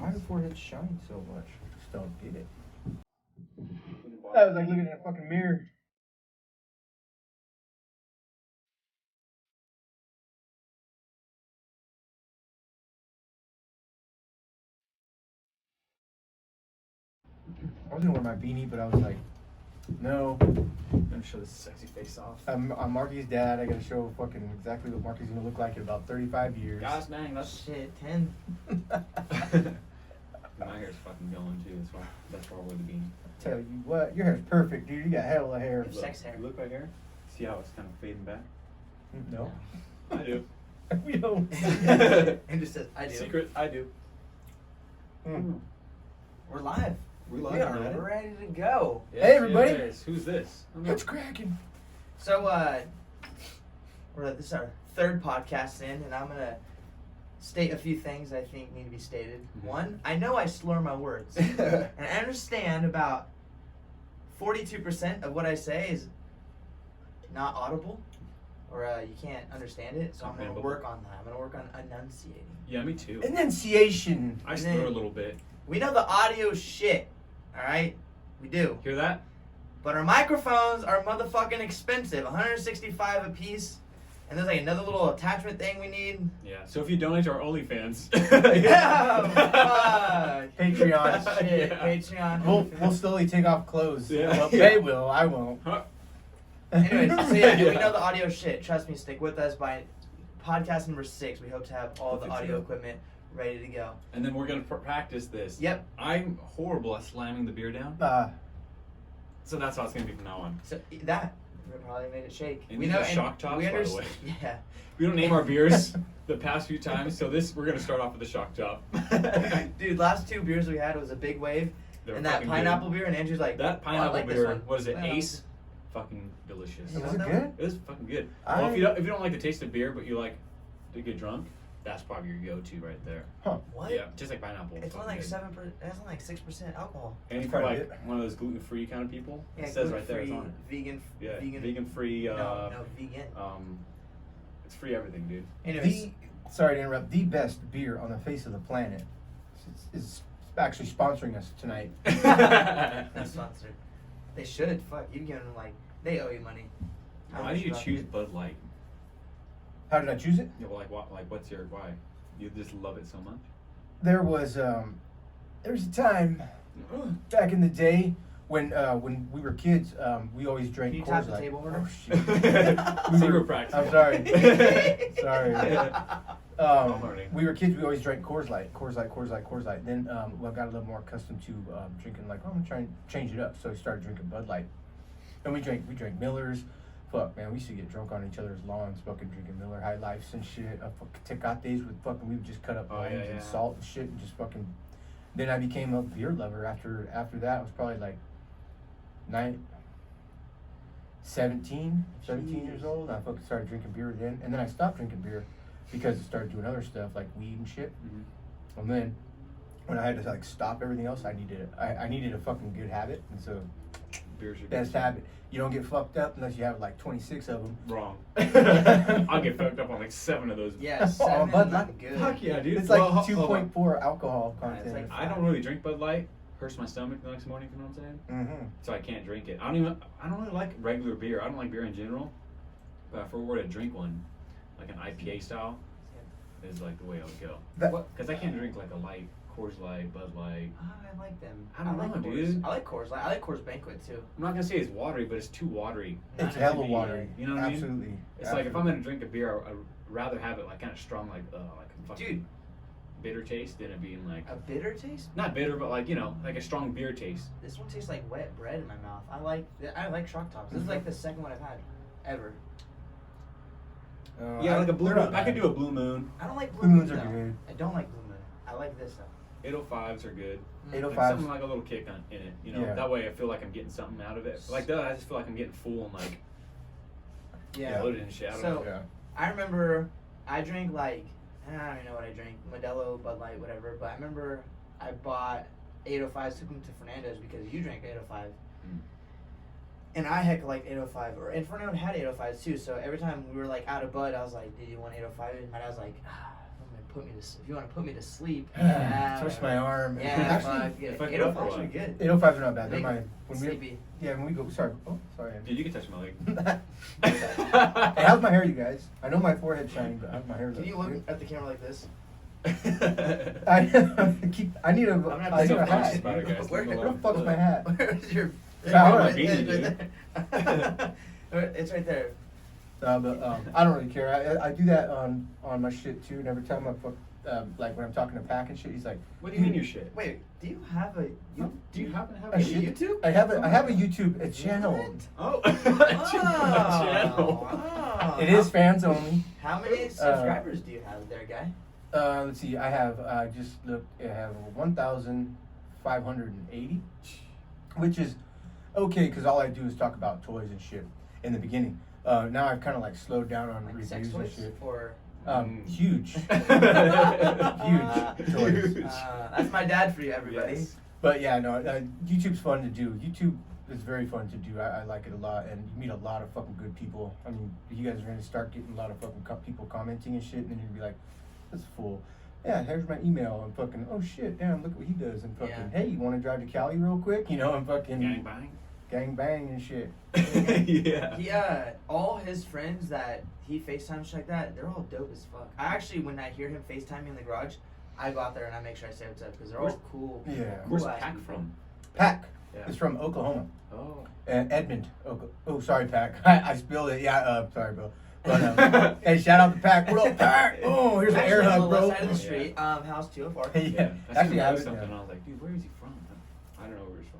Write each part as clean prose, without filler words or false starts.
Why do foreheads shine so much? Just don't get it. I was like looking in a fucking mirror. I was gonna wear my beanie, but I was like, no. I'm gonna show this sexy face off. I'm Marky's dad. I gotta show fucking exactly what Marky's gonna look like in about 35 years. Gosh dang, that's Shit, 10. my hair's fucking going too. That's why I wear the beanie. Tell you what, your hair's perfect, dude. You got hella hair. Look. Sex hair. Look right here. See how it's kind of fading back? No. I do. We don't. And just says, I do. Secret, I do. Mm. We're live. We We are ready to go. Yes, Hey, everybody. yes. Who's this? It's cracking. So, this is our third podcast in, and I'm gonna state a few things I think need to be stated. Mhm. One, I know I slur my words, and I understand about 42% of what I say is not audible, or you can't understand it. So I'm gonna Comprehendable. work on that. I'm gonna work on enunciating. Yeah, me too. Enunciation. I and slur then- a little bit. We know the audio shit, all right? We do. Hear that? But our microphones are motherfucking expensive, $165 a piece. And there's like another little attachment thing we need. Yeah. So if you donate to our OnlyFans, Yeah, fuck. Patreon. Shit, Yeah. Patreon. We'll slowly take off clothes. Yeah. Well, they will. I won't. Huh? Anyways, so yeah, we Yeah. know the audio shit. Trust me, stick with us. By podcast number 6, we hope to have all We'll the fix it audio up. equipment ready to go. And then we're gonna practice this. Yep. I'm horrible at slamming the beer down, so that's how it's gonna be from now on. So that probably made it shake. And these are shock tops, by the way. Yeah. We don't name our beers the past few times, so we're gonna start off with the shock top. Dude, last 2 beers we had was a big wave. They're And that fucking pineapple good. beer, and Andrew's like, That "Oh, I pineapple like this beer, one." what is it? Well, Ace, fucking delicious. You Was want it that good? one? It was fucking good. I- Well, if you don't like the taste of beer, but you like to get drunk, that's probably your go-to right there. What? Yeah, just like pineapple. It's only fucking like good. 7%. It's only like 6% alcohol. And if That's you're quite a like one of those gluten-free kind of people, Yeah, it says right there, it's gluten-free, on it. vegan. Yeah, vegan. vegan-free. No, vegan. It's free everything, dude. Anyways, Sorry to interrupt. The best beer on the face of the planet is actually sponsoring us tonight. not sponsored. They should. Fuck, you've given them like they owe you money. How Why much do you about choose it? Bud Light? How did I choose it? Yeah, well, like what? Like, what's your why? You just love it so much. There was a time back in the day when we were kids, we always drank Can you Coors tap the Light. table order? Oh shit. Zero practice. I'm sorry. Sorry. I'm learning. We were kids. We always drank Coors Light, Coors Light, Coors Light, Coors Light. Then I got a little more accustomed to drinking like, oh, I'm gonna try and change it up. So I started drinking Bud Light, and we drank Millers. Fuck man, we used to get drunk on each other's lawns, fucking drinking Miller High Lifes and shit. Tecates with fucking, we would just cut up Oh, limes yeah, and yeah. salt and shit, and just fucking. Then I became a beer lover. After that, I was probably like 17 years old. I fucking started drinking beer then, and then I stopped drinking beer because I started doing other stuff like weed and shit. Mhm. And then when I had to like stop everything else, I needed a fucking good habit, and so Beer's your best go-to. habit. You don't get fucked up unless you have like 26 of them. Wrong. I'll get fucked up on like 7 of those. Yeah, 7, Bud not Light. good. Fuck yeah, dude. It's like Well, hold on. 2.4 alcohol Yeah, it's content. like- I don't really drink Bud Light. Hurts my stomach the next morning. You know what I'm saying? Mm-hmm. So I can't drink it. I don't really like regular beer. I don't like beer in general. But if I were to drink one, like an IPA style, is like the way I would go. Because I can't drink like a light Coors Light, Bud Light. I like them. I don't like know, Coors. dude. I like Coors. I like Coors Banquet too. I'm not gonna say it's watery, but it's too watery. It's Not hella to me, watery. you know what I mean? Absolutely. It's like if I'm gonna drink a beer, I'd rather have it like kind of strong, like a fucking Dude. bitter taste than it being like A bitter taste? not bitter, but like like a strong beer taste. This one tastes like wet bread in my mouth. I like Shock Tops. This is like the second one I've had ever. Yeah, like a blue they're moon. not I could bad. do a blue moon. I don't like Blue Blue Moon Moons are though. good. I don't like Blue Moon. I like this though. 805s are good. Like 805s. something like a little kick in it, you know. Yeah. That way I feel like I'm getting something out of it. Like that, I just feel like I'm getting full and like loaded and shit. I don't So- know. Yeah. I remember I drank like I don't even know what I drank. Modelo, Bud Light, whatever. But I remember I bought 805s, took them to Fernando's because you drank 805. Mm. And I heck liked 805. And Fernando had 805s too. So every time we were like out of Bud, I was like, "Did you want 805?" And my dad was like, "I'm gonna if you want to put me to sleep, Twist my arm. Yeah, Actually, if I fuck, go 805's for are one. good. 805s are not bad. They're Make my me sleepy. when we go. Sorry. Oh, sorry. Dude, you can touch my leg. Hey, how's my hair, you guys? I know my forehead's shining, but how's my hair? Can you look at the camera like this? I need a. I'm gonna have I to need a go hat. focus about it, guys. Where Where the fuck's my hat? Where's your? Alright. It's right there. But I don't really care. I do that on my shit too. And every time I fuck, like when I'm talking to Pac and shit, he's like, What do you mean your shit? Wait, do you have a? Do you happen to have a a shit? YouTube? I have a YouTube channel. Oh, channel. Oh. It is fans only. How many subscribers do you have there, guy? Let's see. I just looked. I have 1,580, which is okay because all I do is talk about toys and shit in the beginning. Now I've kind of like slowed down on Like reviews sex and toys shit. or? Huge, huge toys. That's my dad for you, everybody. Yes. But yeah, no, YouTube's fun to do. YouTube is very fun to do. I like it a lot, and you meet a lot of fucking good people. I mean, you guys are gonna start getting a lot of fucking people commenting and shit, and then you're gonna be like, "That's a fool." Yeah, here's my email, and fucking, oh shit, damn, look what he does, and fucking, hey, you want to drive to Cali real quick? You know, and fucking gang bang and shit. Yeah. All his friends that he FaceTimes shit like that, they're all dope as fuck. I actually, when I hear him FaceTime me in the garage, I go out there and I make sure I say what's up because they're all cool. Yeah. Where's Cool-ass Pac people. from? Pac Yeah. is from Oklahoma. Oh. Edmond. Oh, sorry, Pac. I spilled it. Yeah, sorry, bro. But, hey, shout out to Pac. What up, Pac? Oh, here's an air Actually, on hug, the bro. left side of the street, house 204. Yeah. That's Actually, I I was something. And I was like, dude, where is he from? I don't know where he's from.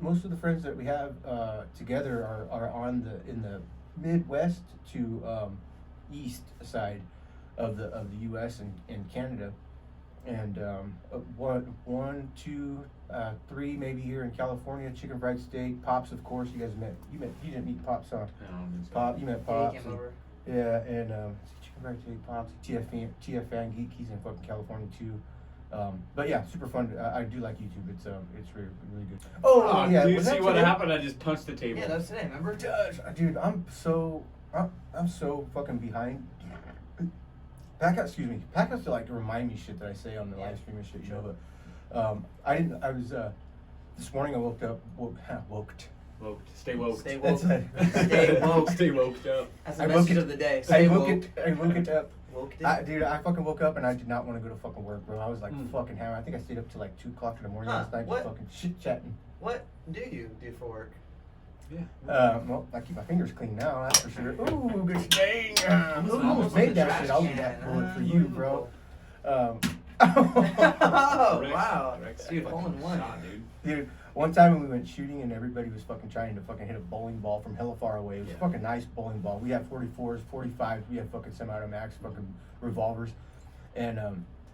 Most of the friends that we have together are in the Midwest to east side of the U.S. and Canada, and one, two, three maybe here in California. Chicken fried steak, Pops, of course. You didn't meet Pops, huh? I don't think so. Pop, you met Yeah, Pops. he came and- over. Yeah, and Chicken fried steak, Pops, TF Fan Geek. He's in fucking California too. But yeah, super fun. I do like YouTube. It's really, really good. Oh, yeah. dude, was see that what today? happened? I just punched the table. Yeah, that was today, remember? Dude, I'm so fucking behind. Pac has to like remind me shit that I say on the live stream and shit, you know. But I was this morning I woke up. Woke. Stay woke. Stay woke. That's it. Stay woke. Stay woke up. That's I the woke message it- of the day. I Stay woke woke. it up. Woke it. Dude, I fucking woke up and I did not want to go to fucking work, bro. I was like Mm. fucking hammered. I think I stayed up till like 2:00 in the morning Huh, last night, what? just fucking shit chatting. What do you do for work? Yeah. Well, I keep my fingers clean now, that's for sure. Ooh, good dang. Who Almost made on the that trash shit? I'll be can. that bullet for you, bro. Oh, Rex- wow. Rex Dude, fucking hole in one. shot, dude. Dude, one time when we went shooting and everybody was fucking trying to fucking hit a bowling ball from hella far away. It was a Yeah. fucking nice bowling ball. We have 44s, 45s. We have fucking semi-automatics, fucking revolvers. And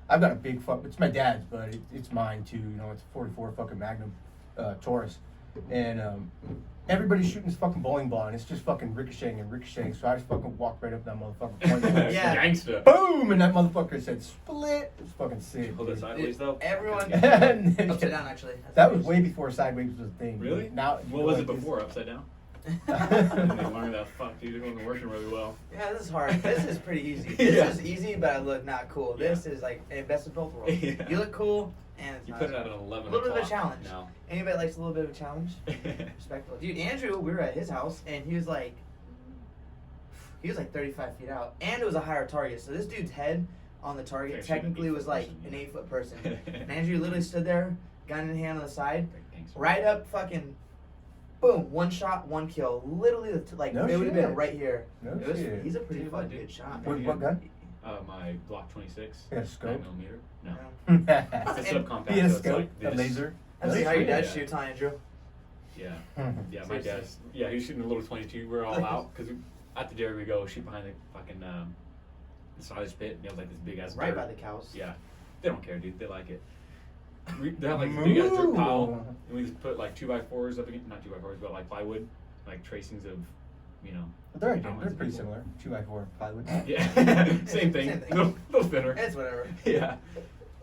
I've got a big it's my dad's, but it's mine too. You know, it's a 44 fucking Magnum Taurus. And everybody's shooting this fucking bowling ball and it's just fucking ricocheting. So I just fucking walked right up that motherfucker. Point blank. Yeah. Gangsta. Boom! And that motherfucker said split. It's fucking sick. Hold it dude. sideways though. Everyone. And then- Upside down, actually. That's That was nice. way before sideways was a thing. Really? Now, What was it like, before? Upside down? it's- And they learned that fuck, dude. It wasn't working really well. Yeah, this is hard. This is pretty easy. Yeah. This is easy, but I look not cool. This is like best of both worlds. Yeah. You look cool, and it's You not put it as at an cool. 11 A little bit of a o'clock challenge. now. Anybody likes a little bit of a challenge? Respectful. Dude, Andrew, we were at his house, and he was like 35 feet out, and it was a higher target. So this dude's head on the target Actually, technically an was like 8-foot an person, 8-foot person. And Andrew literally stood there, gun in hand on the side, right up fucking, boom, one shot, one kill. Literally, like No it would have been shit. right here. No It was, shit. he's a pretty Dude, what, fucking dude? good shot. What, man. what gun? My Glock 26. You got a scope? 9mm. No. Yeah. It's a subcompact. He had a so it's scope, like a this. laser. That's how your dad Yeah. shoots, huh, Andrew? Yeah. Yeah, my Seriously. dad's. Yeah, he was shooting a little 22. We're all out because at the dairy we go shoot behind the fucking the silage pit. And it was like this big ass. Right dirt. by the cows. Yeah, they don't care, dude. They like it. They have like this big ass dirt pile, and we just put like 2x4s up against, not 2x4s, but like plywood, like tracings of, you know. They're outlines of pretty people. similar. 2x4 plywood. Yeah, same thing. Same thing. Little thinner. It's whatever. Yeah.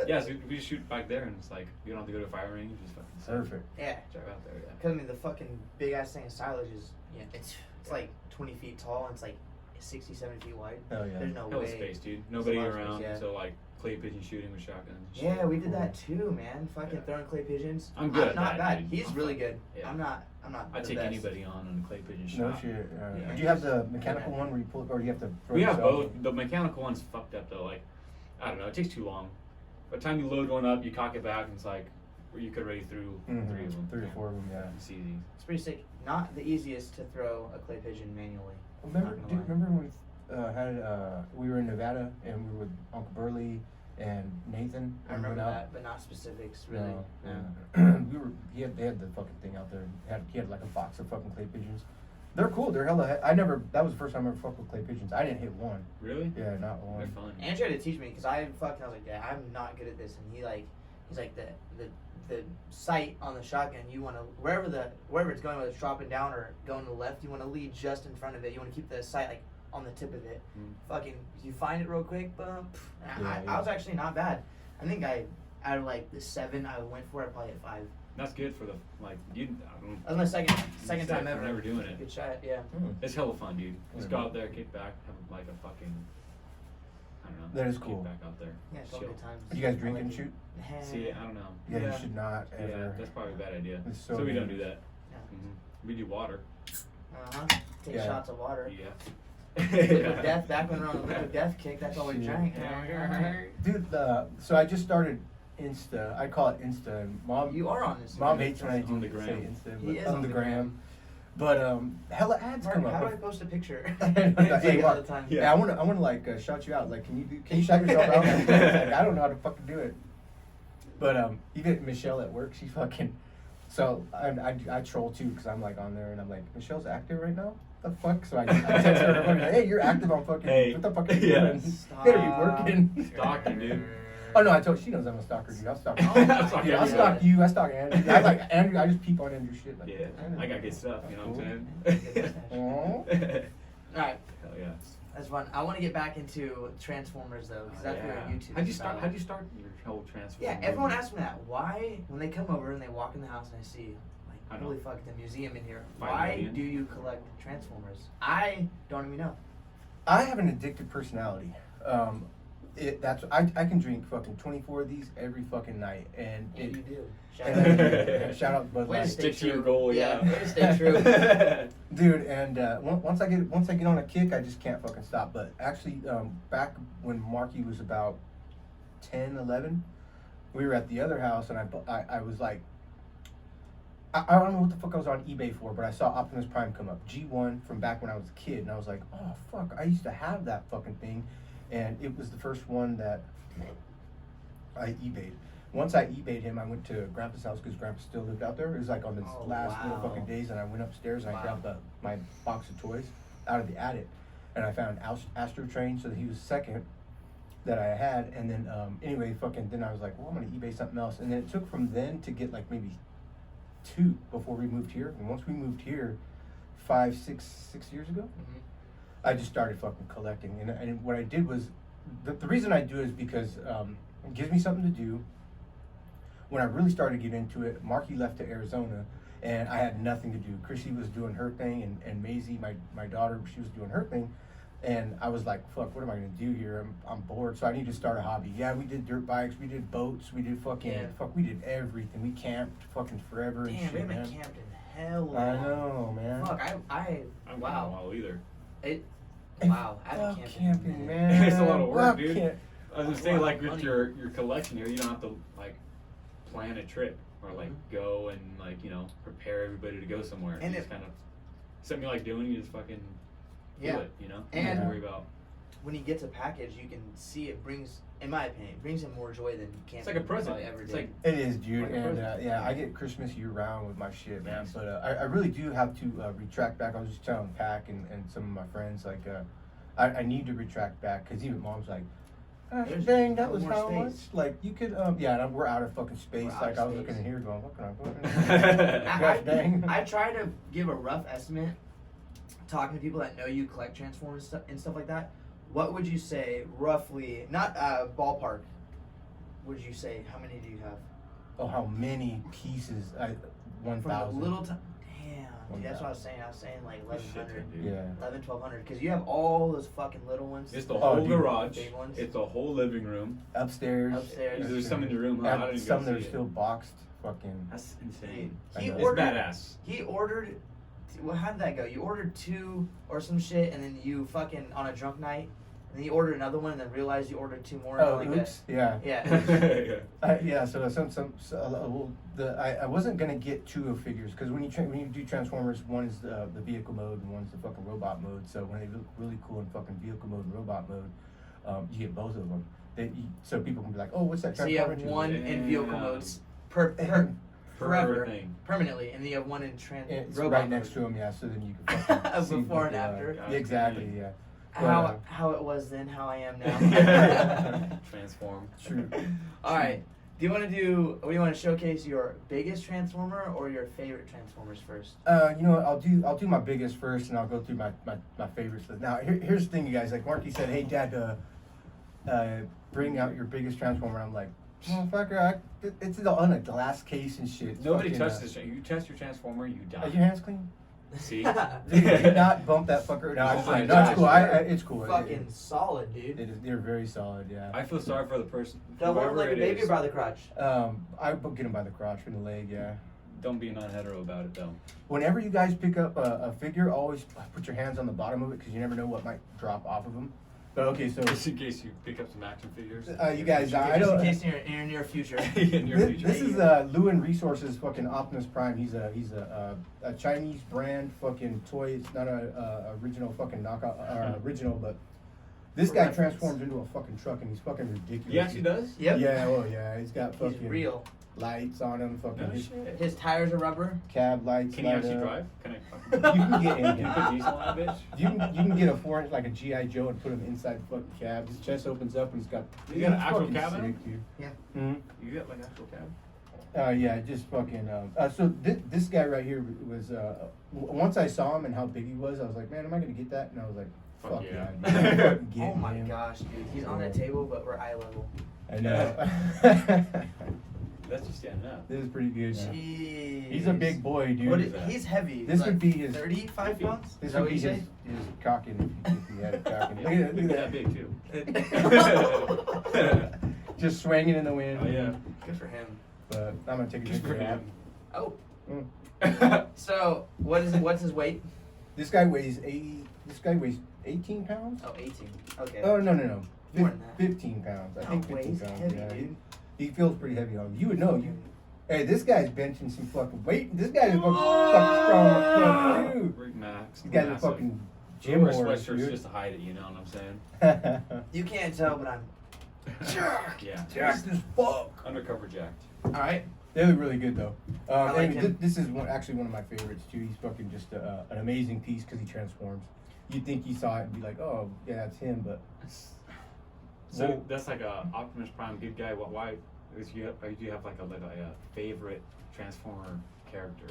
Yeah, so we just shoot back there, and it's like you don't have to go to a fire range. Just fucking sit, Perfect. Yeah. drive out there. Yeah. Cause I mean the fucking big ass thing of silage is it's like 20 feet tall and it's like 60, 70 feet wide. Hell yeah. There's no Hell way. of space, dude. Nobody a lot of around, space, yeah. so like clay pigeon shooting with shotguns. and shit. Yeah, we did Cool. that too, man. Fucking Yeah. throwing clay pigeons. I'm good at not that, bad. dude. He's I'm really fine. good. Yeah. I'm not. I'd the take best. anybody on a clay pigeon No shot. shit. Yeah. Do you have the mechanical one where you pull, or you have to? throw We have yourself? both. The mechanical one's fucked up though. Like, I don't know. It takes too long. By the time you load one up, you cock it back, and it's like, where you could already through Mhm. 3 of them. 3 or 4 of them, yeah. It's easy. It's pretty sick. Not the easiest to throw a clay pigeon manually. Remember, Not gonna lie. remember when we were in Nevada and we were with Uncle Burley and Nathan? I and we remember went out? that, but not specifics really. No, Yeah. they had the fucking thing out there. He had like a box of fucking clay pigeons. They're cool. They're hella. That was the first time I ever fucked with clay pigeons. I didn't hit one. Really? Yeah, not They're one. fun. Andrew had to teach me because I was like, yeah, I'm not good at this, and he's like the sight on the shotgun. You want to wherever it's going, whether it's dropping down or going to the left, you want to lead just in front of it. You want to keep the sight like on the tip of it. Fucking, you find it real quick, boom. And I was actually not bad. I think out of like the 7 I went for, I probably hit 5. That's good for the like. I don't. That was my second time I'm ever. never doing it. Good shot, yeah. It's hella fun, dude. Just Mhm. go out there, kick back, have like a fucking. I don't know. That is kick cool. Back out there. Yeah, it's all Chill. good times. You guys I drink like and it. shoot? See, I don't know. Yeah, Yeah. you should not Yeah, ever. that's probably a bad idea. It's So, so we don't mean. do that. We do water. Take Yeah. shots of water. Yeah. Liquid death. Back when we were on the liquid death kick, that's all we Shit. drank. Dude, so I just started Insta. I call it Insta. And Mom, You are on this. Mom hates when I On do the say gram. Insta, He but is on on the the gram. But hella ads Mark, come how do I up. post a picture? Hey, It's like all Mark. the time. Yeah, I wanna like shout you out. Like, can you shout yourself out? Like, I don't know how to fucking do it. But even Michelle at work, she fucking. So I troll too because I'm like on there and I'm like, Michelle's active right now. The fuck? So I text her. I'm like, hey, you're active on fucking. Hey. What the fuck are you Yeah. doing? You better be working. Stalking, dude. Oh no, I told she knows I'm a stalker, dude. I'll stalk. Oh my Stalk Dude, I'll everyone. stalk you. I stalk Andrew. I like Andrew. I just peep on Andrew's shit. Like, Yeah, I got good stuff. You know what I'm Cool. saying? Aw. Alright, Hell yeah. that's fun. I want to get back into Transformers though, because that's what Yeah. YouTube. How'd you is start? about. How'd you start your whole transfer? Yeah, everyone asks me that. Why, when they come over and they walk in the house and I see, I like, know. holy fuck, the museum in here. 5 Why million. do you collect Transformers? I don't even know. I have an addictive personality. I can drink fucking 24 of these every fucking night, and Yeah, you do. shout out Bud Way to Light. stay Stick to your true. goal, Yeah, yeah. way to stay true. Dude, and once I get on a kick, I just can't fucking stop. But actually, back when Marky was about 10, 11, we were at the other house, and I was like, I don't know what the fuck I was on eBay for, but I saw Optimus Prime come up, G1 from back when I was a kid, and I was like, oh fuck, I used to have that fucking thing, and it was the first one that I eBayed. Once I eBayed him, I went to Grandpa's house because Grandpa still lived out there. It was like on his Oh, last little wow. fucking days, and I went upstairs and I Wow. grabbed my box of toys out of the attic, and I found Astro Train, so that he was second that I had, and then anyway, fucking then I was like, well, I'm gonna eBay something else, and then it took from then to get like maybe 2 before we moved here, and once we moved here, 6 years ago, Mhm. I just started fucking collecting, and what I did was, the reason I do it is because it gives me something to do. When I really started to get into it, Marky left to Arizona, and I had nothing to do. Chrissy was doing her thing, and Maisie, my daughter, she was doing her thing, and I was like, fuck, what am I gonna do here? I'm bored, so I need to start a hobby. Yeah, we did dirt bikes, we did boats, we did fucking, Yeah. we did everything. We camped fucking forever and Damn, shit, we haven't man. camped in hell long. I know, man. Fuck, I don't wow. know either. Wow, I haven't Fuck camped in a camping, minute. man. It's a lot of work, Fuck dude. camp- I was gonna say, Wow, like with money. your collection here, you don't have to like plan a trip or like Mhm. go and like prepare everybody to go somewhere. And You just kind of something you like doing, you just fucking Yeah. do it. You don't And- have to worry about. When he gets a package, you can see it brings, in my opinion, it brings him more joy than camping. It's like a present. probably ever It's did. like It is, dude, Like a and present. yeah, I get Christmas year round with my shit, man. Nice. But I really do have to retract back. I was just telling Pac and some of my friends, like, I need to retract back because even Mom's like, There's dang, that no was more how much? space. Like, you could, yeah, and we're out of fucking space. We're out Like, of I was space. looking in here going, what can I put? Gosh dang. I try to give a rough estimate, talking to people that know you collect Transformers and stuff like that. What would you say, roughly, not ballpark, would you say, how many do you have? Oh, how many pieces? From the 1,000. little time, damn. Dude, that's what I was saying. I was saying like Shit, 1100, dude. Yeah. 1200, because you have all those fucking little ones. It's the Oh, whole dude. garage. Big ones. It's the whole living room. Upstairs. There's some in your room, huh? I And didn't some go that are see it. still boxed. Fucking. That's insane. I He know. It's ordered. badass. He ordered. Well, how did that go? You ordered 2 or some shit, and then you fucking on a drunk night, and then you ordered another one, and then realized you ordered 2 more. Oh, like oops. Yeah. Yeah. Yeah, so I wasn't gonna get 2 of figures because when you do Transformers, one is the vehicle mode and one's the fucking robot mode. So when they look really cool in fucking vehicle mode and robot mode, you get both of them. So people can be like, oh, what's that So you have Transformer? one in vehicle Damn. modes Per forever, thing. permanently, and then you have one in It's robot right next mode. to them, yeah. So then you can fucking see Before what and they after. are. Gosh, Yeah, exactly, dang. yeah. How it was then, how I am now. Transform. True. All right. Do you want to showcase your biggest Transformer or your favorite Transformers first? You know what? I'll do my biggest first, and I'll go through my favorites. Now, here's the thing, you guys. Like Marky said, hey, Dad, bring out your biggest Transformer. I'm like, motherfucker, it's on a glass case and shit. It's Nobody fucking, touches this. You test your Transformer, you die. Are your hands clean? See? Dude, do not bump that fucker. No, I'm just like, no, it's cool. It's cool. Fucking solid, dude. They're very solid, yeah. I feel sorry for the person. Don't wear 'em like a whoever it baby is. by the crotch. I get him by the crotch and the leg, yeah. Don't be non-hetero about it though. Whenever you guys pick up a figure, always put your hands on the bottom of it because you never know what might drop off of them. But okay, so Just in case you pick up some action figures. you guys, I Just don't. in case in your near future. In your future. This is Lewin Resources fucking Optimus Prime. He's a Chinese brand fucking toy. It's not a original fucking knockout original, but this For guy reference. transforms into a fucking truck and he's fucking ridiculous. He actually does? Yep. Yeah, oh yeah, he's got He's fucking real. lights on him, fucking No his shit. His tires are rubber. cab lights. Can he light actually up. drive? Can I? You can get in Can you here. put diesel on a bitch? You can get a 4-inch like a GI Joe and put him inside the fucking cab. His chest opens up and he's got. You got an he's actual fucking cab in him? sick, dude. Yeah. Mm-hmm. You got like actual cab? Yeah, just fucking. So this guy right here was. Once I saw him and how big he was, I was like, man, am I gonna get that? And I was like, Fuck fuck yeah. yeah. dude, I'm fucking Oh getting my him. gosh, dude. He's on that table, but we're eye level. I know. That's just standing up. This is pretty good. Yeah. Jeez. He's a big boy, dude. What is is, that? he's heavy. This like would be his- 35 pounds? This Is that would what be you his, say? his cocking if he had a cocking. Yeah, Look at that big too. Just swinging in the wind. Oh yeah. Good for him. But I'm gonna take a Good drink for of that. him. Oh. Mm. So, what's his weight? This guy weighs 18 pounds. Oh, 18. Okay. Oh no. More than that. 15 pounds. I think No, 15 weighs pounds. heavy, yeah. dude. He feels pretty heavy on him. You would know. Hey, this guy's benching some fucking weight. This guy's fucking strong too. Rick Max. This guy's a massive. fucking He gym wears horse, sweatshirts dude. just to hide it, you know what I'm saying? You can't tell, but I'm jacked. Yeah. Jacked as fuck. Undercover jacked. All right. They look really good though. I like anyway, him. this is actually one of my favorites too. He's fucking just an amazing piece because he transforms. You'd think you saw it and be like, oh yeah, that's him, but So Well- that's like a Optimus Prime good guy. Why? Do you have like a favorite Transformer character?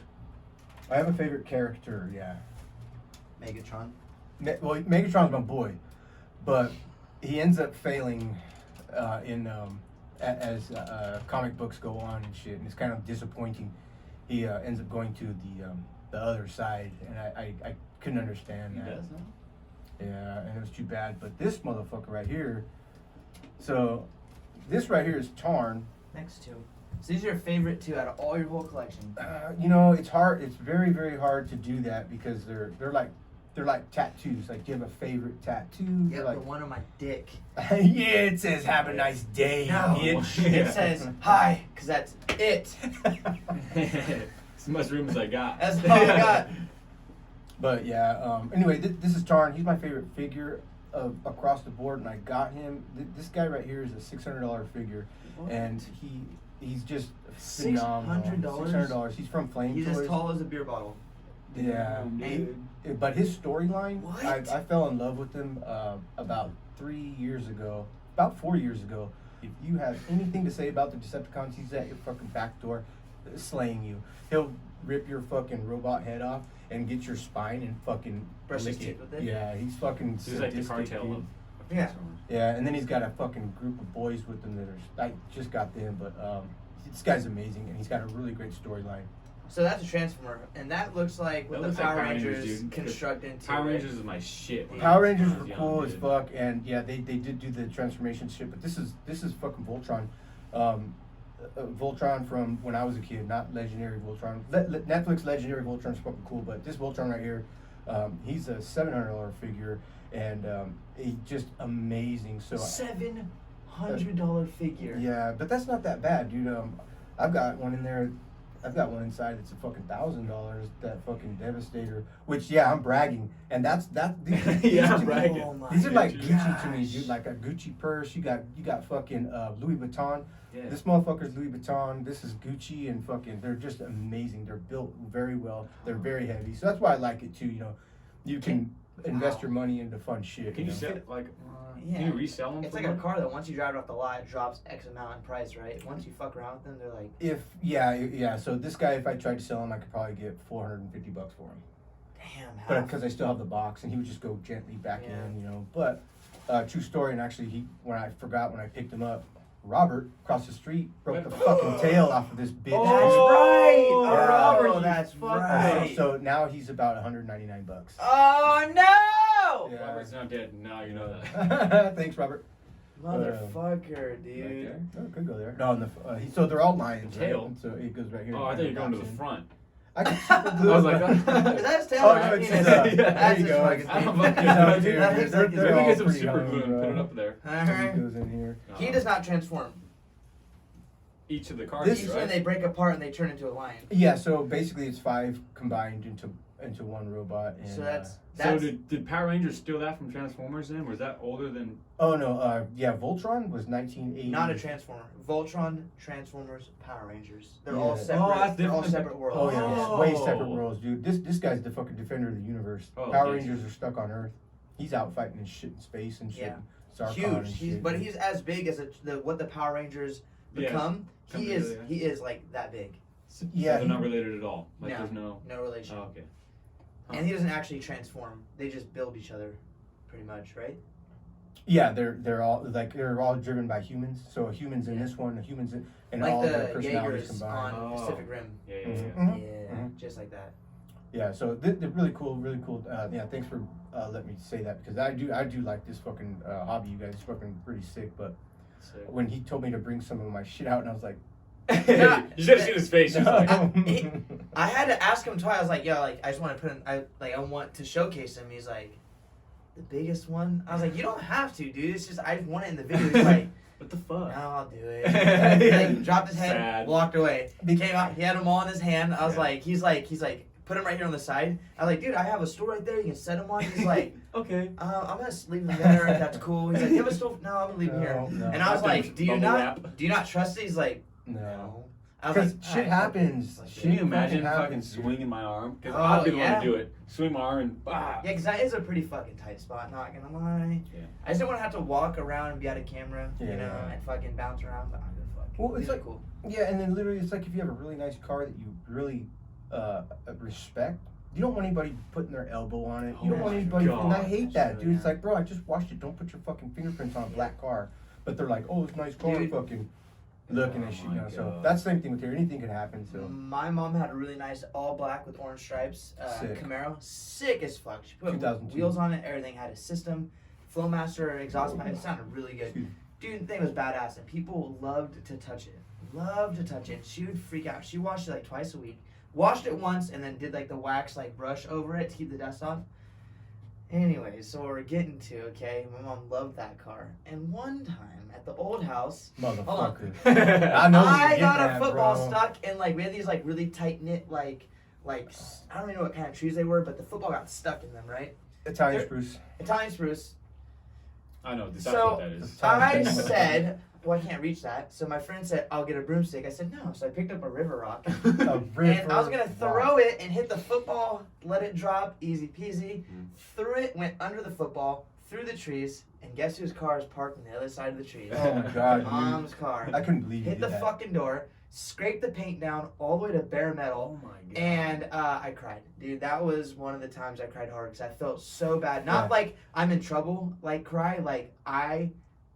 I have a favorite character. Yeah, Megatron. well, Megatron's my boy, but he ends up failing as comic books go on and shit, and it's kind of disappointing. He ends up going to the other side, and I couldn't understand He that. does, no? Yeah, and it was too bad. But this motherfucker right here, so this right here is Tarn. Next two. So these are your favorite two out of all your whole collection. You know, it's hard. It's very, very hard to do that because they're like tattoos. Like, do you have a favorite tattoo? Yep, They're like, the one on my dick. yeah, it says "Have a nice day." No, bitch. it says hi, cause that's it. As much room as I got. That's all I got. But yeah. Anyway, this is Tarn. He's my favorite figure across the board, and I got him. This guy right here is a $600 figure, and he's just phenomenal. $600? $600. He's from Flame He's Toys. as tall as a beer bottle. Yeah, Dude. but his storyline, What? I fell in love with him about 3 years ago, about 4 years ago. If you have anything to say about the Decepticons, he's at your fucking back door, slaying you. He'll rip your fucking robot head off and get your spine and fucking Brush his lick teeth with it? Yeah, he's fucking So he's like the sadistic, cartel dude. of Yeah. Transformers. Yeah, and then he's got a fucking group of boys with him that are. I just got them, but this guy's amazing, and he's got a really great storyline. So that's a transformer, and that looks like what That the looks like Power Power Rangers, Rangers dude, 'cause construct into. Power right? Rangers is my shit. when Power I Rangers was were young, cool as dude. fuck, and yeah, they did do the transformation shit. But this is fucking Voltron. Voltron from when I was a kid, not Legendary Voltron. Netflix Legendary Voltron is fucking cool, but this Voltron right here, he's a $700 figure, and he's just amazing. So $700 figure. yeah, but that's not that bad, dude. I've got one in there. I've got one inside that's a fucking $1,000. That fucking Devastator. Which yeah, I'm bragging, and that's. These Yeah, I'm to me- bragging. Oh my These are like gosh. Gucci to me, dude. Like a Gucci purse. You got fucking Louis Vuitton. Yeah. This motherfucker's Louis Vuitton. This is Gucci, and fucking they're just amazing. They're built very well. They're very heavy. So that's why I like it too. You know, you can invest your money into fun shit. Can you know? sell like? Yeah. Can you resell them? It's for like a more? car that once you drive it off the lot, it drops X amount in price, right? Once you fuck around with them, they're like, Yeah. So this guy, if I tried to sell him, I could probably get $450 for him. damn, But half. because I still have the box, and he would just go gently back Yeah. in, you know. But true story, and actually, when I picked him up, Robert across the street broke the fucking tail off of this bitch. That's right. Oh, Yeah. Robert, you that's fucker. right. So now he's about $199. Oh no! Yeah. Robert's not dead. Now you know that. Thanks, Robert. Motherfucker, Right dude. there. No, it could go there. No, so they're all lions. The tail? Right? So it goes right here. Oh, I thought you were going to the front. I can super glue. I was like, That's Oh, Taylor. no, it's Penis. just, yeah, there That's you his go. fucking I don't penis. fucking No, know, dude, dude. That looks they're- like his they're Maybe all get some pretty super hung, glue and put it bro. up there. He goes in here. He does not transform. Each of the cars, This Each is right? one they break apart and they turn into a lion. Yeah, so basically it's 5 combined into one robot. And, So that's So did Power Rangers steal that from Transformers then? Was that older than? oh no, yeah, Voltron was 1980. not a transformer. Voltron, Transformers, Power Rangers. They're Yeah. all separate. Oh, that's they're all different. separate worlds. Oh yeah, Oh. way separate worlds, dude. This guy's the fucking defender of the universe. Oh, Power yes. Rangers are stuck on Earth. He's out fighting and shit in space and shit. Yeah. Zarkon Huge. and He's shit. but he's as big as what the Power Rangers Yeah. become. Come He is together, he is like that big. Yeah, So they're he- not related at all. Like No. there's no. No relation. Oh, okay. And he doesn't actually transform. They just build each other, pretty much, right? Yeah, they're all driven by humans. So humans in Yeah. this one, humans in, and Like all the their personalities Jaegers combined. on Oh. Pacific Rim. Yeah, yeah, Mhm. yeah. Mhm. Yeah, Mhm. just like that. Yeah, so they're really cool, really cool. Yeah, thanks for letting me say that because I do like this fucking hobby. You guys it's fucking pretty sick. But Sick. when he told me to bring some of my shit out, and I was like, You should have seen his face. He was like, I had to ask him twice. I was like, "Yo, like, I just want to put in. I want to showcase him." He's like, "The biggest one." I was like, "You don't have to, dude. It's just I just want it in the video." He's like, what the "No, fuck? I'll do it." He, like, dropped his head, Sad. walked away. He came out. He had them all in his hand. I was Yeah. like, he's like, put him right here on the side. I was like, "Dude, I have a stool right there. You can set him on." He's like, Okay. I'm gonna leave him there. If that's cool. He's like, "You have a stool?" No, I'm gonna leave him here. No. And I was Bubble like, "Do you wrap. not trust it?" He's like, No. "No." I was Because like, shit "Alright, happens. fuck it." Shit Can you imagine fucking fucking happens, dude. swinging my arm? Because Oh, I'd be the one yeah. to do it. Swing my arm and bah. Yeah, because that is a pretty fucking tight spot, not gonna lie. Yeah. I just didn't want to have to walk around and be out of camera, you know, Yeah. and fucking bounce around, but I'm gonna fucking. Well, it's these are like- cool. Yeah, and then literally, it's like if you have a really nice car that you really respect. You don't want anybody putting their elbow on it. You don't Oh want my anybody. And I God. hate That's that, really dude. It's nice. like, bro, I just washed it. Don't put your fucking fingerprints on a black car. But they're like, oh, it's a nice car. Dude. Fucking looking Oh at shit. You my know, so God. that's the same thing with here. Anything could happen. So My mom had a really nice all black with orange stripes Sick. Camaro, sick as fuck. She put 2002. wheels on it, everything had a system, Flowmaster exhaust pipe. It sounded really good. Excuse me. Dude, the thing was badass, and people loved to touch it. Loved to touch it. She would freak out. She washed it like twice a week. Washed it once and then did like the wax like brush over it to keep the dust off. Anyway, so we're getting to, okay, my mom loved that car. And one time at the old house, motherfucker. I I know. I you got get a that, football bro. stuck and like we had these like really tight knit like I don't even know what kind of trees they were, but the football got stuck in them, right? Italian They're- spruce. Italian spruce. I know that's So, what that is. I said, well, I can't reach that. So my friend said, I'll get a broomstick. I said, no. So I picked up a river rock. A And I was river going to rock. throw it and hit the football, let it drop, easy peasy. Threw it, went under the football, through the trees, and guess whose car is parked on the other side of the trees? Oh my god, dude. Mom's car. I couldn't believe you Hit did the that. fucking door, scraped the paint down all the way to bare metal. Oh my god. And I cried. Dude, that was one of the times I cried hard because I felt so bad. Not Yeah. like I'm in trouble, like cry, like I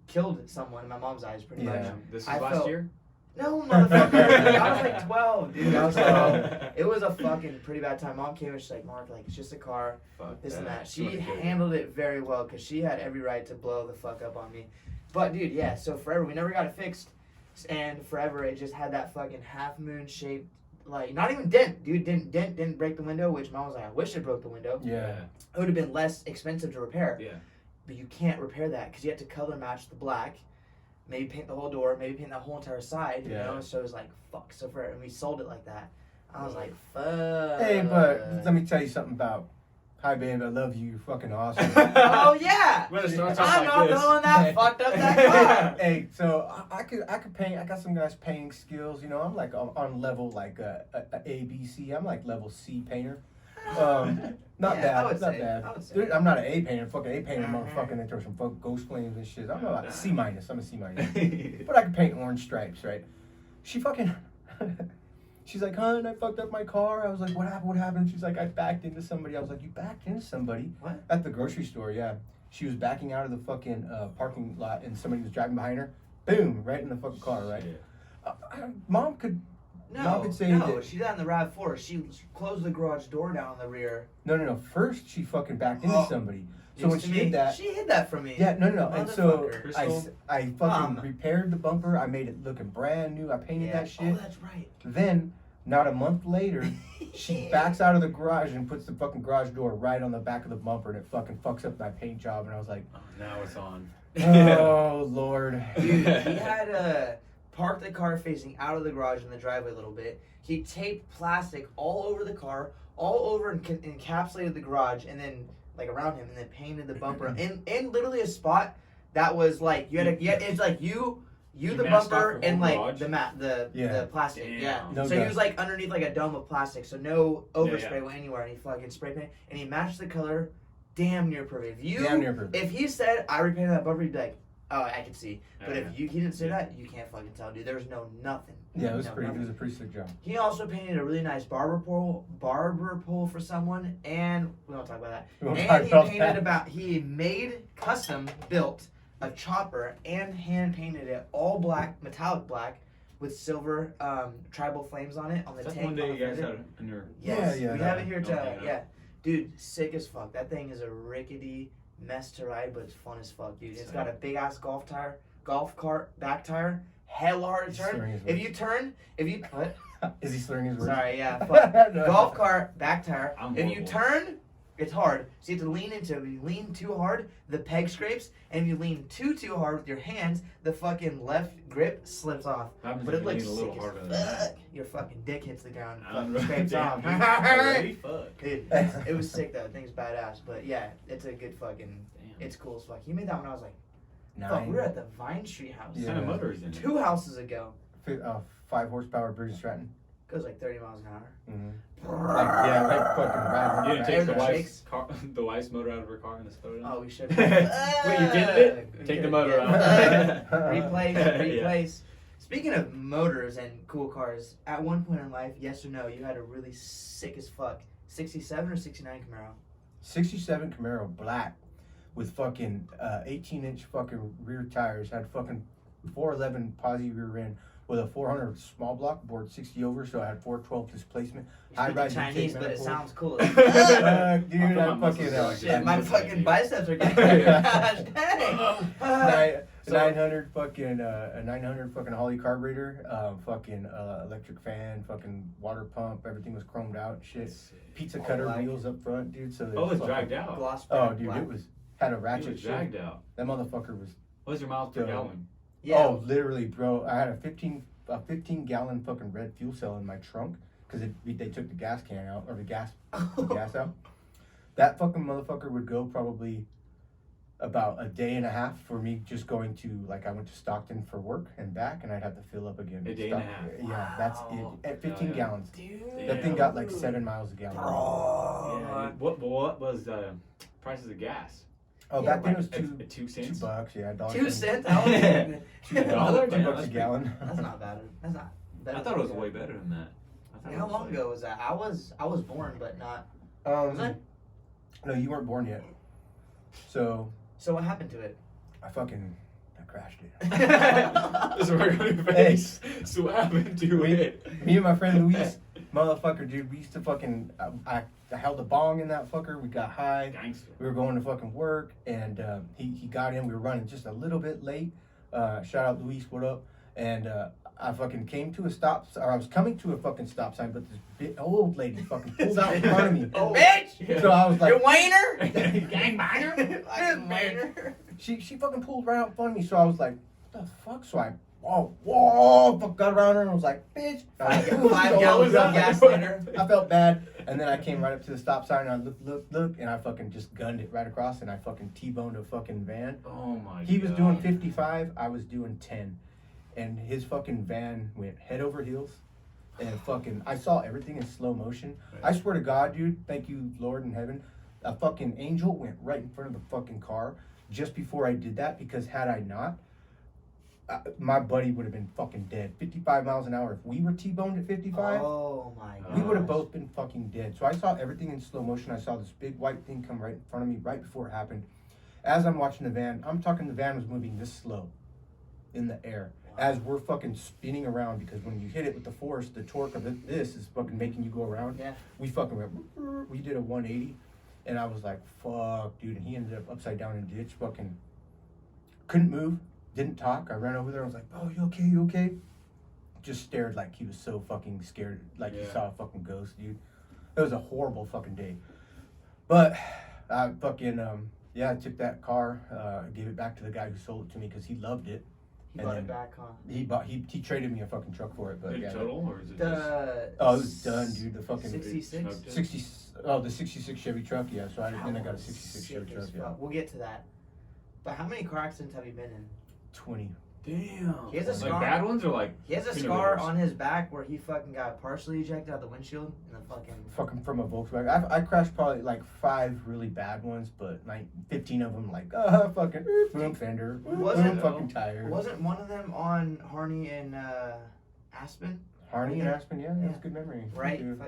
killed someone in my mom's eyes pretty Yeah. much. This is I last felt- year? No, motherfucker. I was like 12, dude. I was 12. It was a fucking pretty bad time. Mom came and she's like, Mark, like, it's just a car, this and that. She handled it very well because she had every right to blow the fuck up on me. But, dude, yeah, so forever, we never got it fixed. And forever, it just had that fucking half moon shaped, like, not even dent, dude. Didn't break the window, which Mom was like, I wish it broke the window. Yeah. It would have been less expensive to repair. Yeah. But you can't repair that because you have to color match the black. Maybe paint the whole door, maybe paint that whole entire side, you know? So it was like, fuck. So for, and we sold it like that. I was like, fuck. Hey, but let me tell you something about, hi, babe, I love you. You're fucking awesome. Oh, yeah. We're gonna start I'm like not this. the one that fucked up that car. Hey, so I could paint. I got some guys painting skills. You know, I'm like on level like a B, C. I'm like level C painter. Not Yeah, bad. I would not say. bad. I would say. Dude, I'm not an A painter. Fucking A painter, motherfucking. They throw some ghost flames and shit. I'm about a C minus. I'm a C minus. But I can paint orange stripes, right? She fucking. She's like, hon, I fucked up my car. I was like, what happened? What happened? She's like, I backed into somebody. I was like, you backed into somebody? What? At the grocery store, yeah. She was backing out of the fucking parking lot and somebody was driving behind her. Boom, right in the fucking car, right? Mom could say no, that- she did that in the RAV4. She closed the garage door down in the rear. No. First, she fucking backed into somebody. So when Used she to me. did that, She hid that from me. yeah, no. And so Motherfucker. I fucking Mom. repaired the bumper. I made it looking brand new. I painted that shit. Oh, that's right. Then, not a month later, she backs out of the garage and puts the fucking garage door right on the back of the bumper, and it fucking fucks up my paint job. And I was like, Oh, now it's on. oh Lord. Dude, he had parked the car facing out of the garage in the driveway a little bit. He taped plastic all over the car, all over and encapsulated the garage, and then like around him, and then painted the bumper in literally a spot that was like it's like you the masked bumper off the and whole like garage? Yeah. the plastic. Damn. Yeah. No So he doubt. was like underneath like a dome of plastic, so no overspray Yeah. went anywhere, and he fucking spray painted, and he matched the color, damn near perfect. Damn near perfect. If he said I repainted that bumper, he'd be like, oh, I can see. But Yeah. if he didn't say that, you can't fucking tell, dude. There was nothing. Yeah, it was No, pretty. It nothing. was a pretty sick job. He also painted a really nice barber pole for someone, and we don't talk about that. We won't And talk he about painted that. he made custom built a chopper and hand painted it all black, metallic black, with silver tribal flames on it on the That's tank. one day on you the guys fender. had in your. Yes, Yeah, we yeah. have it here to Okay. yeah, dude, sick as fuck. That thing is a rickety mess to ride, but it's fun as fuck, dude. It's got a big ass golf cart back tire, hella hard to He's turn. slurring his If you what? Is he slurring his words? Sorry, yeah. Fuck. No. Golf cart back tire. I'm If you horrible. turn, it's hard. So you have to lean into it. If you lean too hard, the peg scrapes, and if you lean too hard with your hands, the fucking left grip slips off. Happens But if it you looks lean a sick little harder as than that. fuck. Your fucking dick hits the ground and I'm fucking scrapes off. Damn, already? Fuck. Dude, it was sick though. The thing's badass. But yeah, it's a good fucking. Damn. It's cool as fuck. He made that when I was like, fuck, we were at the Vine Street house. What kind of motor is in it? 2 houses ago. 5 horsepower Briggs & Stratton. Goes like 30 miles an hour. Mm-hmm. Like fucking riding. You didn't take the There's wife's car, the wife's motor out of her car in the photo. Oh, we should. Wait, you did it? Take the motor out. Replace. Speaking of motors and cool cars, at one point in life, yes or no, you had a really sick as fuck 67 or 69 Camaro. 67 Camaro black with fucking 18-inch fucking rear tires. Had fucking 411 posi rear end with a 400 small block board 60 over, so I had 412 displacement. You speak ride Chinese, the but it manifold. sounds cool. Dude, I'll I put my muscles fucking down. Shit, my fucking biceps are getting bigger. Gosh dang. So- 900 fucking a 900 fucking Holley carburetor, fucking electric fan, fucking water pump, everything was chromed out and shit. Pizza cutter like- wheels up front, dude. So Oh, it's fucking- dragged out. Gloss Oh, black. dude, it was had a It ratchet was shit. dragged out. That motherfucker was. What's your miles per Dude. gallon? Yeah. Oh, literally, bro. I had a 15 gallon fucking red fuel cell in my trunk because they took the gas can out or the gas out. That fucking motherfucker would go probably about a day and a half for me just going to, like, I went to Stockton for work and back, and I'd have to fill up again. A day and a half. Yeah, that's Wow. it. At 15 Oh, yeah. gallons. Dude. That thing got like 7 miles a gallon. Oh. Yeah. What was the prices of gas? Oh, Yeah, back then it was At 2 $2. bucks, yeah. $1. 2 cents? I was $2. $2 a gallon. That's not bad. That's not better. I thought it was than way better than that. I thought it How was long like- ago was that? I was born, but not. Was I? No, you weren't born yet. So So what happened to it? I fucking that crashed it. Just right on your face. So what happened to it? Me and my friend Luis, motherfucker, dude, we used to fucking, I held a bong in that fucker. We got high. Gangster. We were going to fucking work, and he got in. We were running just a little bit late. Shout out Luis, what up? And I fucking came to a stop, or I was coming to a fucking stop sign, but this old lady fucking pulled out in front of me. Oh, bitch! Yeah. So I was like, You whiner! Gangbanger? Fucking whiner. she fucking pulled right out in front of me. So I was like, what the fuck? So I, whoa, got around her and was like, bitch. Five So gallons of gas later. I felt bad, and then I came right up to the stop sign, and I look, and I fucking just gunned it right across, and I fucking T-boned a fucking van. Oh my god. He was doing 55, I was doing 10, and his fucking van went head over heels, and fucking, I saw everything in slow motion. I swear to God, dude, thank you, Lord in heaven, a fucking angel went right in front of the fucking car just before I did that, because had I not, my buddy would have been fucking dead. 55 miles an hour. If we were T-boned at 55, Oh my god. we would have both been fucking dead. So I saw everything in slow motion. I saw this big white thing come right in front of me right before it happened. As I'm watching the van, I'm talking the van was moving this slow in the air. As we're fucking spinning around, because when you hit it with the force, the torque of this is fucking making you go around. Yeah. We fucking went, we did a 180, and I was like, fuck, dude. And he ended up upside down in a ditch, fucking couldn't move. Didn't talk. I ran over there. I was like, "Oh, you okay? You okay?" Just stared like he was so fucking scared, like he saw a fucking ghost, dude. It was a horrible fucking day. But I fucking I took that car, gave it back to the guy who sold it to me because he loved it. He bought it back, huh? He traded me a fucking truck for it. But In yeah. total, or is it Oh, it was done, dude. The fucking 66? 60. Oh, the 66 Chevy truck. Yeah. So then I got a 66 Chevy Sick truck. as Yeah. fuck. We'll get to that. But how many car accidents have you been in? 20. Damn. He has a like scar. bad ones or like? He has a peanut scar butters? on his back where he fucking got partially ejected out the windshield in the Fucking from a Volkswagen. I crashed probably like 5 really bad ones, but like 15 of them like fucking boom fender, boom fucking tire. Wasn't one of them on Harney and Aspen? Harney and Yeah. Aspen, yeah, that's a good memory. Right, Dude.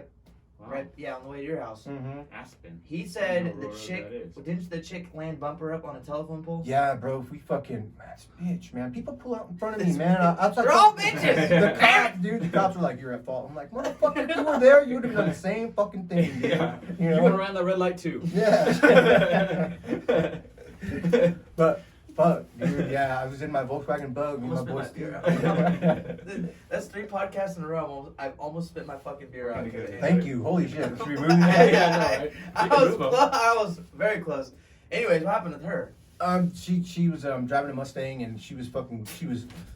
Wow. right, yeah, on the way to your house. Mm-hmm. Aspen. He I said don't know the where chick, that is. didn't the chick land bumper up on a telephone pole? Yeah, bro, if we fucking, that's bitch, man. People pull out in front of me, man. Outside They're all bitches! The cops, dude, the cops were like, you're at fault. I'm like, motherfucker, if you were there, you would have done the same fucking thing, dude. Yeah. You You know? went around the red light too. Yeah. But, fuck, dude, yeah, I was in my Volkswagen Bug. Me and my Almost boys. spit my beer out. That's 3 podcasts in a row. I've almost spit my fucking beer out. Thank you. Holy shit. Should we move Yeah, that? yeah, I know, right? I was very close. Anyways, what happened with her? She was driving a Mustang, and she was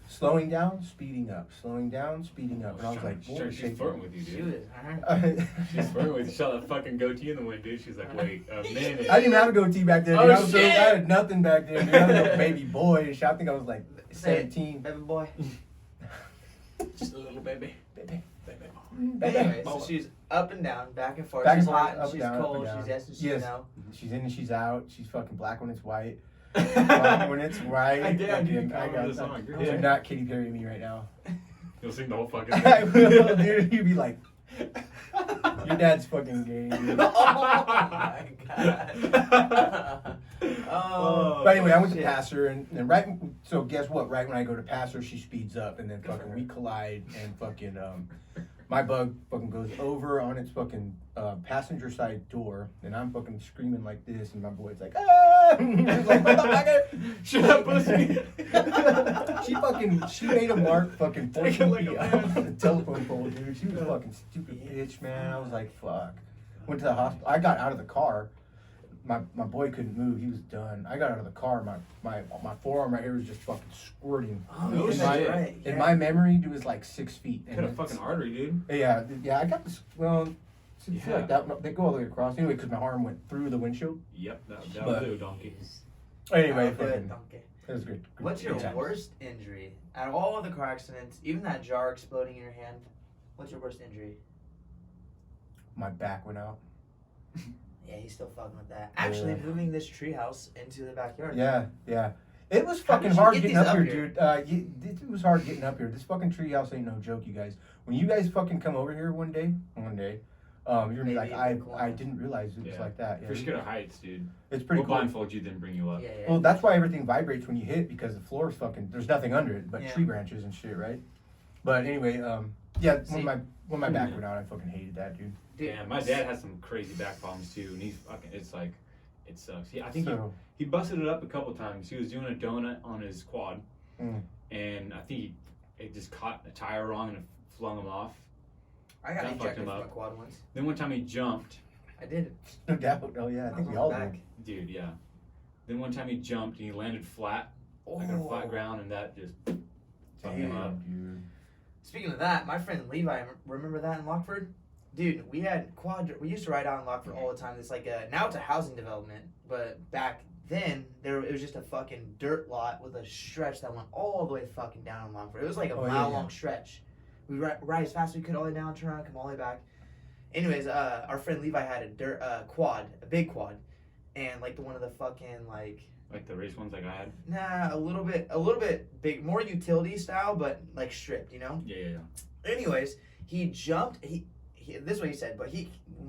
slowing down, speeding up, slowing down, speeding up, and I was like, Sure, holy she's shit. flirting with you, She dude. was. She's flirting with you. She saw that fucking goatee in the wind, dude. She's like, wait a minute. I didn't even have a goatee back then. Oh, Dude. I was shit. I had nothing back then. Dude. I was a baby boy. And shit. I think I was like 17. Baby boy. Just a little baby. Baby. Anyway, so she's up and down, back and forth. Back and She's forth, hot up and and she's down, up cold. and down. She's yes and she's Yes. no. She's in and she's out. She's fucking black when it's white. White when it's right. I did, Fucking- you can cover this song. You're Yeah. not Katy Perry me right now. You'll sing the whole fucking I thing. will, dude. You'd be like, your dad's fucking gay, dude. Oh my god. Oh. But anyway, I went to shit. pass her, and so guess what? Right when I go to pass her, she speeds up, and then Good for fucking her. we collide, and fucking my bug fucking goes over on its fucking passenger side door, and I'm fucking screaming like this, and my boy's like, ah! He's like, motherfucker! Shut up, pussy! She made a mark fucking Take it 14 like feet a up man. on the telephone pole, dude. She was fucking stupid bitch, man. I was like, fuck. Went to the hospital. I got out of the car. My boy couldn't move. He was done. I got out of the car. My forearm right here was just fucking squirting. Oh, No yeah, shit. that's right. In Yeah. my memory, it was like 6 feet. Cut a fucking artery, dude. Yeah. I got this. Well, it's Yeah. like that. They go all the way across. Anyway, because my arm went through the windshield. Yep, that But- will do, donkey. Anyway, Oh, good, fucking, donkey. it was good. What's your good times. worst injury? Out of all of the car accidents, even that jar exploding in your hand, what's your worst injury? My back went out. Yeah, he's still fucking with that. Actually, Yeah. moving this treehouse into the backyard. Yeah. It was How fucking did you hard get getting these up up here, dude. It was hard getting up here. This fucking treehouse ain't no joke, you guys. When you guys fucking come over here one day, You're gonna be Maybe like, in the corner. I didn't realize it was Yeah. like that. If you're scared of heights, dude, It's pretty we'll cool. blindfold you, then bring you up. Yeah. Well, that's why everything vibrates when you hit, because the floor is fucking. There's nothing under it but Yeah. tree branches and shit, right? But anyway, yeah. See- When my back went out, I fucking hated that, dude. Dude, Yeah, my dad has some crazy back problems too, and he's fucking. It's like, it sucks. Yeah, I think So, he busted it up a couple times. He was doing a donut on his quad, and I think it just caught a tire wrong and it flung him off. I got that fucked ejected him from my up. quad once. Then one time he jumped, I did. no doubt. Oh yeah, I think was we on all the back. did. dude. Yeah. Then one time he jumped and he landed flat, like on flat ground, and that just fucked him up. Damn, dude. Speaking of that, my friend Levi, remember that in Lockford? Dude, we had we used to ride out in Lockford all the time. It's like now it's a housing development, but back then it was just a fucking dirt lot with a stretch that went all the way fucking down in Lockford. It was like a mile long stretch. We ride as fast as we could all the way down, turn around, come all the way back. Anyways, our friend Levi had a dirt quad, a big quad, and like one of the fucking like the race ones like I had. a little bit big, more utility style, but like stripped, you know. Yeah. Anyways, he jumped. He this is what he said, but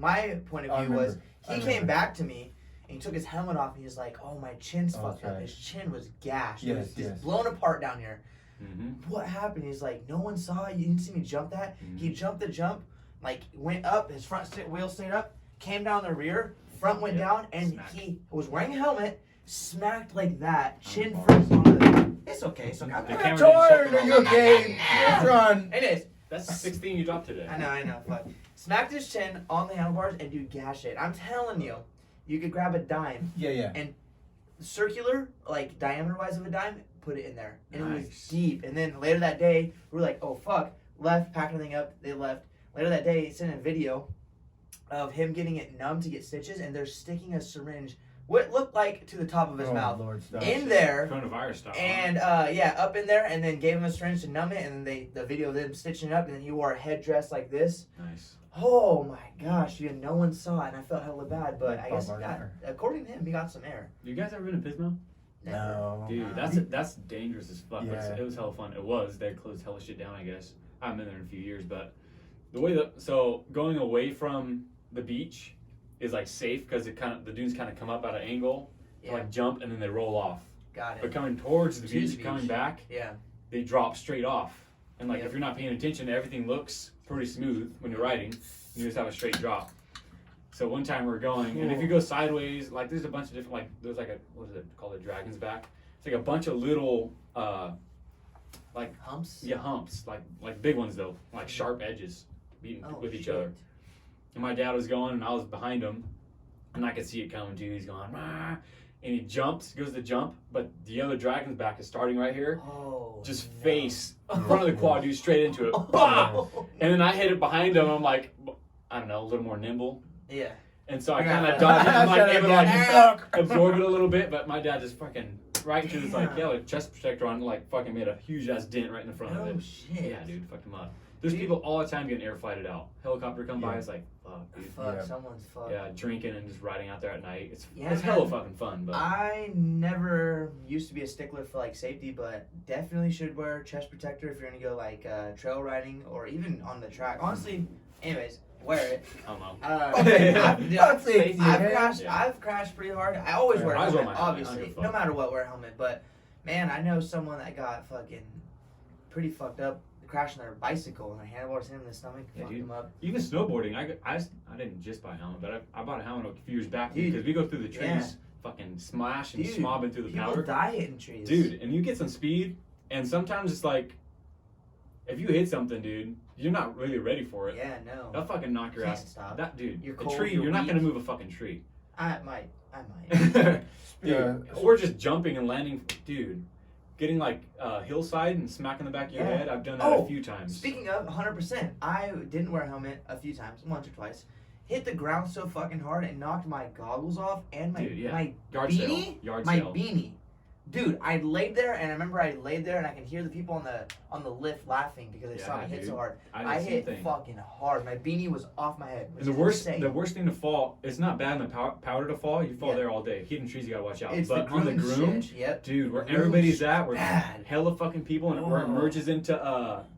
my point of view was he came back to me and he took his helmet off and he was like, "Oh, my chin's fucked up. His chin was gashed. It was just blown apart down here." Mm-hmm. What happened? He's like, "No one saw it. You didn't see me jump that." Mm-hmm. He jumped the jump, like went up. His front wheel stayed up, came down the rear, front went down, and he was wearing a helmet. Smacked like that, chin first on the. It's okay. So I'm The not camera Jordan, didn't are you show up. okay? You're on. Anyways, That's the sixth thing you dropped today. I know. Fuck. Smacked his chin on the handlebars and dude gashed it. I'm telling you, you could grab a dime, Yeah. circular, like diameter-wise of a dime, put it in there, and it was Nice. deep. And then later that day, we were like, "Oh fuck!" Left, packed everything up. They left. Later that day, he sent a video of him getting it numb to get stitches, and they're sticking a syringe, what looked like to the top of his mouth, Lord, stop. in there. Coronavirus style. And up in there, and then gave him a syringe to numb it, and then the video of them stitching it up, and then he wore a headdress like this. Nice. Oh my gosh, dude, no one saw it, and I felt hella bad, but I guess he Bob got, Marley. according to him, he got some air. You guys ever been to Pismo? No. Dude, that's dangerous as fuck. Yeah. It was hella fun. It was. They closed hella shit down, I guess. I haven't been there in a few years, but the way so going away from the beach is like safe because the dunes kind of come up at an angle, Yeah, like jump, and then they roll off. got But it. coming towards the To the beach, beach. coming back, Yeah, they drop straight off. And like Yep. if you're not paying attention, everything looks pretty smooth when you're riding. You just have a straight drop. So one time we're going, and if you go sideways, like there's a bunch of different, like there's like what is it called, a dragon's back? It's like a bunch of little, like humps. humps, like big ones though, like sharp edges, beating Oh, with each shit. other. And my dad was going, and I was behind him, and I could see it coming too. He's going, "Rah," and he jumps, goes to jump, but the other dragon's back is starting right here. Oh, Just no. face in front of the quad, dude, straight into it. Bah! And then I hit it behind him. I'm like, I don't know, a little more nimble. Yeah. And so I Yeah. kind of dodged it. I'm like Shut able to up, like Dad. absorb it a little bit, but my dad just fucking right into this like Damn. like chest protector on, like fucking made a huge ass dent right in the front of Oh it. shit. Yeah, dude, fucked him up. There's Dude. people all the time getting air flighted out. Helicopter come by, Yeah. it's like, fuck, dude. Fuck, Yeah. someone's fucked. Yeah, drinking and just riding out there at night. It's Yeah, hella man. fucking fun, but I never used to be a stickler for like safety, but definitely should wear chest protector if you're gonna go like trail riding or even on the track. Honestly, anyways, wear it. I don't know. Fuck safety, I've man. crashed. Yeah. I've crashed pretty hard. I always wear a I always wear helmet, my helmet. I don't obviously, give a no fuck. matter what, wear a helmet. But man, I know someone that got fucking pretty fucked up crashing their bicycle and their handlebars hit him in the stomach, Yeah, fucked dude. him up. Even snowboarding, I didn't just buy a helmet, but I bought a helmet a few years back Dude. because we go through the trees, Yeah. fucking smash and Dude, smobbing through the People powder. die hitting trees. Dude, and you get some speed, and sometimes it's like, if you hit something, dude, you're not really ready for it. Yeah, no. That'll fucking knock your Can't ass. stop. That dude, You're a cold, tree, you're you're not gonna weak. move a fucking tree. I might. Dude, Yeah. or just jumping and landing, dude. Getting like hillside and smacking the back of your Yeah. head. I've done that Oh, a few times. Speaking of 100%, I didn't wear a helmet a few times, once or twice. Hit the ground so fucking hard and knocked my goggles off and my Dude, yeah. my Yard beanie. sale. Yard my sale. beanie. Dude, I laid there and I remember I laid there and I could hear the people on the lift laughing because they saw me Yeah, hit dude. so hard. I I did the same hit thing. fucking hard. My beanie was off my head. And the worst thing to fall, it's not bad in the powder to fall. You fall Yeah. there all day. Hidden trees, you gotta watch out. It's but the on the groom groom, shit. Yep. dude, where Groom everybody's shit. at, where Bad. hella fucking people, and where it Oh. merges into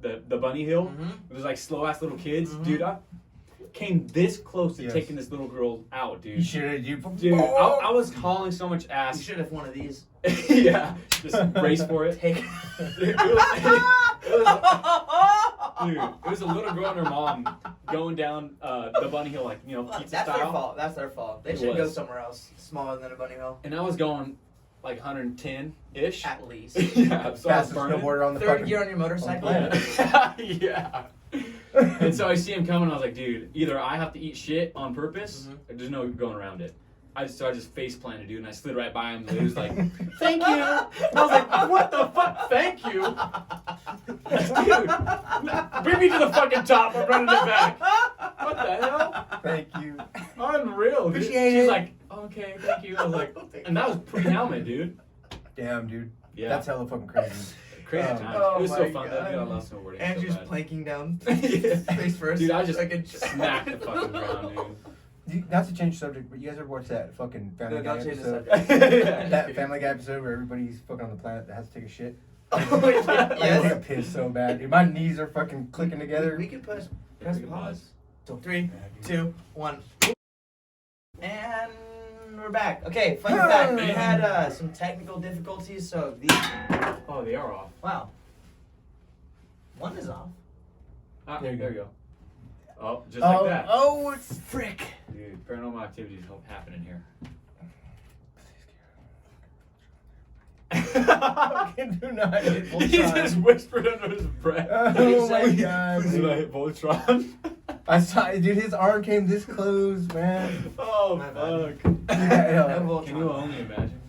the bunny hill. Mhm. There's like slow ass little kids, Mhm. dude. came this close to Yes. taking this little girl out, You dude. should have. Dude, I was hauling so much You ass. should have one of these. Yeah, just race for it. Take. Dude, it was a little girl and her mom going down the bunny hill, like, pizza That's style. their fault. That's their fault. They It should go was. somewhere else, smaller than a bunny hill. And I was going like 110-ish. At least. Yeah, so I was Fastest burning. snowboarder on the Third fucking gear on your motorcycle. Yeah. Yeah. And so I see him coming. I was like, dude, either I have to eat shit on purpose, or there's no going around it. So I just face planted, dude, and I slid right by him. And he was like, "Thank you." And I was like, "What the fuck? Thank you, dude. Bring me to the fucking top. I'm running it back. What the hell? Thank you. Unreal, dude." Appreciate She's it. like, "Okay, thank you." I was like, and that was pre-helmet, dude. Damn, dude. Yeah. That's hella fucking crazy. Crazy Oh. times. Oh It was my so fun though. God. Dude, I love snowboarding. Andrew's so bad. planking down Yeah. face first. Dude, I just like a smacked the fucking ground, dude. Not to change subject, but you guys ever watch that fucking Family No, Guy don't change the episode? subject. That Family Guy episode where everybody's fucking on the planet that has to take a shit? Oh, I yes. take a piss so bad, dude. My knees are fucking clicking together. We can press We can pause. 3, 2, 1. And we're back. Okay, fun fact. We had some technical difficulties, so these. Oh, they are off. Wow. One is off. Ah, There there you you go. Oh, just like that. Oh, it's frick. Dude, paranormal activity is happening here. Fucking do not hit He Voltron. just whispered under his breath. Oh my say? god. Did I Dude. hit Voltron? I saw, dude, his arm came this close, man. Oh, My bad. fuck. Yeah, No Voltron. Can you only imagine?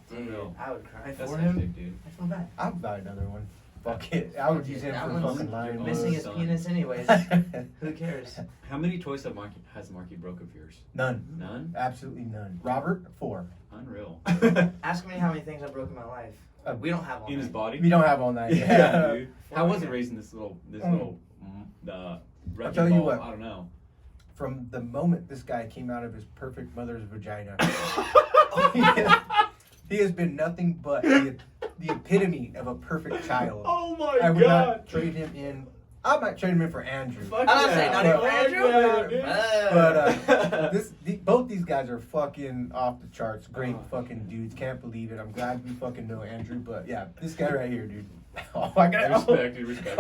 Dude, Unreal. I would cry That's for him. hectic, dude. I feel bad. I'll buy another one. Fuck it. I would use him That for one's fucking lion. Oh, Missing his son. penis, anyways. Who cares? How many toys has Marky broke of yours? None. None? Absolutely none. Robert, 4. Unreal. Ask me how many things I broke in my life. We don't have all In his night. body? We don't have all night. Yeah, dude. How was it Yeah. raising this little I'll wrecking tell you ball? what. I don't know. From the moment this guy came out of his perfect mother's vagina, he has been nothing but the epitome of a perfect child. Oh my I would not trade him in. I might trade him in for Andrew. Fuck I'm not saying not even for Fuck Andrew. But both these guys are fucking off the charts. Great fucking dudes. Can't believe it. I'm glad we fucking know Andrew. But yeah, this guy right here, dude. Oh, I got Respect, dude, respect.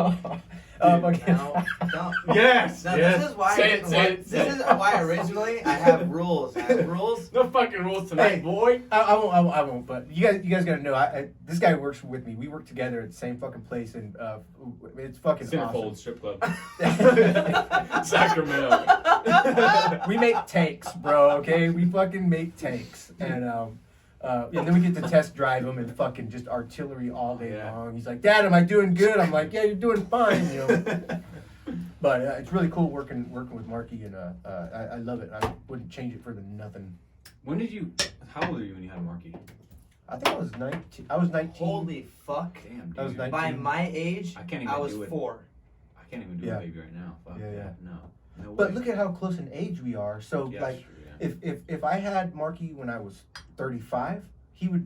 Okay. No, don't. Yes, No, yes. this is why. Say it, say it, say This it. is why originally I have rules. I have rules. No fucking rules tonight, Hey. boy. I won't. But you guys gotta know. This guy works with me. We work together at the same fucking place, and it's fucking Centerfold awesome. strip club. Sacramento. We make tanks, bro. Okay, we fucking make tanks, and then we get to test drive them and fucking just artillery all day Yeah. long. He's like, "Dad, am I doing good?" I'm like, "Yeah, you're doing fine." You know. But it's really cool working with Marky, and I love it. I wouldn't change it for nothing. When did you? How old were you when you had Marky? I think I was 19. I was 19. Holy fuck! Damn, dude. I was 19. By my age, I can't even I was do it. 4. I can't even do Yeah. a baby right now. Fuck Yeah, that. yeah. No. No But way. look at how close in age we are. So Yeah, like, that's true, yeah. if I had Marky when I was 35, I would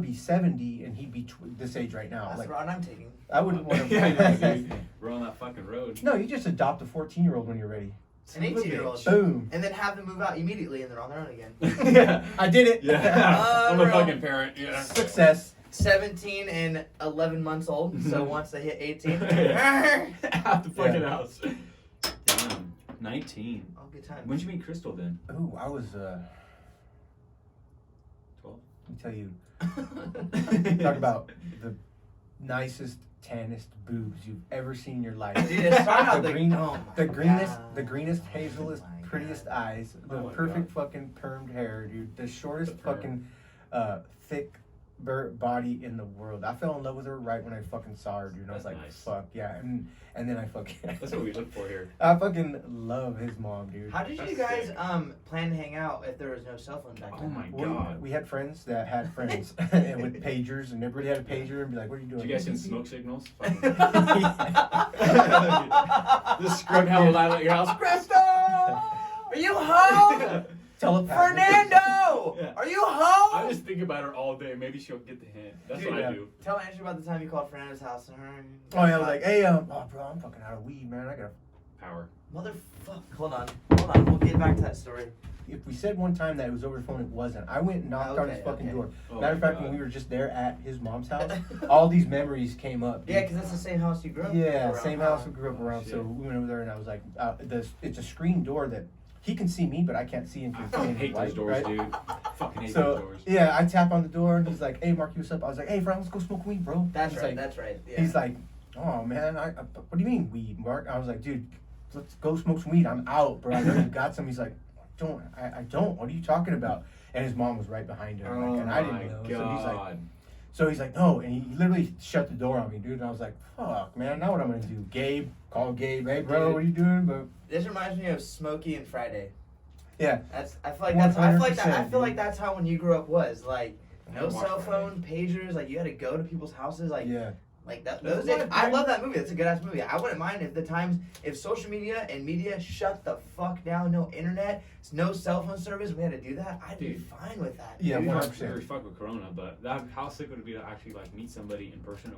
be 70, and he'd be this age right now. That's Like, the route I'm taking. I wouldn't want to. Yeah, I know, dude. We're on that fucking road. No, you just adopt a 14-year-old when you're ready. An 18-year-old. Boom. And then have them move out immediately, and they're on their own again. Yeah. I did it. Yeah. I'm a Unreal. fucking parent. Yeah. Success. 17 and 11 months old. So once they hit 18, Out the fucking Yeah. house. Damn. 19. all good times. When'd you meet Crystal then? Ooh, I was 12. let me tell you. Talk about the nicest, tannest boobs you've ever seen in your life. Dude, it started out the the green, oh my the greenest, God. the greenest, hazelest, Oh my prettiest God. eyes, the Oh my perfect fucking permed hair, dude. The shortest The perm. fucking thick body in the world. I fell in love with her right when I fucking saw her, dude. And I was That's like, nice. fuck yeah, and then I fucking. That's what we look for here. I fucking love his mom, dude. How did you That's guys sick. plan to hang out if there was no cell phone back Oh then? my We, God. we had friends that had friends and with pagers, and everybody had a pager and be like, "What are you doing?" Did you guys send smoke signals? Fucking- Yeah. Just scream hell loud at your house. Crystal, are you home? Telepathic. Fernando, Yeah. are you home? I just think about her all day. Maybe she'll get the hint. That's Dude, what yeah. I do. Tell Andrew about the time you called Fernando's house and her. Oh yeah, I was like, "Hey, oh bro, I'm fucking out of weed, man. I gotta power. Motherfuck. Hold on. We'll get back to that story. If we said one time that it was over the phone, it wasn't. I went and knocked on his fucking door. Matter of fact, when we were just there at his mom's house, all these memories came up. Yeah, because that's the same house you grew up Yeah, around. same house we grew up around. So we went over there, and I was like, it's a screen door that he can see me, but I can't see him. I fucking hate those doors, right? dude. Fucking hate those doors. Yeah, I tap on the door, and he's like, "Hey, Marky, what's up?" I was like, "Hey, Frank, let's go smoke weed, bro." That's He's right. like- That's right. Yeah. He's like, "Oh man, what do you mean weed, Mark?" I was like, "Dude, let's go smoke some weed. I'm out, bro. I know you got some." He's like, I don't. What are you talking about?" And his mom was right behind him, like, and I didn't know. God. So he's like, "No," and he literally shut the door on me, dude. And I was like, "Fuck, man, now what I'm gonna do?" Call Gabe. "Hey, bro, Dude. what are you doing?" But This reminds me of Smokey and Friday. yeah, I feel like 100%, that's how when you grew up was like I no watched cell Friday. phone, pagers. Like you had to go to people's houses. Like yeah. like that. There's Those a lot days, of I times- love that movie. That's a good ass movie. I wouldn't mind if social media and media shut the fuck down. No internet, no cell phone service. We had to do that. I'd be Dude. fine with that. Yeah, dude. 100%. We fuck with Corona, but how sick would it be to actually like meet somebody in person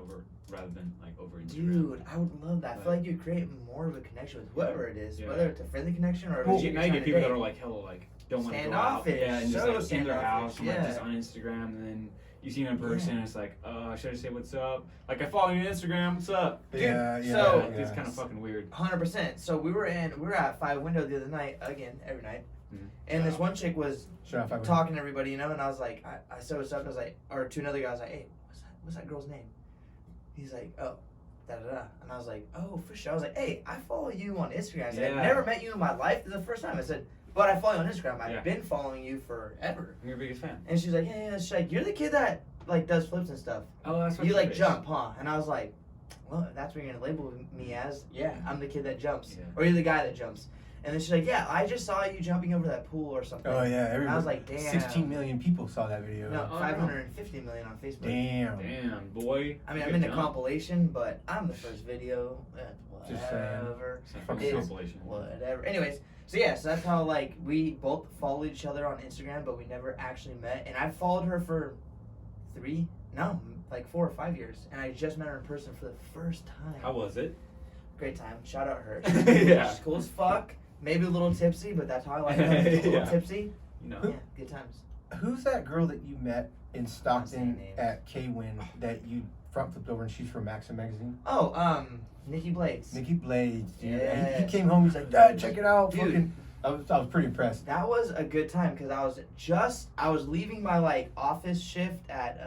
rather than like over Instagram? Dude, I would love that. I feel like you create more of a connection with whoever it is, Yeah. whether it's a friendly connection or if Well, it's now you're you trying get to people that date. are like hella like don't want to go out, Standoffish, yeah, and just so like in their house, and, like standoffish, just yeah. on Instagram, and then you see them in person, and it's like, should I say what's up? Like I follow you on Instagram, what's up? Dude, Yeah, so- Like, it's kind of fucking weird. 100%. So we were at Five Window the other night, again, every night. Mhm. And this one chick was Shout out Five talking to everybody, you know, and I was like, I said what's up, and I was like, or to another guy, I was like, hey, what's that girl's name? He's like, oh, da-da-da. And I was like, oh, for sure. I was like, hey, I follow you on Instagram. I said, Yeah. I've never met you in my life. This is the first time. I said, but I follow you on Instagram. I've Yeah. been following you forever. I'm your biggest fan. And she's like, yeah. She's like, you're the kid that, like, does flips and stuff. Oh, that's You, like, jump, huh? And I was like, well, that's what you're going to label me as. Yeah, I'm the kid that jumps. Yeah. Or you're the guy that jumps. And then she's like, yeah, I just saw you jumping over that pool or something. Oh yeah, And I was like, damn. 16 million people saw that video. No, Oh, 550 million on Facebook. Damn. Damn, boy. I mean, You I'm in the could jump. compilation, but I'm the first video. Just saying. Whatever. It's a fucking It's compilation. Whatever. Anyways, so yeah, so that's how like we both followed each other on Instagram, but we never actually met. And I followed her for 4 or 5 years, and I just met her in person for the first time. How was it? Great time. Shout out her. Yeah. She's cool as fuck. Maybe a little tipsy, but that's how I like her. A little Yeah. tipsy. You know. Yeah, good times. Who's that girl that you met in Stockton names. at K-Win that you front flipped over and she's from Maxim Magazine? Oh, Nikki Blades. Nikki Blades, dude. And he Yes. came home, he's like, "Dad, check it out." Dude. Fucking, I was pretty impressed. That was a good time because I was leaving my like office shift at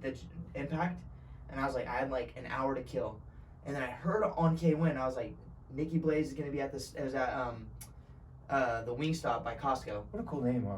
the Impact, and I was like I had like an hour to kill, and then I heard on K-Win, I was like, Nikki Blaze is gonna be at this. It was at the Wingstop by Costco. What a cool name, huh?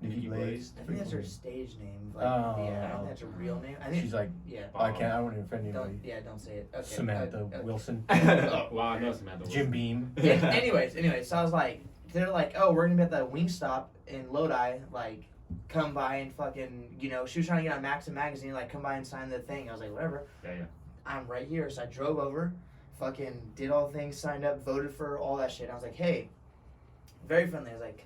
Nikki Blades. I think that's her stage name. Like, Oh. yeah, I think that's her real name. I think She's like, yeah. I don't want to offend anybody. Don't say it. Okay. Samantha okay. Wilson, Oh, wow, I know Samantha. Jim Beam. Anyways, so I was like, they're like, oh, we're gonna be at the Wingstop in Lodi, like, come by and fucking, you know, she was trying to get on Maxim Magazine, like, come by and sign the thing. I was like, whatever. Yeah. I'm right here, so I drove over, fucking did all the things, signed up, voted for all that shit. I was like, hey, very friendly. I was like,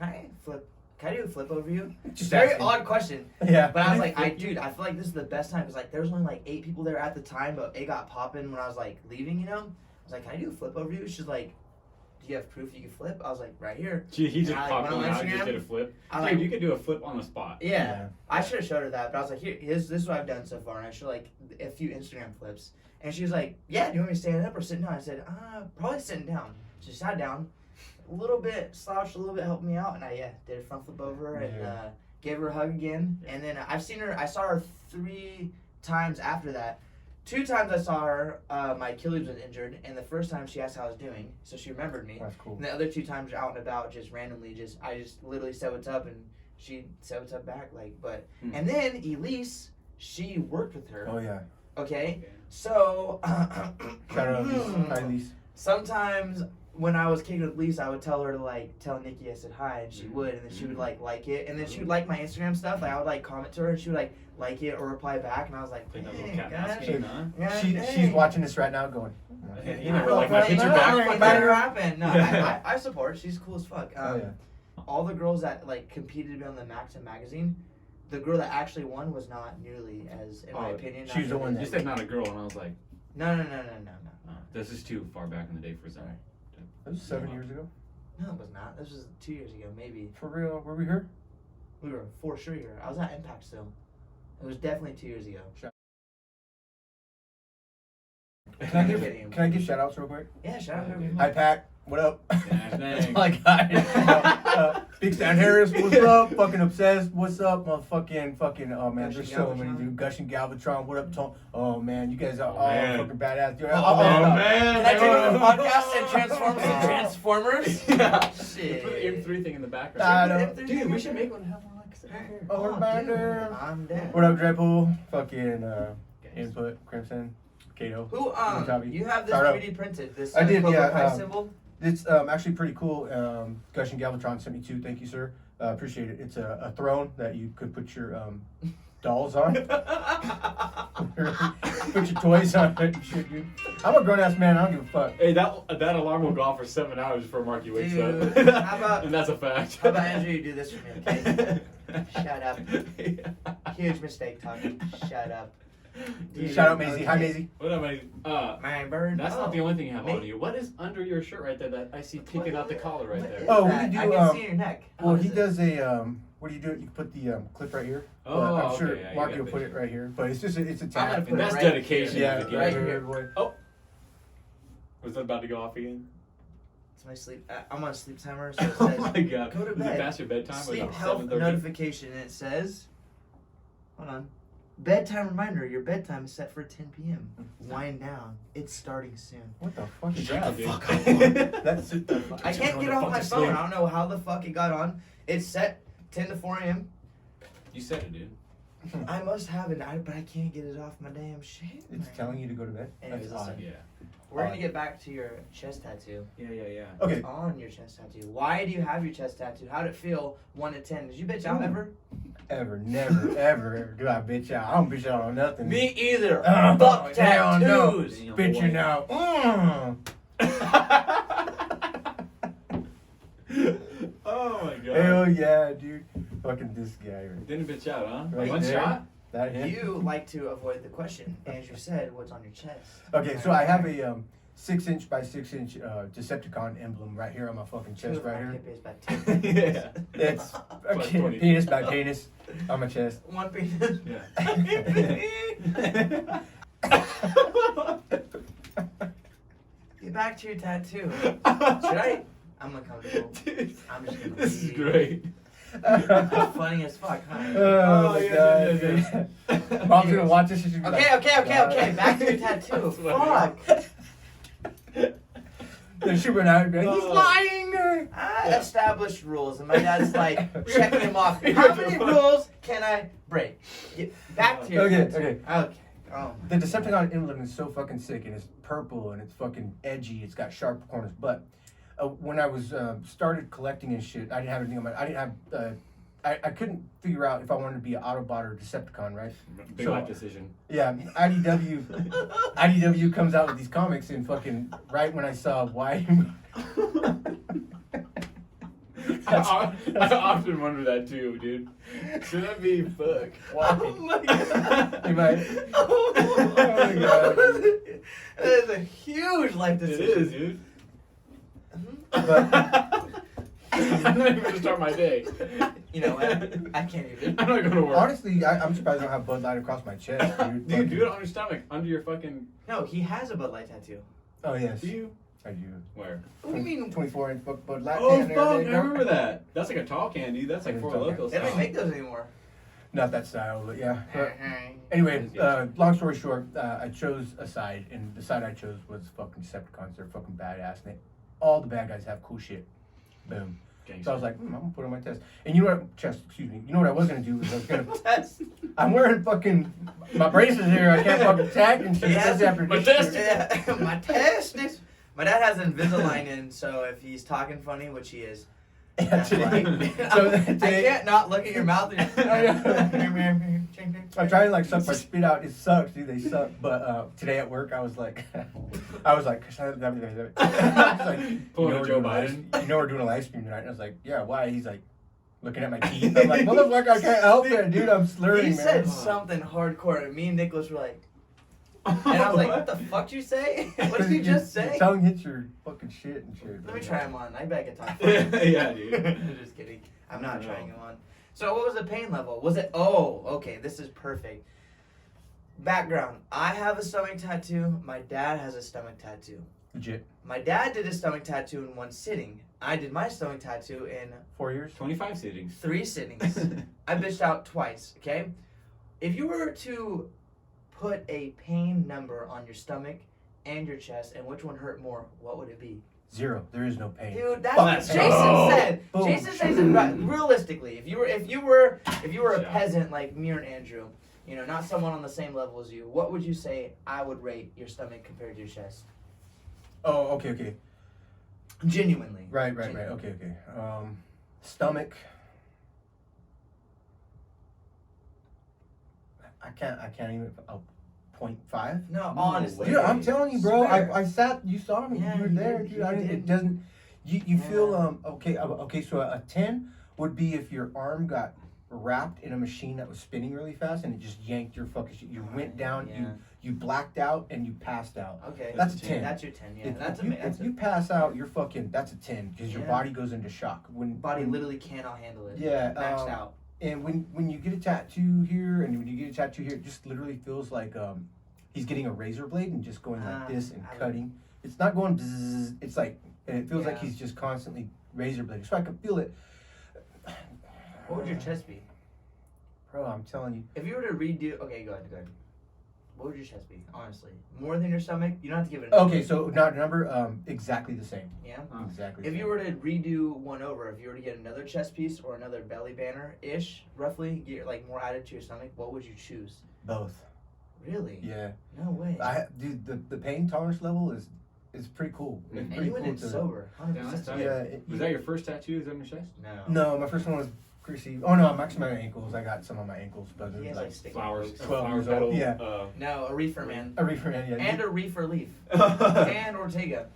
can I do a flip over you? Just Very asking. odd question. Yeah. But I was like, dude, I feel like this is the best time because like there was only like 8 people there at the time, but it got popping when I was like leaving, you know. I was like, can I do a flip over you? She's like, do you have proof you can flip? I was like, right here. He just I, like, popped went on one out and just Instagram. did a flip. I Dude, like, you could do a flip on the spot. yeah. I should have showed her that, but I was like, this is what I've done so far, and I showed like a few Instagram flips, and she was like, yeah, do you want me to stand up or sitting down? I said, probably sitting down. She sat down, a little bit slouched, a little bit helped me out, and I did a front flip over and gave her a hug again, and then I saw her 3 times after that. 2 times I saw her, my Achilles was injured, and the first time she asked how I was doing, so she remembered me. That's cool. And the other 2 times out and about, just randomly, I just literally said what's up, and she said what's up back, like, but, and then Elise, she worked with her, Oh yeah. okay? So, Shout out Elise. Hi, Elise. sometimes when I was kicking with Elise, I would tell her to, like, tell Nikki I said hi, and she would, and then she would, like it, and then she would like my Instagram stuff, like, I would, like, comment to her, and she would, like it or reply back, and I was like, Playing that little dang, cat mouse guys. game, huh? Yeah, She's dang. watching this right now, going. You never like my picture No, back. it never happened. No, I support. She's cool as fuck. Oh yeah. All the girls that like competed to be on the Maxim magazine, the girl that actually won was not nearly as, in my opinion. she was the one You said not a girl, and I was like, No. this is too far back in the day for that. it. That was 7 years ago. No, it was not. This was 2 years ago, maybe. For real? Were we here? We were for sure here. I was at Impact still. It was definitely 2 years ago. Can I give shout outs real quick? Yeah, shout out to everybody. Hi, Pac. What up? Gosh, That's dang. all I got. Big Stan Harris, what's up? Fucking Obsessed, what's up? Motherfucking, oh man, there's so many, dude. Gushing Galvatron, what up, Tom? Oh man, you guys are all man. fucking badass, dude. Oh, man. Can I take over the podcast and transform some Transformers? Yeah. Shit. Put the M3 thing in the I background. know. Dude, we should make one and have one like sit right here. Oh, we're back there. I'm dead. What up, Dreadpool? Fucking Input, Crimson, Kato. Who, Copy. you have this Shout out. 3D printed, this I did, Cobra yeah, Kai symbol? It's actually pretty cool. Gushing Galvatron sent me 2. Thank you, sir. Appreciate it. It's a throne that you could put your dolls on. Put your toys on it and shit, dude. I'm a grown ass man. I don't give a fuck. Hey, that alarm will go off for 7 hours before Marky wakes Dude, up. how about- and that's a fact. How about Andrew, you do this for me, okay? Shut up. Huge mistake, Tommy. Shut up. Dude, Shout out Maisie. okay. Hi, Maisie. What am I? My bird. That's not the only thing you have Me? on you. What is under your shirt right there that I see peeking out the collar right there? Oh, we I could do, can see your neck. Well, How he is it? does a what do you do? You can put the clip right here. Oh, But I'm sure okay, yeah, you Marky got will put it picture. right here. But it's just it's a I'm tap. gonna put And it that's right dedication Yeah, to the game. right here, here. boy. Oh, was that about to go off again? It's my sleep. I'm on a sleep timer, so it Oh says my god! go to Is bed. it past your bedtime? sleep Like health 7:30? notification, and it says, hold on, bedtime reminder. Your bedtime is set for 10 p.m. Wind down. It's starting soon. What the fuck is Shut that, the dude? fuck up. That's it. I can't get off my phone. I don't know how the fuck it got on. It's set 10 to 4 a.m. You said it, dude. I must have it, but I can't get it off my damn shit. It's man. telling you to go to bed. Anyways, That's listen. odd. Yeah. We're gonna get back to your chest tattoo. Yeah. Okay. On your chest tattoo. Why do you have your chest tattoo? How'd it feel? 1 to 10. Did you bitch out ever? Ever, never, ever do I bitch out. I don't bitch out on nothing. Me either. Fuck Hell no. tattoos. Bitching out. Oh my god. Hell yeah, dude. Fucking this guy right Didn't bitch out, huh? Right One there. shot? That hit. You like to avoid the question. Andrew said, what's on your chest? Okay, so I have a 6-inch by 6-inch Decepticon emblem right here on my fucking chest right here. Yeah. It's Plus 20. penis by penis on my chest. One penis. Yeah. Get back to your tattoo. Should I? I'm uncomfortable. Dude, I'm just gonna this is leave. great. That's funny as fuck, huh? Oh, my yeah, god. yeah, dude. Mom's gonna watch this and she's gonna be Okay, like, okay. Back to your tattoo. That's Fuck. Then she went out and be like, he's Oh. lying. I established rules, and my dad's like checking him off. How many rules can I break? Get back to your Okay, tattoo. okay. Okay. Oh. The Decepticon emblem is so fucking sick, and it's purple, and it's fucking edgy. It's got sharp corners. But when I was started collecting and shit, I didn't have anything on my. I didn't have. I couldn't figure out if I wanted to be an Autobot or Decepticon, right? Big So- life decision. Yeah, IDW comes out with these comics, and fucking right when I saw why. I often wonder that too, dude. Should I be fuck? Oh my god. You might. Oh my God. That is a huge life It decision. is, dude. But I'm not even gonna start my day. You know what? I can't even. I'm not gonna work. honestly, I'm surprised I don't have Bud Light across my chest, dude. Dude, do it on your stomach, under your fucking. No, he has a Bud Light tattoo. Oh yes, Do you? I do. Where? What do you mean? 24-inch Bud Light. Oh can fuck! there, I there you go. remember that. That's like a tall can, dude. That's like It is Four tall can. Locos. They don't make those anymore. Not that style, but yeah. Anyway, long story short, I chose a side, and the side I chose was fucking Decepticons. They're fucking badass, and all the bad guys have cool shit. Boom. So I was like, I'm gonna put it on my chest. And you know what? Excuse me. You know what I was gonna do? Is I was gonna. Test. I'm wearing fucking my braces here. I can't fucking tack and shit. Yeah. Especially after My this test. shit. Yeah, my testes. My dad has Invisalign in, so if he's talking funny, which he is, Yeah, that's today, why. so I today, can't not look at your mouth. I'm trying to like suck my spit out. It sucks, dude. They suck. But today at work, I was like, I was like, Pulling we're a Joe doing Biden. you know we're doing a live stream tonight. And I was like, yeah, why? He's like, looking at my teeth. I'm like, motherfucker, I can't help it, dude. I'm slurring, He man. said something hardcore, and me and Nicholas were like, And I was like, what the fuck did you say? What did you just say? Your tongue hits your fucking shit and shit. Let me try them on. I bet I can talk. Yeah, dude. I'm just kidding. I'm not trying them on. So what was the pain level? Was it, oh, okay, this is perfect. Background. I have a stomach tattoo. My dad has a stomach tattoo. Legit. My dad did a stomach tattoo in one sitting. I did my stomach tattoo in 4 years? 25 sittings. 3 sittings. I bitched out twice, okay? If you were to put a pain number on your stomach and your chest, and which one hurt more, what would it be? 0. There is no pain. Dude, that's what Jason said. Boom. Jason says it right. Realistically, if you were a peasant like me or Andrew, you know, not someone on the same level as you, what would you say I would rate your stomach compared to your chest? Oh, okay. Genuinely. Right. Genuinely. Okay. Stomach. I can't even. 0.5. No, honestly. Dude, I'm telling you, bro. Swear. I sat. You saw me. Yeah, you were you there, did, dude. you It did. doesn't. You Yeah. feel okay. So a 10 would be if your arm got wrapped in a machine that was spinning really fast and it just yanked your fucking shit. You went down. Yeah. You blacked out and you passed out. Okay. That's a 10. That's your 10. Yeah. If you pass out, you're fucking. That's a 10 because your Yeah. body goes into shock. body literally cannot handle it. Yeah. Maxed out. And when you get a tattoo here and when you get a tattoo here, it just literally feels like he's getting a razor blade and just going like this and cutting. It's not going bzzz. It's like, and it feels like Yeah. he's just constantly razor blading. So I can feel it. What would your chest be? Bro, I'm telling you. If you were to redo, okay, go ahead. What would your chest be? Honestly, more than your stomach. You don't have to give it. Okay, so not number exactly the same. Yeah. Exactly. If you were to redo one over, if you were to get another chest piece or another belly banner ish, roughly, get like more added to your stomach, what would you choose? Both. Really? Yeah. No way. Dude, the pain tolerance level is pretty cool. It's and pretty you went cool in to sober. 100%. Yeah, that's tight. Yeah. Was that your first tattoo? Is that on your chest? No. No, my first one was greasy. Oh no, I'm actually my ankles. I got some on my ankles, but it He was has like like sticky Flowers. pokes. 12 years Flower old. Yeah. petal, No, a reefer man. a reefer man. Yeah. And a reefer leaf. And Ortega.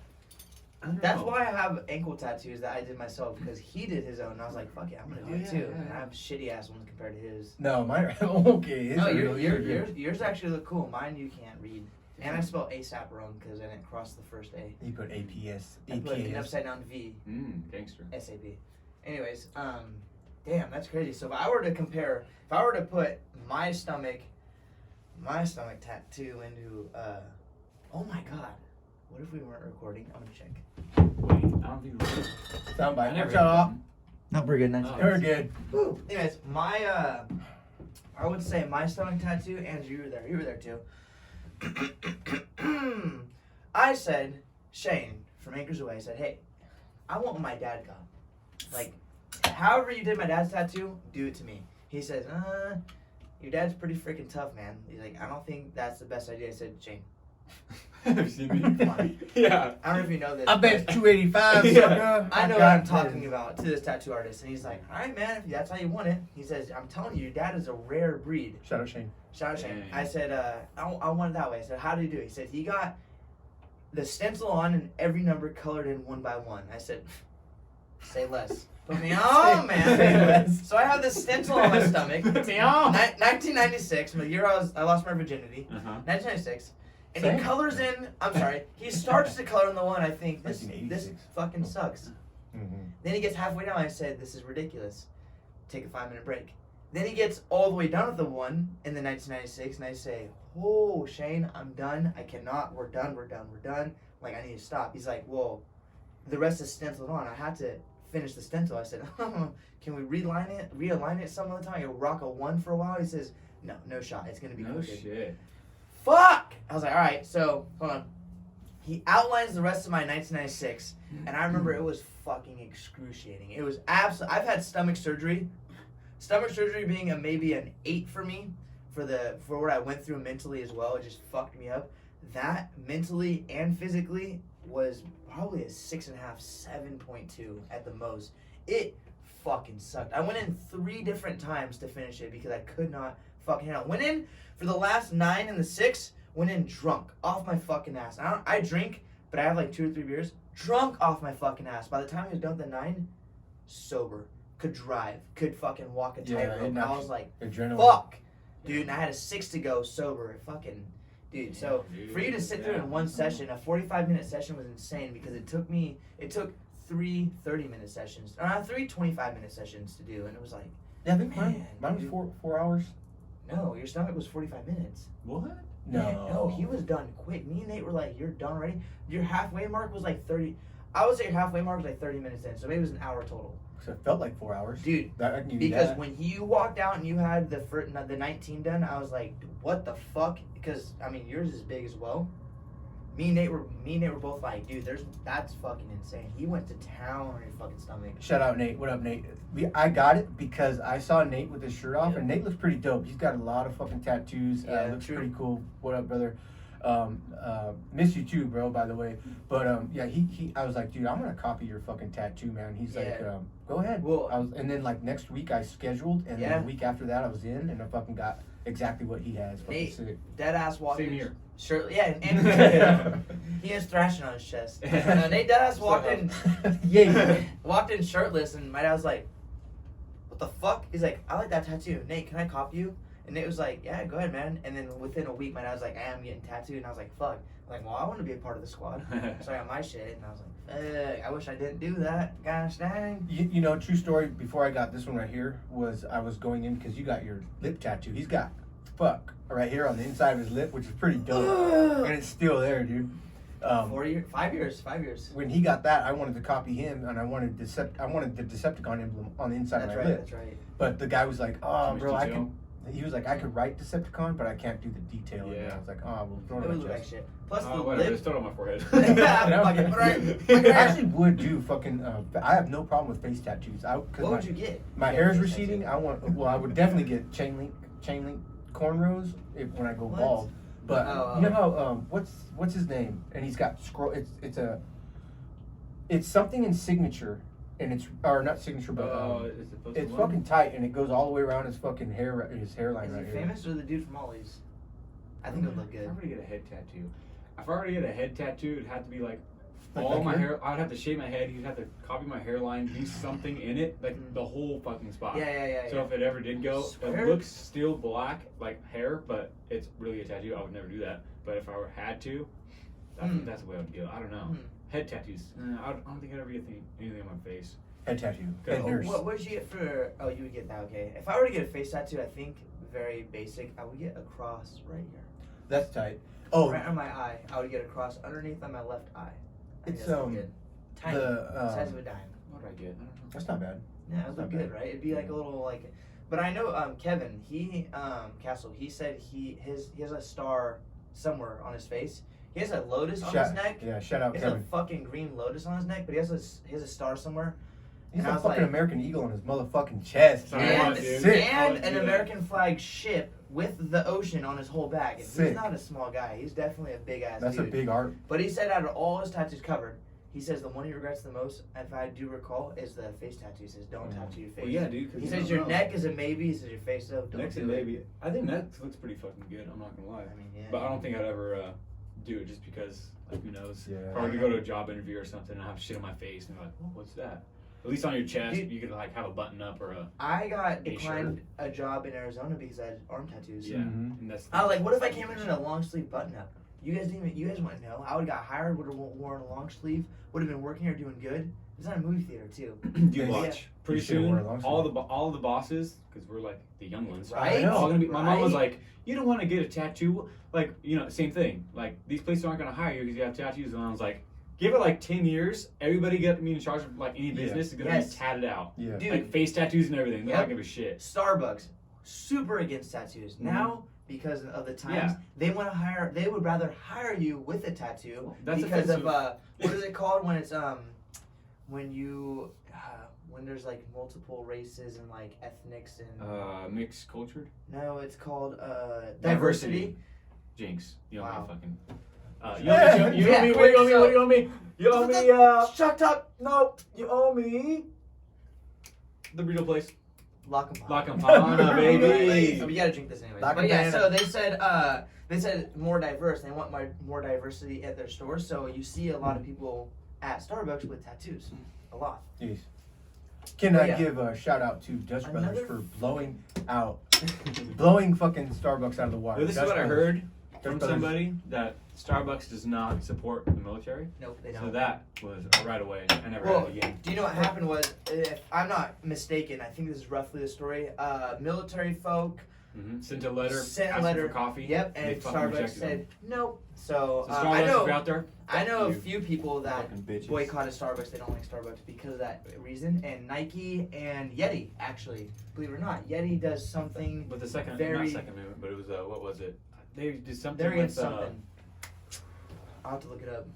I don't That's know. why I have ankle tattoos that I did myself because he did his own. And I was like, fuck it, I'm gonna do Oh, it yeah, too. yeah, And I yeah. have shitty ass ones compared to his. No, mine are okay. His No, are really good. yours actually look cool. Mine you can't read. And I spelled ASAP wrong because I didn't cross the first A. You put APS. I put an APS. upside down V. Gangster. SAP. Anyways, damn, that's crazy. So if I were to put my stomach tattoo into, oh my god, what if we weren't recording? I'm gonna check. Wait, I don't think we're Soundbite. I never Shut off. No, we're good. Nice. Oh. We're good. Woo. Anyways, I would say my stomach tattoo, and you were there too. I said, Shane from Acres Away said, hey, I want what my dad got. Like, however you did my dad's tattoo, do it to me. He says, your dad's pretty freaking tough, man. He's like, I don't think that's the best idea. I said, Shane. Have you seen me? Yeah. I don't know if you know this. I bet but 285. Yeah. Sucker. I know what got I'm talking this. about to this tattoo artist. And he's like, all right, man, if that's how you want it. He says, I'm telling you, your dad is a rare breed. Shout out Shane. Shout out Shane. Dang. I said, I want it that way. I said, how did he do it? He said, he got the stencil on and every number colored in one by one. I said, say less. Put me on, man. Say less. So I have this stencil on my stomach. Put me on. 1996, the year I lost my virginity. Uh-huh. 1996. And Same. he colors in, I'm sorry, he starts to color in the one, I think, this 1986. fucking sucks. Mm-hmm. Then he gets halfway down, I said, this is ridiculous. Take a 5-minute break. Then he gets all the way down with the one in the 1996, and I say, oh, Shane, I'm done. I cannot. We're done. Like, I need to stop. He's like, well, the rest is stenciled on. I had to finish the stencil. I said, can we realign it some other time? You'll rock a 1 for a while? He says, no shot. It's going to be No crooked. shit. Fuck! I was like, all right, so, hold on. He outlines the rest of my 1996, and I remember it was fucking excruciating. It was absolutely. I've had stomach surgery. Stomach surgery being maybe an 8 for me, for what I went through mentally as well. It just fucked me up. That mentally and physically was probably a 6.5, 7.2 at the most. It fucking sucked. I went in 3 different times to finish it because I could not fucking handle it. Went in for the last 9 and the 6. Went in drunk off my fucking ass. I drink, but I have like 2 or 3 beers. Drunk off my fucking ass. By the time he was done with the 9, sober. Could drive. Could fucking walk a tightrope. And I was like, Adrenaline. fuck. Dude, and I had a 6 to go sober. It fucking Dude, so for you to sit through in one session, a 45-minute session was insane because it took 3 30-minute sessions, 3 25-minute sessions to do, and it was like, Yeah, I think Man, mine was dude. 4 hours. no, your stomach was 45 minutes. What? No. Yeah, no, he was done quick. Me and Nate were like, you're done already? Your halfway mark was like 30, I would say your halfway mark was like 30 minutes in, so maybe it was an hour total. So it felt like 4 hours. Dude, I can give you because that. when you walked out and you had the 19 done, I was like, what the fuck? Because, I mean, yours is big as well. Me and Nate were both like, dude, that's fucking insane. He went to town on your fucking stomach. Shout out Nate. What up, Nate? I got it because I saw Nate with his shirt off, Yeah. and Nate looks pretty dope. He's got a lot of fucking tattoos. Yeah, looks true. pretty cool. What up, brother? Miss you too, bro. By the way, but yeah, I was like, dude, I'm gonna copy your fucking tattoo, man. He's like, Yeah. go ahead. Well, And then like next week I scheduled, and Yeah. then the week after that I was in, and I fucking got exactly what he has. Fucking Nate. sick. dead ass walked Same in. here. Shirt, yeah, and he has thrashing on his chest. Nate dead ass walked in, Yeah. walked in shirtless, and my dad was like, "What the fuck?" He's like, "I like that tattoo. Nate, can I copy you?" And Nate was like, "Yeah, go ahead, man." And then within a week, my dad was like, "I am getting tattooed," and I was like, "Fuck." I'm like, well, I want to be a part of the squad, so I got my shit, and I was like, "I wish I didn't do that." Gosh dang. You know, true story. Before I got this one right here, was I was going in because you got your lip tattoo. He's got fuck right here on the inside of his lip, which is pretty dope, and it's still there, dude. 4 years, 5 years, 5 years. When he got that, I wanted to copy him, and I wanted the Decepticon emblem on the inside That's of my right. lip. That's right. But the guy was like, "Oh, Too much bro, I detail. can." He was like, "I could write Decepticon, but I can't do the detail." And Yeah. I was like, "Oh, well, throw It it would on look my like chest." shit. Plus the Whatever. lip. Just throw it on my forehead. Fucking put it I actually would do fucking. I have no problem with face tattoos. What would you get? My Yeah, hair is face receding. tattoo. I would definitely get chain link cornrows when I go What? bald. But Oh, you know how what's his name? And he's got scroll. It's something in signature, and it's or not signature, but Is it supposed it's to fucking tight, and it goes all the way around his fucking hair, his hairline Is right he here. famous or the dude from Ollie's? I think it would look If I good. were to get a head tattoo, if I were to get a head tattoo, it'd have to be like Like all back my here? hair. I'd have to shave my head. You'd have to copy my hairline, do something in it, like the whole fucking spot. Yeah. So if it ever did go, Swear? it looks still black like hair, but it's really a tattoo. I would never do that. But if I had to, I think that's the way I would go. I don't know. Hmm. Head tattoos. I don't think I'd ever get anything on my face. Head tattoo. Good. Head nurse. What would you get for? Oh, you would get that. Okay. If I were to get a face tattoo, I think very basic. I would get a cross right here, That's tight. Oh, right on my eye. I would get a cross underneath on my left eye. I think It's, that's good. Tiny, the, size of a dime. What would I get? I don't know. that's not bad. Yeah, it would That's look not good, bad. right? It'd be like a little like. But I know Kevin. He Castle. He said he has a star somewhere on his face. He has a lotus on his neck. Yeah, shout out He has a Kevin. fucking green lotus on his neck, but he has a star somewhere. He's and a I was fucking like- American Eagle on his motherfucking chest. Sorry, man. I And, want, dude. Sick. I want and to an do that. American flag ship with the ocean on his whole back. And Sick. he's not a small guy. He's definitely a big ass That's dude. a big art. But he said out of all his tattoos covered, he says the one he regrets the most, if I do recall, is the face tattoo. He says don't tattoo your face. Well, yeah, dude. 'cause He you says don't your know. neck is a maybe. He says your face though. Don't Next do and it. maybe. I think that looks pretty fucking good. I'm not gonna lie. I mean, yeah. But I don't think I'd ever do it just because, like, who knows? Yeah. If I were to go to a job interview or something and I have shit on my face and they're like, oh, what's that? At least on your chest, Dude. you could like have a button up or a I got A declined a job in Arizona because I had arm tattoos. yeah. Mhm. And that's I was like, what if I came in a long sleeve button up? You guys wouldn't know. I would have got hired, would have worn a long sleeve, would have been working here doing good. It's not a movie theater too. You Yeah. watch. Pretty You should've soon, worn a long sleeve. all of the bosses, because we're like the young ones, Right? I know. all gonna be. My mom was Right? like, "You don't want to get a tattoo, like same thing. Like these places aren't gonna hire you because you have tattoos." And I was like, "Give it like 10 years, everybody get me in charge of like any Yeah. business is gonna Yes. be tatted out, Yeah. Dude, like face tattoos and everything. They're Yep. not give a shit." Starbucks, super against tattoos. Now, because of the times, Yeah. they would rather hire you with a tattoo That's because of offensive. what is it called when it's when you when there's like multiple races and like ethnics and Mixed cultured no, it's called Diversity. diversity. Jinx. You know Wow. me fucking. Yeah. You owe me. What do you owe me? What do you owe me? You owe me. Shut up, No, you owe me. The burrito place. La Campana. La Campana, baby. So we gotta drink this anyways. La But yeah, Campana. so they said more diverse. They want more diversity at their stores. So you see a lot of people at Starbucks with tattoos, a lot. Jeez. Can I Yeah. give a shout out to Dutch Brothers Another- for blowing fucking Starbucks out of the water? Well, this is Dutch what I Brothers. heard. from somebody that Starbucks does not support the military. Nope, they So don't. that was right away. I never had it again. Do you know what happened was, if I'm not mistaken, I think this is roughly the story. Military folk Sent a letter sent a asking letter for coffee. Yep, and they and fucking Starbucks rejected said them. nope. So, So I Starbucks, know if you're out there, I know a you. few people that Fucking bitches. boycotted Starbucks. They don't like Starbucks because of that reason. And Nike and Yeti, actually, believe it or not, Yeti does something. But the second, very- not second movement, but it was what was it? They did something They're with against something. I'll have to look it up.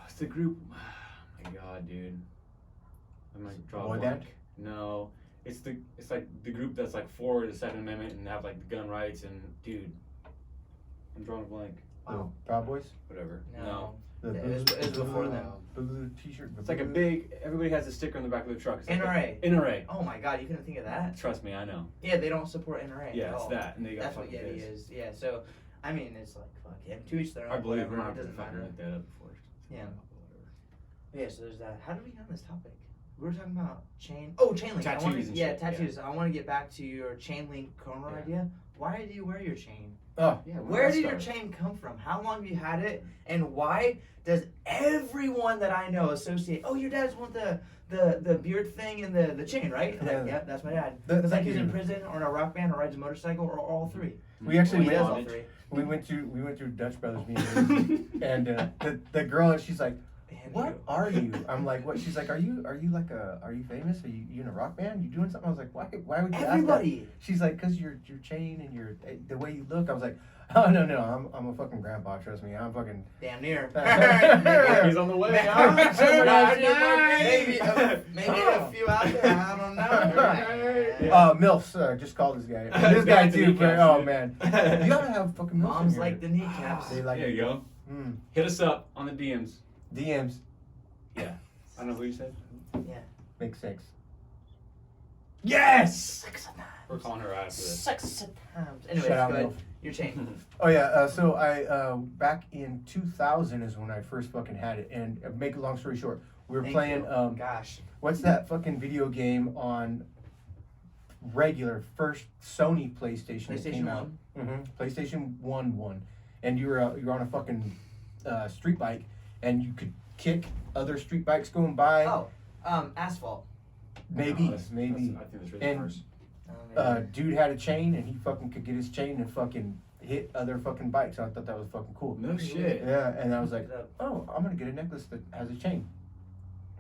It's the group. Oh my god, dude. I'm gonna draw a Boy blank. band? No, it's like the group that's like for the Second Amendment and have like the gun rights and dude. I'm drawing a blank. Wow. The Proud Boys. Whatever. No. The It was before them. Blue T-shirt. It's like a big. Everybody has a sticker on the back of their truck. It's like NRA. NRA. Oh my god, you couldn't think of that? Trust me, I know. Yeah, they don't support NRA Yeah, at it's all. that, and they got That's what fucking Yeti pissed. is. Yeah, so, I mean, it's like, fuck yeah, to each their own. I believe whatever, we're not it doesn't fucking matter. look that up before. Yeah. Whatever. Yeah, so there's that. How did we get on this topic? We were talking about chain. Oh, chain link. Tattoos and shit, tattoos. I want to get back to your chain link corner Yeah. idea. Why do you wear your chain? Oh, Yeah. Where did your chain come from? How long have you had it? And why does everyone that I know associate? Oh, your dad's want the beard thing and the chain, right? I'm like, Yeah. yeah, that's my dad. That- It's like thank he's in you. prison or in a rock band or rides a motorcycle or all three. We actually Well, he does went, all three. we went through Dutch Brothers meeting, and the girl, she's like, "What are you?" I'm like, "What?" She's like, "Are you famous? Are you in a rock band? You doing something?" I was like, "Why would you ask that?" Everybody. She's like, "Cause your chain and the way you look." I was like, "Oh no, I'm a fucking grandpa. Trust me, I'm fucking." Damn near. He's on the way. Maybe, huh? maybe a few out there. I don't know. MILFs just called this guy. This This guy guy's the too, but kneecaps, oh dude. man, you gotta have fucking MILFs. Moms in like here. the kneecaps. They like There you go. Mm, Hit us up on the DMs. DMs Yeah. I don't know who you said. Yeah. make sex. Yes. Sex at times. We're calling her out after this. Sex at times. Anyways, Shout out go ahead. MILF. Your chain. Oh yeah, so I back in 2000 is when I first fucking had it, and make a long story short, we were Thank playing you. Gosh. what's that fucking video game on regular first Sony PlayStation that came PlayStation out? 1? PlayStation 1, and you're on a fucking street bike, and you could kick other street bikes going by. Oh, asphalt. Maybe. I think that's really And- first. Oh, Dude had a chain, and he fucking could get his chain and fucking hit other fucking bikes. I thought that was fucking cool. No shit. Yeah, and I was like, oh, I'm gonna get a necklace that has a chain.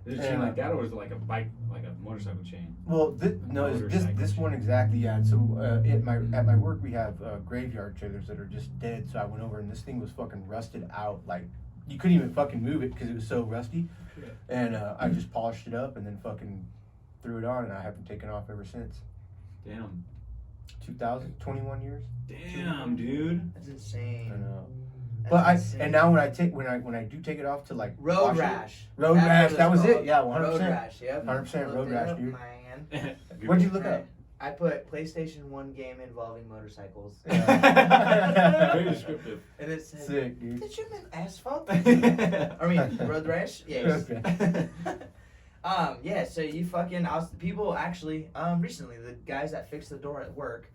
Is it a chain like that, or was it like a bike, like a motorcycle chain? Well, no, it's Motorcycle this chain. one exactly. Yeah. So at my work we have graveyard trailers that are just dead. So I went over and this thing was fucking rusted out. Like you couldn't even fucking move it because it was so rusty. Yeah. And I just polished it up and then fucking threw it on, and I haven't taken off ever since. Damn. 21 years. Damn, dude. That's insane. I know. That's But insane. and now when I do take it off to like Road wash it- rash. Road That's rash, what that it's was it, called. yeah, 100%. Road rash, yep. 100% Looked road it rash, up, dude. Man. What'd you look at? I put PlayStation 1 game involving motorcycles. Very descriptive. And it said, Sick, dude. did you mean asphalt? I mean, road rash? Yes. Yeah, so you fucking, people actually, recently, the guys that fixed the door at work,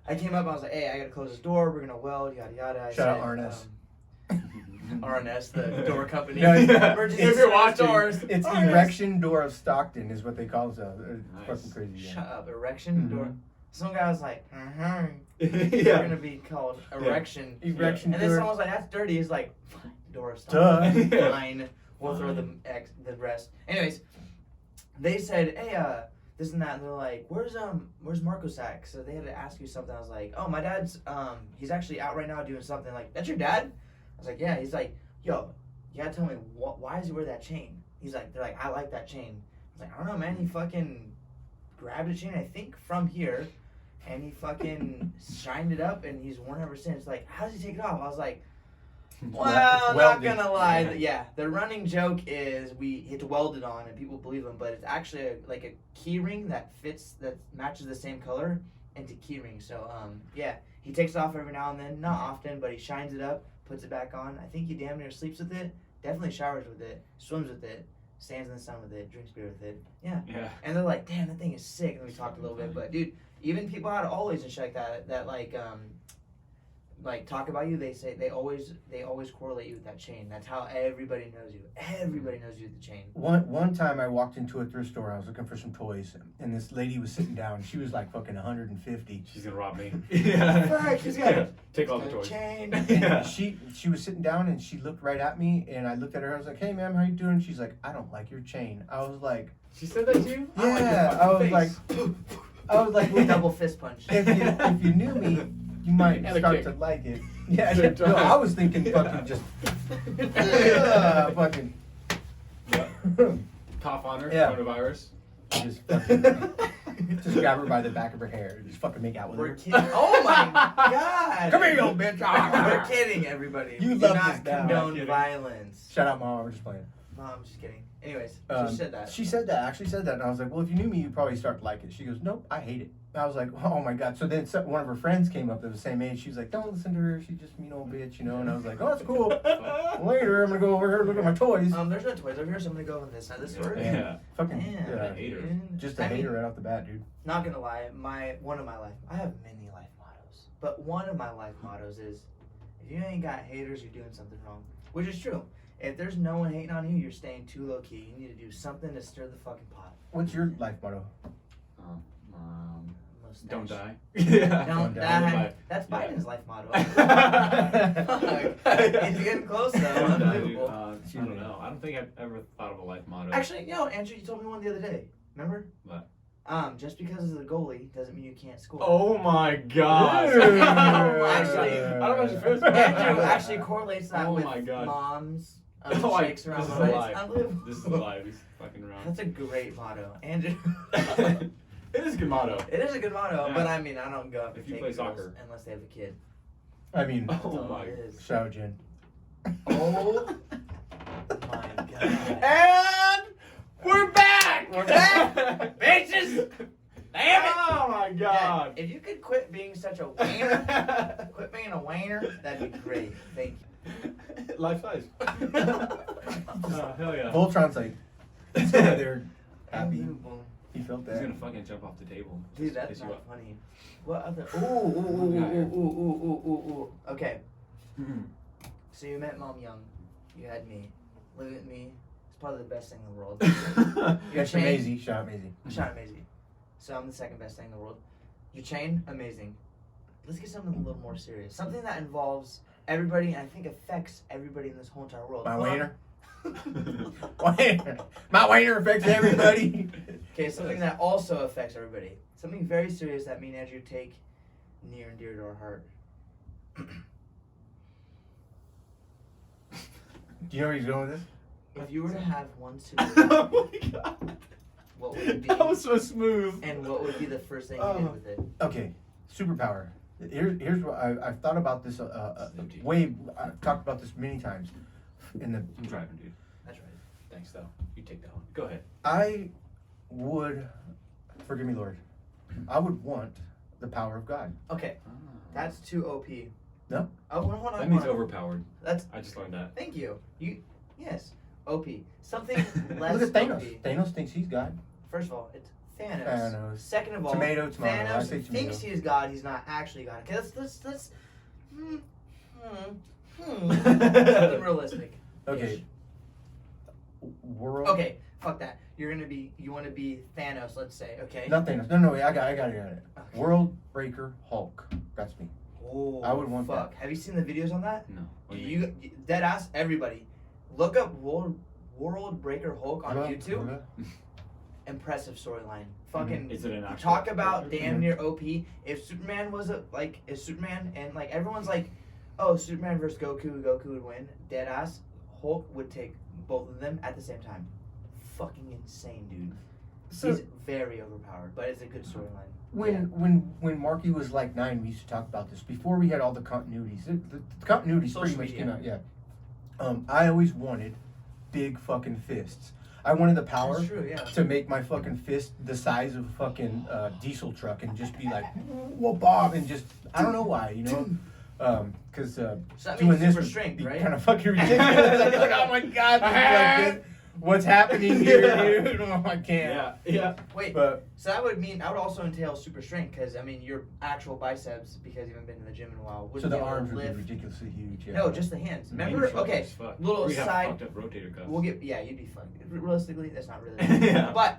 I came up, I was like, hey, I gotta close this door, we're gonna weld, yada yada. I Shout out said, RNS, the door company. No, yeah. Emergency If you're service watching, doors. It's RNS. Erection Door of Stockton is what they call themselves. It's Nice. fucking crazy. Yeah. Shut up, erection Mhm. door. Some guy was like, They're Yeah. gonna be called erection. Erection And then Door. someone was like, that's dirty. He's like, door of Stockton. Duh. Fine. We'll throw the rest. Anyways, they said, hey, this and that, and they're like, where's Marcos at? So they had to ask you something. I was like, oh, my dad's he's actually out right now doing something. Like, that's your dad? I was like, yeah. He's like, yo, you gotta tell me why does he wear that chain? He's like, they're like, I like that chain. I was like, I don't know, man. He fucking grabbed a chain, I think, from here, and he fucking shined it up, and he's worn it ever since. Like, how does he take it off? I was like, well, not welded. gonna lie. Yeah. Yeah, the running joke is it's welded on and people believe him, but it's actually like a key ring that matches the same color into key ring. So yeah, he takes it off every now and then, not often, but he shines it up, puts it back on. I think he damn near sleeps with it, definitely showers with it, swims with it, stands in the sun with it, drinks beer with it. Yeah. Yeah. And they're like, damn, that thing is sick. And we talked a little bit, but dude, even people out of always and shit like that like like talk about you, they say they always correlate you with that chain. That's how everybody knows you. Everybody knows you with the chain. One time I walked into a thrift store. I was looking for some toys, and this lady was sitting down. She was like fucking 150. She's gonna rob me. Yeah. Fuck, she's got take all the toys. Chain. Yeah. She was sitting down and she looked right at me, and I looked at her. I was like, "Hey, ma'am, how you doing?" She's like, "I don't like your chain." I was like, She said that to you? "Yeah." I was like, With double fist punch. if you knew me, you might And a start kick. to like it. Yeah, Good no, time. I was thinking fucking just fucking Cough on her. Yeah. Coronavirus. just fucking just grab her by the back of her hair and just fucking make out with We're her. kidding. Oh my god. Come here, you old bitch. We're kidding, everybody. You We do love not this now. condone Kidding. violence. Shut up, mom. We're just playing. No, I'm just kidding. Anyways, Um, she said that. She said that. Actually said that, and I was like, "Well, if you knew me, you'd probably start to like it." She goes, "Nope, I hate it." I was like, "Oh my god!" So then one of her friends came up that was the same age. She was like, "Don't listen to her. She's just a mean old bitch," you know. And I was like, "Oh, that's cool." Later, I'm gonna go over here and look at my toys. There's no toys over here, so I'm gonna go on this side of the store. Yeah. Fucking Man, yeah, I hate her. dude. just a I mean, hater right off the bat, dude. Not gonna lie, one of my life. I have many life mottos, but one of my life mottos is, if you ain't got haters, you're doing something wrong. Which is true. If there's no one hating on you, you're staying too low key. You need to do something to stir the fucking pot. What's your life motto? Mustache. Don't die. Yeah. Don't die. die. That's Yeah. Biden's life motto. Fuck. He's getting close though. Don't die, dude. Unbelievable. I don't know. I don't think I've ever thought of a life motto. Actually, Andrew, you told me one the other day. Remember? What? Just because of the goalie doesn't mean you can't score. Oh my god. Actually, I don't know what you're supposed Andrew actually correlates that Oh with my God. moms. Oh, Shakes around this is the a place. lie. Unbelievable. This is alive. He's fucking around. That's a great motto, Andrew. It is a good motto. It is a good motto, Yeah. but I mean, I don't go up If and you take play girls soccer. unless they have a kid. I mean, That's Oh all my. it is. shout out Jen. Oh my god. And we're back. We're back, bitches. Damn it. Oh my god. If you could quit being such a whiner, quit being a whiner, that'd be great. Thank you. Life size. Hell yeah. Voltron's like, he's over there happy. Unbelievable. He felt He's that. gonna fucking jump off the table. Dude, Just that's piss you not up. funny. What other? Ooh. Okay, so you met Mom young. You had me. Look at me. It's probably the best thing in the world. Your That's chain. amazing. Shout out amazing. Shout out amazing. So I'm the second best thing in the world. Your chain, amazing. Let's get something a little more serious. Something that involves everybody and I think affects everybody in this whole entire world. My Hold on. wiener. My wiener affects everybody. Okay, something that also affects everybody. Something very serious that me and Andrew take near and dear to our heart. Do you know where he's going with this? If you were to have one Oh superpower, my god. what would it be? That was so smooth. And what would be the first thing you did with it? Okay, superpower. Here's what I've thought about this. I've talked about this many times. I'm driving, dude. That's right. Thanks, though. You take that one. Go ahead. I would, forgive me, Lord. I would want the power of God. Okay, that's too OP. No? Oh, hold on. That means hold on. overpowered. That's. I just learned that. Thank you. Yes. OP. Something less Look at Thanos. OP. Thanos thinks he's God. First of all, it's Thanos. Thanos. Second of all, Tomato. I Thanos say thinks tomato. he's God. He's not actually God. Okay, let's something realistic. Okay. World. Okay, fuck that. You want to be Thanos, let's say. Okay. Not Thanos. No, I got it. Okay. World Breaker Hulk. That's me. Oh, I would want fuck. Have you seen the videos on that? No. What do you mean? You dead ass everybody. Look up World Breaker Hulk on YouTube. Impressive storyline. Fucking Is it an actual talk about character? damn near OP. If Superman was if Superman and like everyone's like, oh, Superman versus Goku would win. Dead ass. Hulk would take both of them at the same time. Fucking insane, dude. So He's very overpowered, but it's a good storyline. when Marky was like 9, we used to talk about this before we had all the continuities. The continuities pretty Social much media. came out. Yeah. I always wanted big fucking fists. I wanted the power That's true, yeah. to make my fucking fist the size of a fucking diesel truck and just be like, whoa, Bob, and just I don't know why, you know. Because So that doing means this super would strength, be right? kind of fucking ridiculous. I'd be like, oh my god, this is like this. what's happening here, dude? Oh, I can't. Yeah. Wait, But so that would also entail super strength because I mean your actual biceps, because you haven't been in the gym in a while, would so be the able to arms would lift. be ridiculously huge. Yeah. No, just the hands. Remember? Maybe shoulders Okay, as fuck. little We'd have side. fucked up rotator cuffs. We'll get you'd be fun. Realistically, that's not really. Yeah. But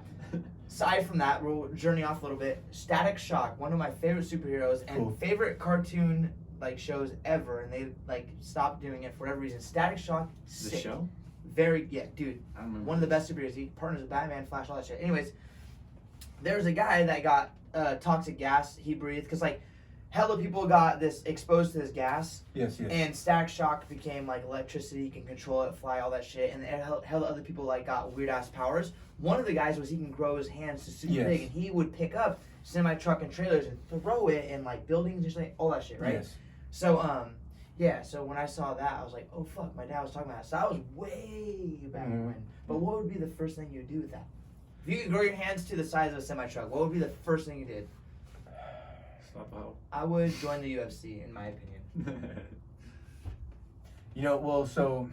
aside from that, we'll journey off a little bit. Static Shock, one of my favorite superheroes and Cool. favorite cartoon like shows ever, and they like stopped doing it for whatever reason. Static Shock, The sick. show? Very dude. I don't remember. One of the best superheroes. He partners with Batman, Flash, all that shit. Anyways, there's a guy that got toxic gas he breathed because like hella people got this exposed to this gas. Yes. And Static Shock became like electricity, you can control it, fly, all that shit. And hella other people like got weird ass powers. One of the guys was he can grow his hands to super Yes. big, and he would pick up semi truck and trailers and throw it in like buildings and shit, all that shit, right? Yes. So so when I saw that, I was like, oh fuck, my dad was talking about that. So that was way back when. But what would be the first thing you would do with that? If you could grow your hands to the size of a semi truck, what would be the first thing you did? Stop out. I would join the UFC, in my opinion. You know, well, so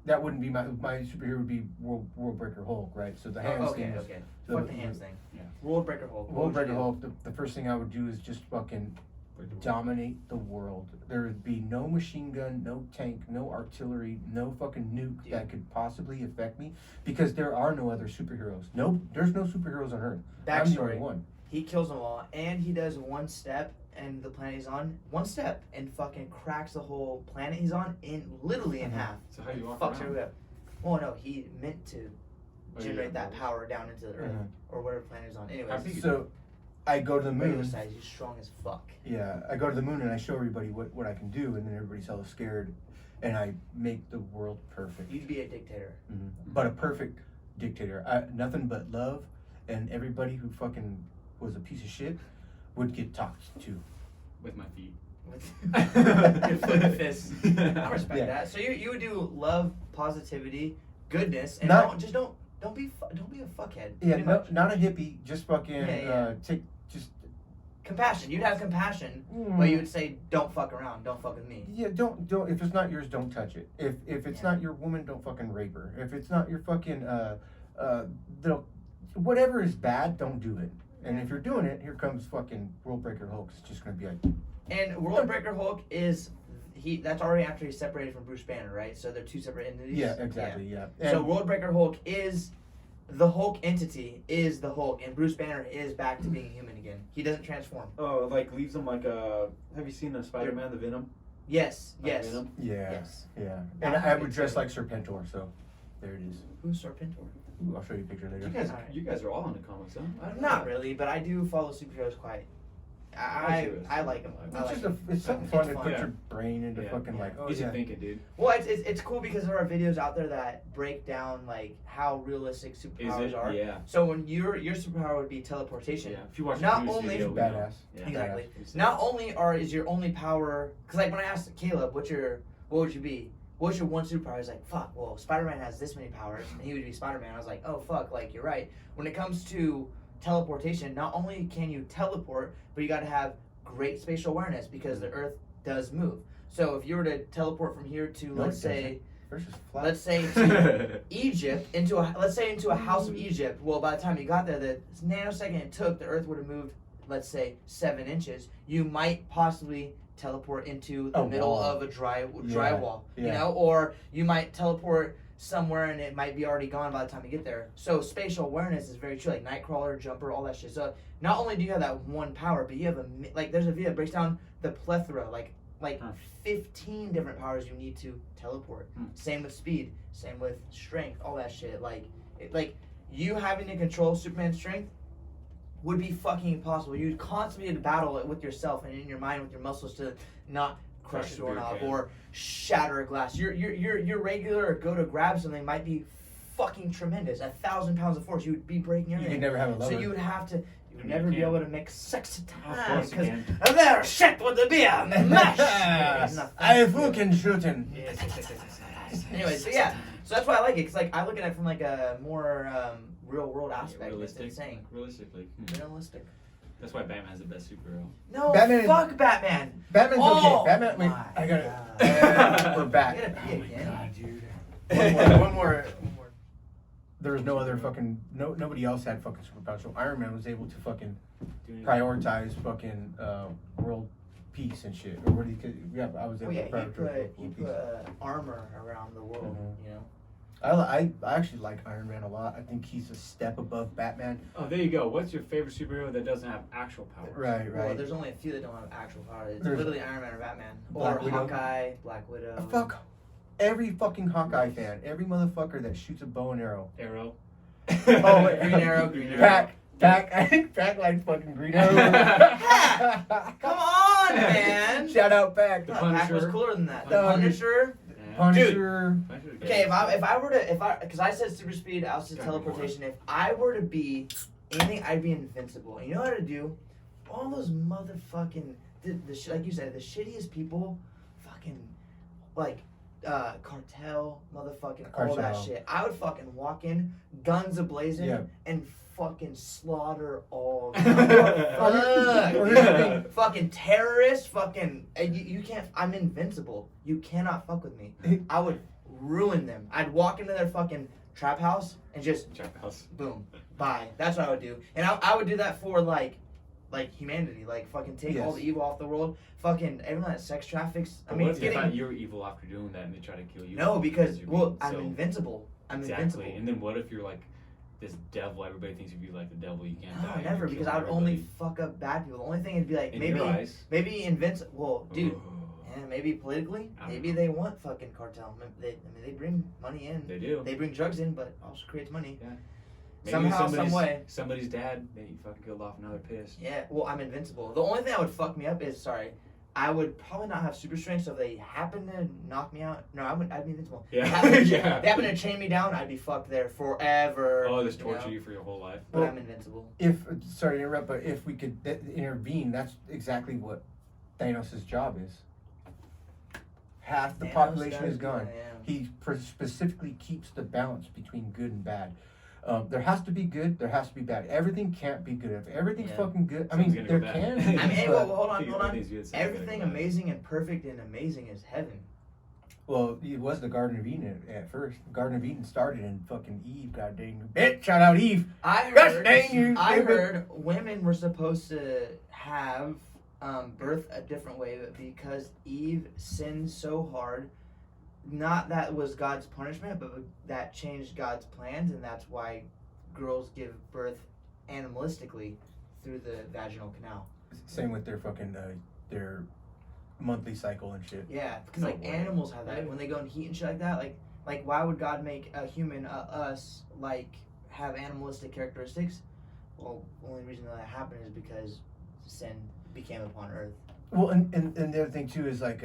that wouldn't be my superhero would be World Breaker Hulk, right? So the hands thing is- Okay. so Fuck the hands thing. Yeah. World Breaker Hulk. What World would you Breaker do? Hulk. The first thing I would do is just fucking dominate the world. There would be no machine gun, no tank, no artillery, no fucking nuke that could possibly affect me because there are no other superheroes. No, there's no superheroes on Earth. I'm the only Backstory. one. He kills them all, and he does one step, and the planet he's on, one step, and fucking cracks the whole planet he's on literally in half. So how do you walk Fucks around? everybody up. Well, no, he meant to Oh, generate yeah. that power down into the Earth Mhm. or whatever planet he's on. How Anyways, big- So I go to the regular moon. size, he's strong as fuck. Yeah, I go to the moon and I show everybody what I can do, and then everybody's hella scared, and I make the world perfect. You'd be a dictator. But a perfect dictator. Nothing but love, and everybody who fucking was a piece of shit would get talked to. With my feet. Good foot and fist. I respect Yeah. that. So you would do love, positivity, goodness, and Not- don't be a fuckhead. Yeah, pretty no, much. not a hippie. Just fucking Yeah. just Compassion. You'd have compassion, Mm. but you would say, "Don't fuck around. Don't fuck with me." yeah. Don't if it's not yours, don't touch it. If it's Yeah. not your woman, don't fucking rape her. If it's not your fucking whatever is bad, don't do it. And if you're doing it, here comes fucking World Breaker Hulk. It's just gonna be like. And World Breaker Hulk is that's already after he's separated from Bruce Banner, right? So they're two separate entities. Yeah, exactly. Yeah. So World Breaker Hulk is the Hulk entity, is the Hulk, and Bruce Banner is back to being human again. He doesn't transform. Oh, like leaves him like a. Have you seen the Spider-Man, the Venom? Yes, Like yes. Venom? Yeah. Yes. Yeah. And I would dress like Serpentor, so there it is. Who's Serpentor? Ooh, I'll show you a picture later. You guys are all into comics, huh? I don't Not know. really, but I do follow superheroes quite. I I like them. I It's like just them. it's something It's fun to fun. put Yeah. your brain into Yeah. fucking like, oh Gets yeah. you thinking, dude. Well, it's cool because there are videos out there that break down like how realistic Is superpowers it? are. Yeah. So when your superpower would be teleportation. Yeah. If you watch Not the previous only- video, we Badass. know. Yeah. Exactly. Badass. Not only is your only power, because like when I asked Caleb, what would you be? What's your one superpower? He's like, fuck. Well, Spider-Man has this many powers, and he would be Spider-Man. I was like, oh fuck, like you're right. When it comes to teleportation, not only can you teleport, but you got to have great spatial awareness because the Earth does move. So if you were to teleport from here to No, let's it say Versus flat. let's say to Egypt into a house of Egypt. Well, by the time you got there, the nanosecond it took, the Earth would have moved, let's say 7 inches. You might possibly teleport into the A middle wall. of a dry Yeah, wall, you yeah. know, or you might teleport somewhere and it might be already gone by the time you get there. So spatial awareness is very true, like Nightcrawler, Jumper, all that shit. So not only do you have that one power, but you have there's a video that breaks down the plethora, like Huh. 15 different powers you need to teleport. Same with speed, same with strength, all that shit. Like you having to control Superman's strength would be fucking impossible. You'd constantly have to battle it with yourself and in your mind with your muscles to not crush a the beer doorknob can. or shatter a glass. Your regular go to grab something might be fucking tremendous. 1,000 pounds of force, you would be breaking You everything. could never have a lover. So you would have to. You would You never be can. able to make sex Of time course you because can. there shit with the beer mash. I fucking shooting. Anyway, so yeah, so that's why I like it. Cause like I look at it from like a more real world aspect. Realistic. It's insane. Realistically. Realistic. That's why Batman has the best superhero. No, Batman- fuck Batman. Batman's Oh, okay. Batman, wait, my I got it. God. We're I back. gotta pee again. One more. there was no other fucking nobody else had fucking superpowers. So Iron Man was able to fucking Doing- prioritize fucking world peace and shit. Or what do you? Yeah, I was able Well, yeah, to prioritize he world put peace. armor around the world. Mhm. You know. I actually like Iron Man a lot. I think he's a step above Batman. Oh, there you go. What's your favorite superhero that doesn't have actual powers? Right. Well, there's only a few that don't have actual power. It's There's- literally Iron Man or Batman. Black Or Widow. Hawkeye, Black Widow. Fuck every fucking Hawkeye fan. Every motherfucker that shoots a bow and arrow. Arrow. Oh, wait, Green Arrow, Green Arrow. Pack. I think Pack likes fucking Green Arrow. Come on, man! Shout out Pack. The Pack was Punisher. cooler than that. No, The Punisher. Yeah. Punisher. Punisher's good. Okay, if because I said super speed, I said teleportation. If I were to be anything, I'd be invincible. And you know what to do? All those motherfucking like you said, the shittiest people, fucking like cartel, motherfucking all that Cartel. shit. I would fucking walk in, guns ablazing, Yeah. and fucking slaughter all. Or- Fucking terrorists, fucking you can't. I'm invincible. You cannot fuck with me. I would ruin them. I'd walk into their fucking trap house and just Trap house. boom, bye. That's what I would do, and I would do that for like humanity, like fucking take all Yes. the evil off the world. Fucking everyone that sex traffics. I But mean, what it's if you getting thought you were evil after doing that and they try to kill you? no because you're well, being I'm so- invincible. I'm Exactly. invincible. And then what if you're like this devil? Everybody thinks of you like the devil. You can't No, die. never, You're because killing I would only everybody. fuck up bad people. The only thing would be like In your eyes. maybe invincible. Well, dude, Ooh. yeah, maybe politically, I don't maybe know. they want fucking cartel. They bring money in. They do. They bring drugs in, but also creates money. Maybe Somehow, some way. Somebody's dad maybe fucking killed off another pissed. Yeah, well, I'm invincible. The only thing that would fuck me up is, I would probably not have super strength, so if they happen to knock me out, no, I'd be invincible. Yeah. They happen to, Yeah. They happen to chain me down, I'd be fucked there forever. Oh, just you know? torture you for your whole life. But Well, I'm invincible. Sorry to interrupt, but if we could intervene, that's exactly what Thanos' job is. Half the Thanos population does is do gone. that, yeah. He specifically keeps the balance between good and bad. There has to be good. There has to be bad. Everything can't be good. If everything's Yeah. fucking good, I Something's mean, gonna there go bad. can be. I mean, hey, but- well, hold on. Everything's good, something's gonna Everything go bad. amazing and perfect and amazing is heaven. Well, it was the Garden of Eden at first. Garden of Eden started in fucking Eve. God dang you, bitch! Shout out Eve. I Gosh heard. dang you, I stupid. heard women were supposed to have birth a different way, but because Eve sinned so hard, not that was God's punishment, but that changed God's plans, and that's why girls give birth animalistically through the vaginal canal. Same with their fucking their monthly cycle and shit. Yeah, because No like way. animals have that when they go in heat and shit like that. Like why would God make a human, us, like have animalistic characteristics? Well, the only reason that happened is because sin became upon earth. Well, and the other thing too is like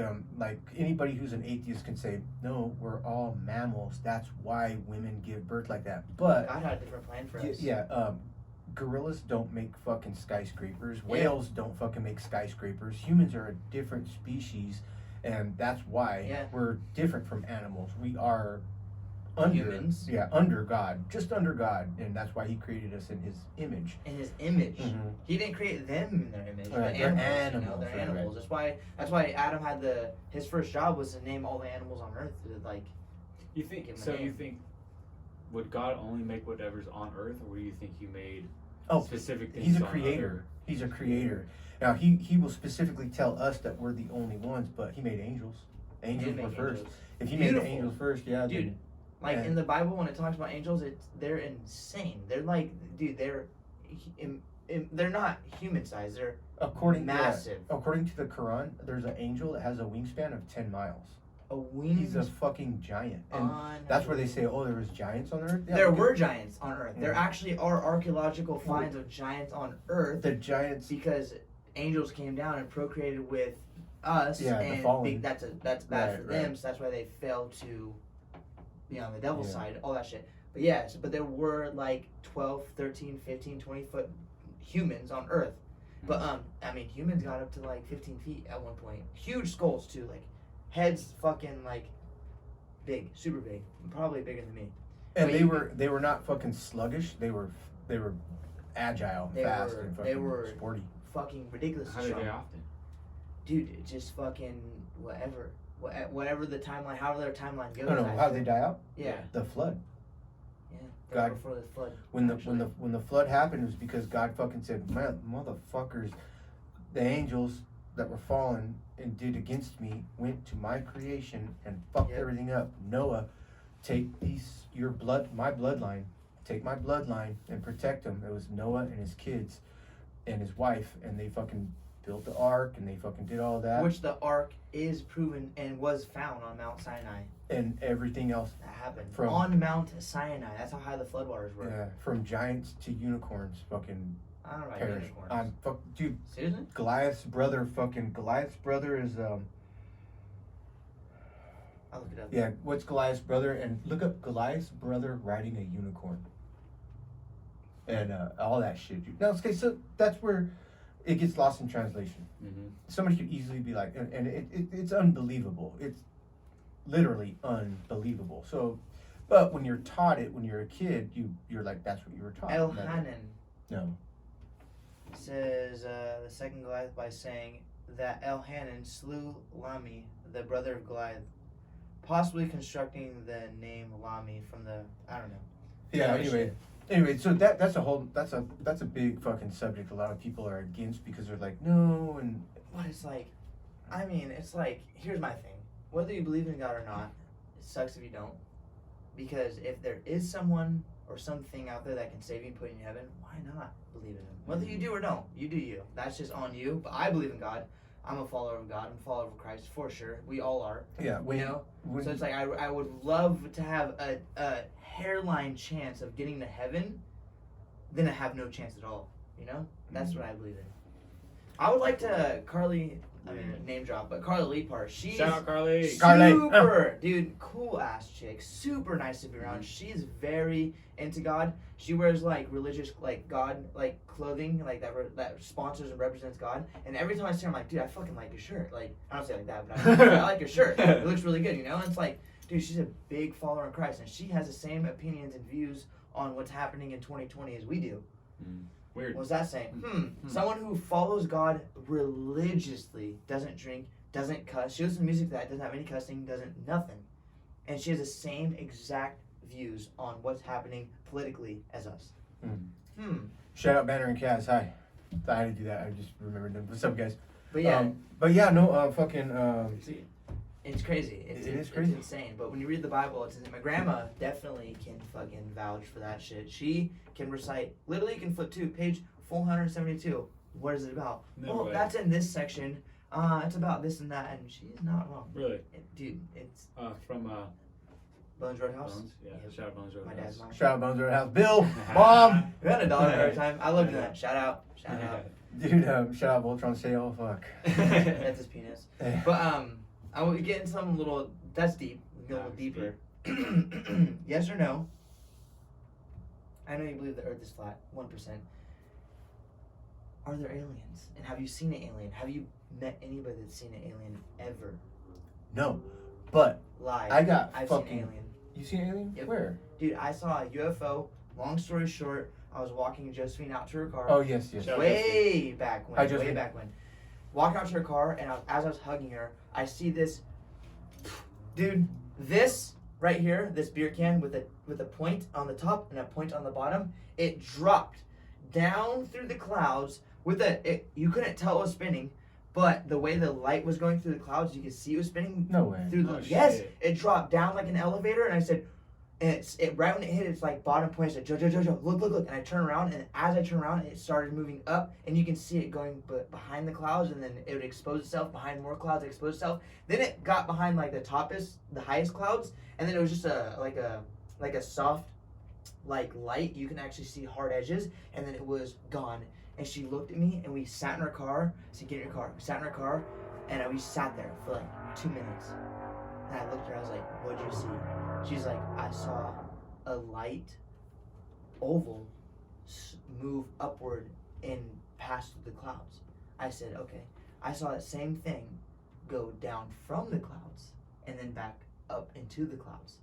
anybody who's an atheist can say, no, we're all mammals. That's why women give birth like that. But God had a different plan for us. gorillas don't make fucking skyscrapers. Whales don't fucking make skyscrapers. Humans are a different species, and that's why we're different from animals. We are under Humans. Yeah, under God, just under God, and that's why He created us in His image. In His image, Mhm. He didn't create them in their image. Right, The they're animals, animals, they're right, animals. That's why Adam had his first job was to name all the animals on earth. Like, You think Give 'em a so? name. You think would God only make whatever's on Earth, or do you think He made Oh, specific things? He's a on creator. other- He's a creator. Now He will specifically tell us that we're the only ones, but He made angels. He Angels did were make first. angels. If He made the Beautiful. angels first, yeah, Dude, then- like Yeah. in the Bible when it talks about angels, they're insane. They're like, dude, they're not human size. They're according massive. according to the Quran, there's an angel that has a wingspan of 10 miles. A wing. He's a fucking giant, and on that's where they say, oh, there was giants on Earth. Yeah, there because were giants on Earth. There Yeah. actually are archaeological finds of giants on Earth the giants. because angels came down and procreated with us. Yeah, the and fallen. that's bad Right, for them. right. So that's why they fell to be on the devil's Yeah. side. All that shit. But yes, but there were like 12, 13, 15, 20 foot humans on Earth. But I mean, humans got up to like 15 feet at one point. Huge skulls too, like heads fucking like big, super big, probably bigger than me. And But they were not fucking sluggish. They were agile, and They fast, were- and they fucking were- sporty. Fucking ridiculous. How do they often? Dude, it just fucking whatever the timeline, however their timeline goes. No, I how feel- they die out? Yeah. The flood. God, before the flood. when the flood happened, it was because God fucking said, motherfuckers, the angels that were fallen and did against me went to my creation and fucked everything up. Noah, take my bloodline, take my bloodline and protect them. It was Noah and his kids and his wife, and they fucking built the ark and they fucking did all that. Which the ark is proven and was found on Mount Sinai. And everything else that happened on Mount Sinai. That's how high the floodwaters were. Yeah, from giants to unicorns, fucking. I don't know about perish. unicorns. Dude. Seriously? Goliath's brother is I'll look it up. Yeah, what's Goliath's brother? And look up Goliath's brother riding a unicorn. And all that shit, dude. No, okay, so that's where it gets lost in translation. Mm-hmm. Somebody could easily be like, and it's unbelievable. It's literally unbelievable. So, but when you're taught it when you're a kid, you're like, that's what you were taught. Elhanan. No. Says the second Goliath by saying that Elhanan slew Lami, the brother of Goliath, possibly constructing the name Lami from the I don't know. Yeah. Anyway, so that's a big fucking subject. A lot of people are against because they're like, no, and. But it's like, I mean, it's like, here's my thing. Whether you believe in God or not, it sucks if you don't. Because if there is someone or something out there that can save you and put you in heaven, why not believe in him? Whether you do or don't, you do you. That's just on you. But I believe in God. I'm a follower of God. I'm a follower of Christ for sure. We all are. Yeah. So it's like I would love to have a hairline chance of getting to heaven than to have no chance at all. You know? That's what I believe in. I would like to name drop, but Carly Lepar, she's shout out Carly. Super dude, cool ass chick, super nice to be around. She's very into God. She wears like religious God clothing that sponsors and represents God. And every time I see her, I'm like, dude, I fucking like your shirt. Like, I don't say it like that, but I like your shirt. It looks really good, you know? And it's like, dude, she's a big follower in Christ, and she has the same opinions and views on what's happening in 2020 as we do. Weird. What's that saying? Someone who follows God religiously, doesn't drink, doesn't cuss. She listens to music that doesn't have any cussing, doesn't nothing. And she has the same exact views on what's happening politically as us. Shout out Banner and Kaz. Hi. I had to do that. I just remembered them. What's up, guys? But yeah. It's crazy. It is crazy. It's insane. But when you read the Bible, it's insane. My grandma definitely can fucking vouch for that shit. She can recite, literally can flip to page 472. What is it about? That's in this section. It's about this and that, and she's not wrong. Really? Dude, it's... from... Bones Roadhouse? Bones? Yeah, shout out Bones Roadhouse. My dad's mom. Shout out Bones Roadhouse. Bill! Mom! We had $1 every time. I loved that. Shout out. Dude, shout out Voltron Sale. Fuck. That's his penis. But, I will get into something a little... That's deep. We'll go a little deeper. Yes or no? I know you believe the Earth is flat. 1%. Are there aliens? And have you seen an alien? Have you met anybody that's seen an alien ever? No. But... Lie. I've seen an alien. You seen an alien? Yep. Where? Dude, I saw a UFO. Long story short, I was walking Josephine out to her car. Oh, yes. Way back when. Walking out to her car, and as I was hugging her, I see this... Dude, this right here, this beer can with a point on the top and a point on the bottom, it dropped down through the clouds you couldn't tell it was spinning, but the way the light was going through the clouds, you could see it was spinning. No way. Yes, it dropped down like an elevator, and I said, and it right when it hit its like bottom point, I said, Joe, look, and I turned around, and as I turned around, it started moving up, and you can see it going behind the clouds, and then it would expose itself behind more clouds, expose itself. Then it got behind like the highest clouds, and then it was just a soft like light. You can actually see hard edges, and then it was gone. And she looked at me, and we sat in her car. I said, get in your car. We sat in her car, and we sat there for like 2 minutes. And I looked at her, I was like, what'd you see? She's like, I saw a light oval move upward and pass through the clouds. I said, okay. I saw that same thing go down from the clouds and then back up into the clouds.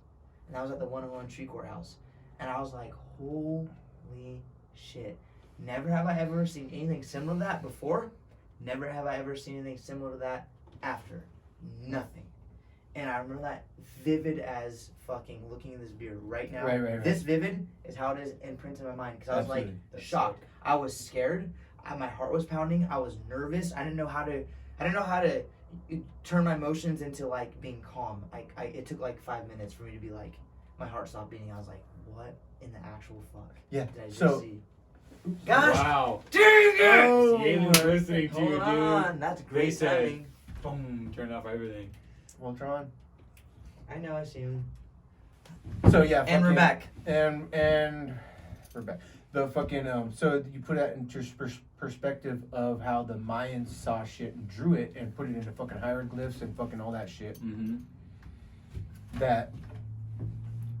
And that was at the 101 Tree Courthouse. And I was like, holy shit. Never have I ever seen anything similar to that before. Never have I ever seen anything similar to that after. Nothing. And I remember that vivid as fucking looking at this beer right now. Right. This vivid is how it is imprinted in my mind because I was Absolutely. like That's shocked. sick. I was scared. My heart was pounding. I was nervous. I didn't know how to turn my emotions into like being calm. It took like 5 minutes for me to be like, my heart stopped beating. I was like, what in the actual fuck Yeah. did I just So. see? Gosh, Wow. dang it! Oh, The aliens are listening to Hold you, on, dude. that's They great said, timing. boom, turn off everything. Voltron. I know, I see him. So yeah. And we're fucking- back. And we're back. The fucking so you put that into perspective of how the Mayans saw shit and drew it and put it into fucking hieroglyphs and fucking all that shit. Mm-hmm. That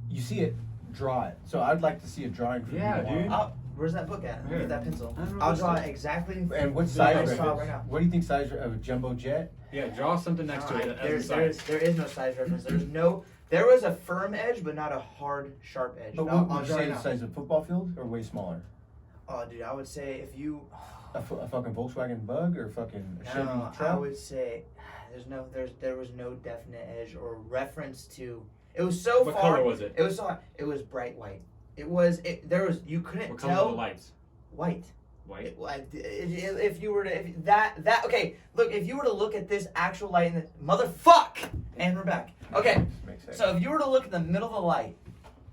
you see it, draw it. So I'd like to see a drawing from Yeah, you. dude. Where's that book at? Here. Get that pencil. I don't know I'll what's draw that. it exactly. And what Yeah, size? I of saw it it? right now. What do you think size of a jumbo jet? Yeah, draw something next to it as a size. There is no size reference. There was a firm edge, but not a hard, sharp edge. But I'll what would you draw say it the now. size of a football field or way smaller? Oh, dude, I would say if you. A fucking Volkswagen Bug or fucking Chevy No, I truck? would say there was no definite edge or reference to. It was so What far. color was it? It was bright white. You couldn't What color were tell the lights? white. White. If you were to okay, look, if you were to look at this actual light in the motherfuck, and we're back. Okay, Makes sense. so if you were to look in the middle of the light,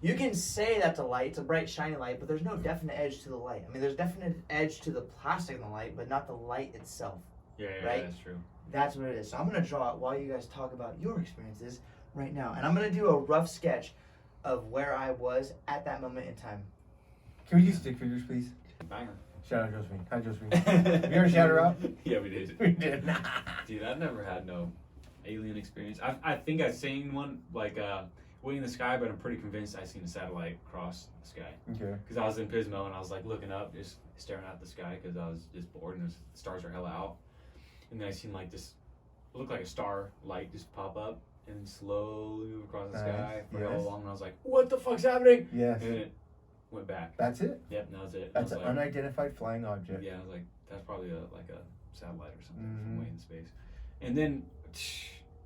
you can say that's a light, it's a bright shiny light, but there's no definite edge to the light. I mean, there's definite edge to the plastic in the light, but not the light itself. Yeah, Right? that's true. That's what it is. So I'm gonna draw it while you guys talk about your experiences right now, and I'm gonna do a rough sketch of where I was at that moment in time. Can we use stick figures, please? Banger. Shout out Josephine. Hi Josephine. You ever shout her out? Yeah, we did. We did. Dude, I've never had no alien experience. I think I've seen one, like, way in the sky, but I'm pretty convinced I've seen a satellite cross the sky. Okay. Because I was in Pismo and I was, like, looking up, just staring at the sky because I was just bored and the stars are hella out. And then I seen, like, this, it looked like a star light just pop up and slowly move across the sky for hella Yes. long. And I was like, what the fuck's happening? Yes. And then it went back. That's it. Yep, that was it. That's I an was like, unidentified flying object. yeah, I was like, that's probably like a satellite or something Mhm. from way in space. And then,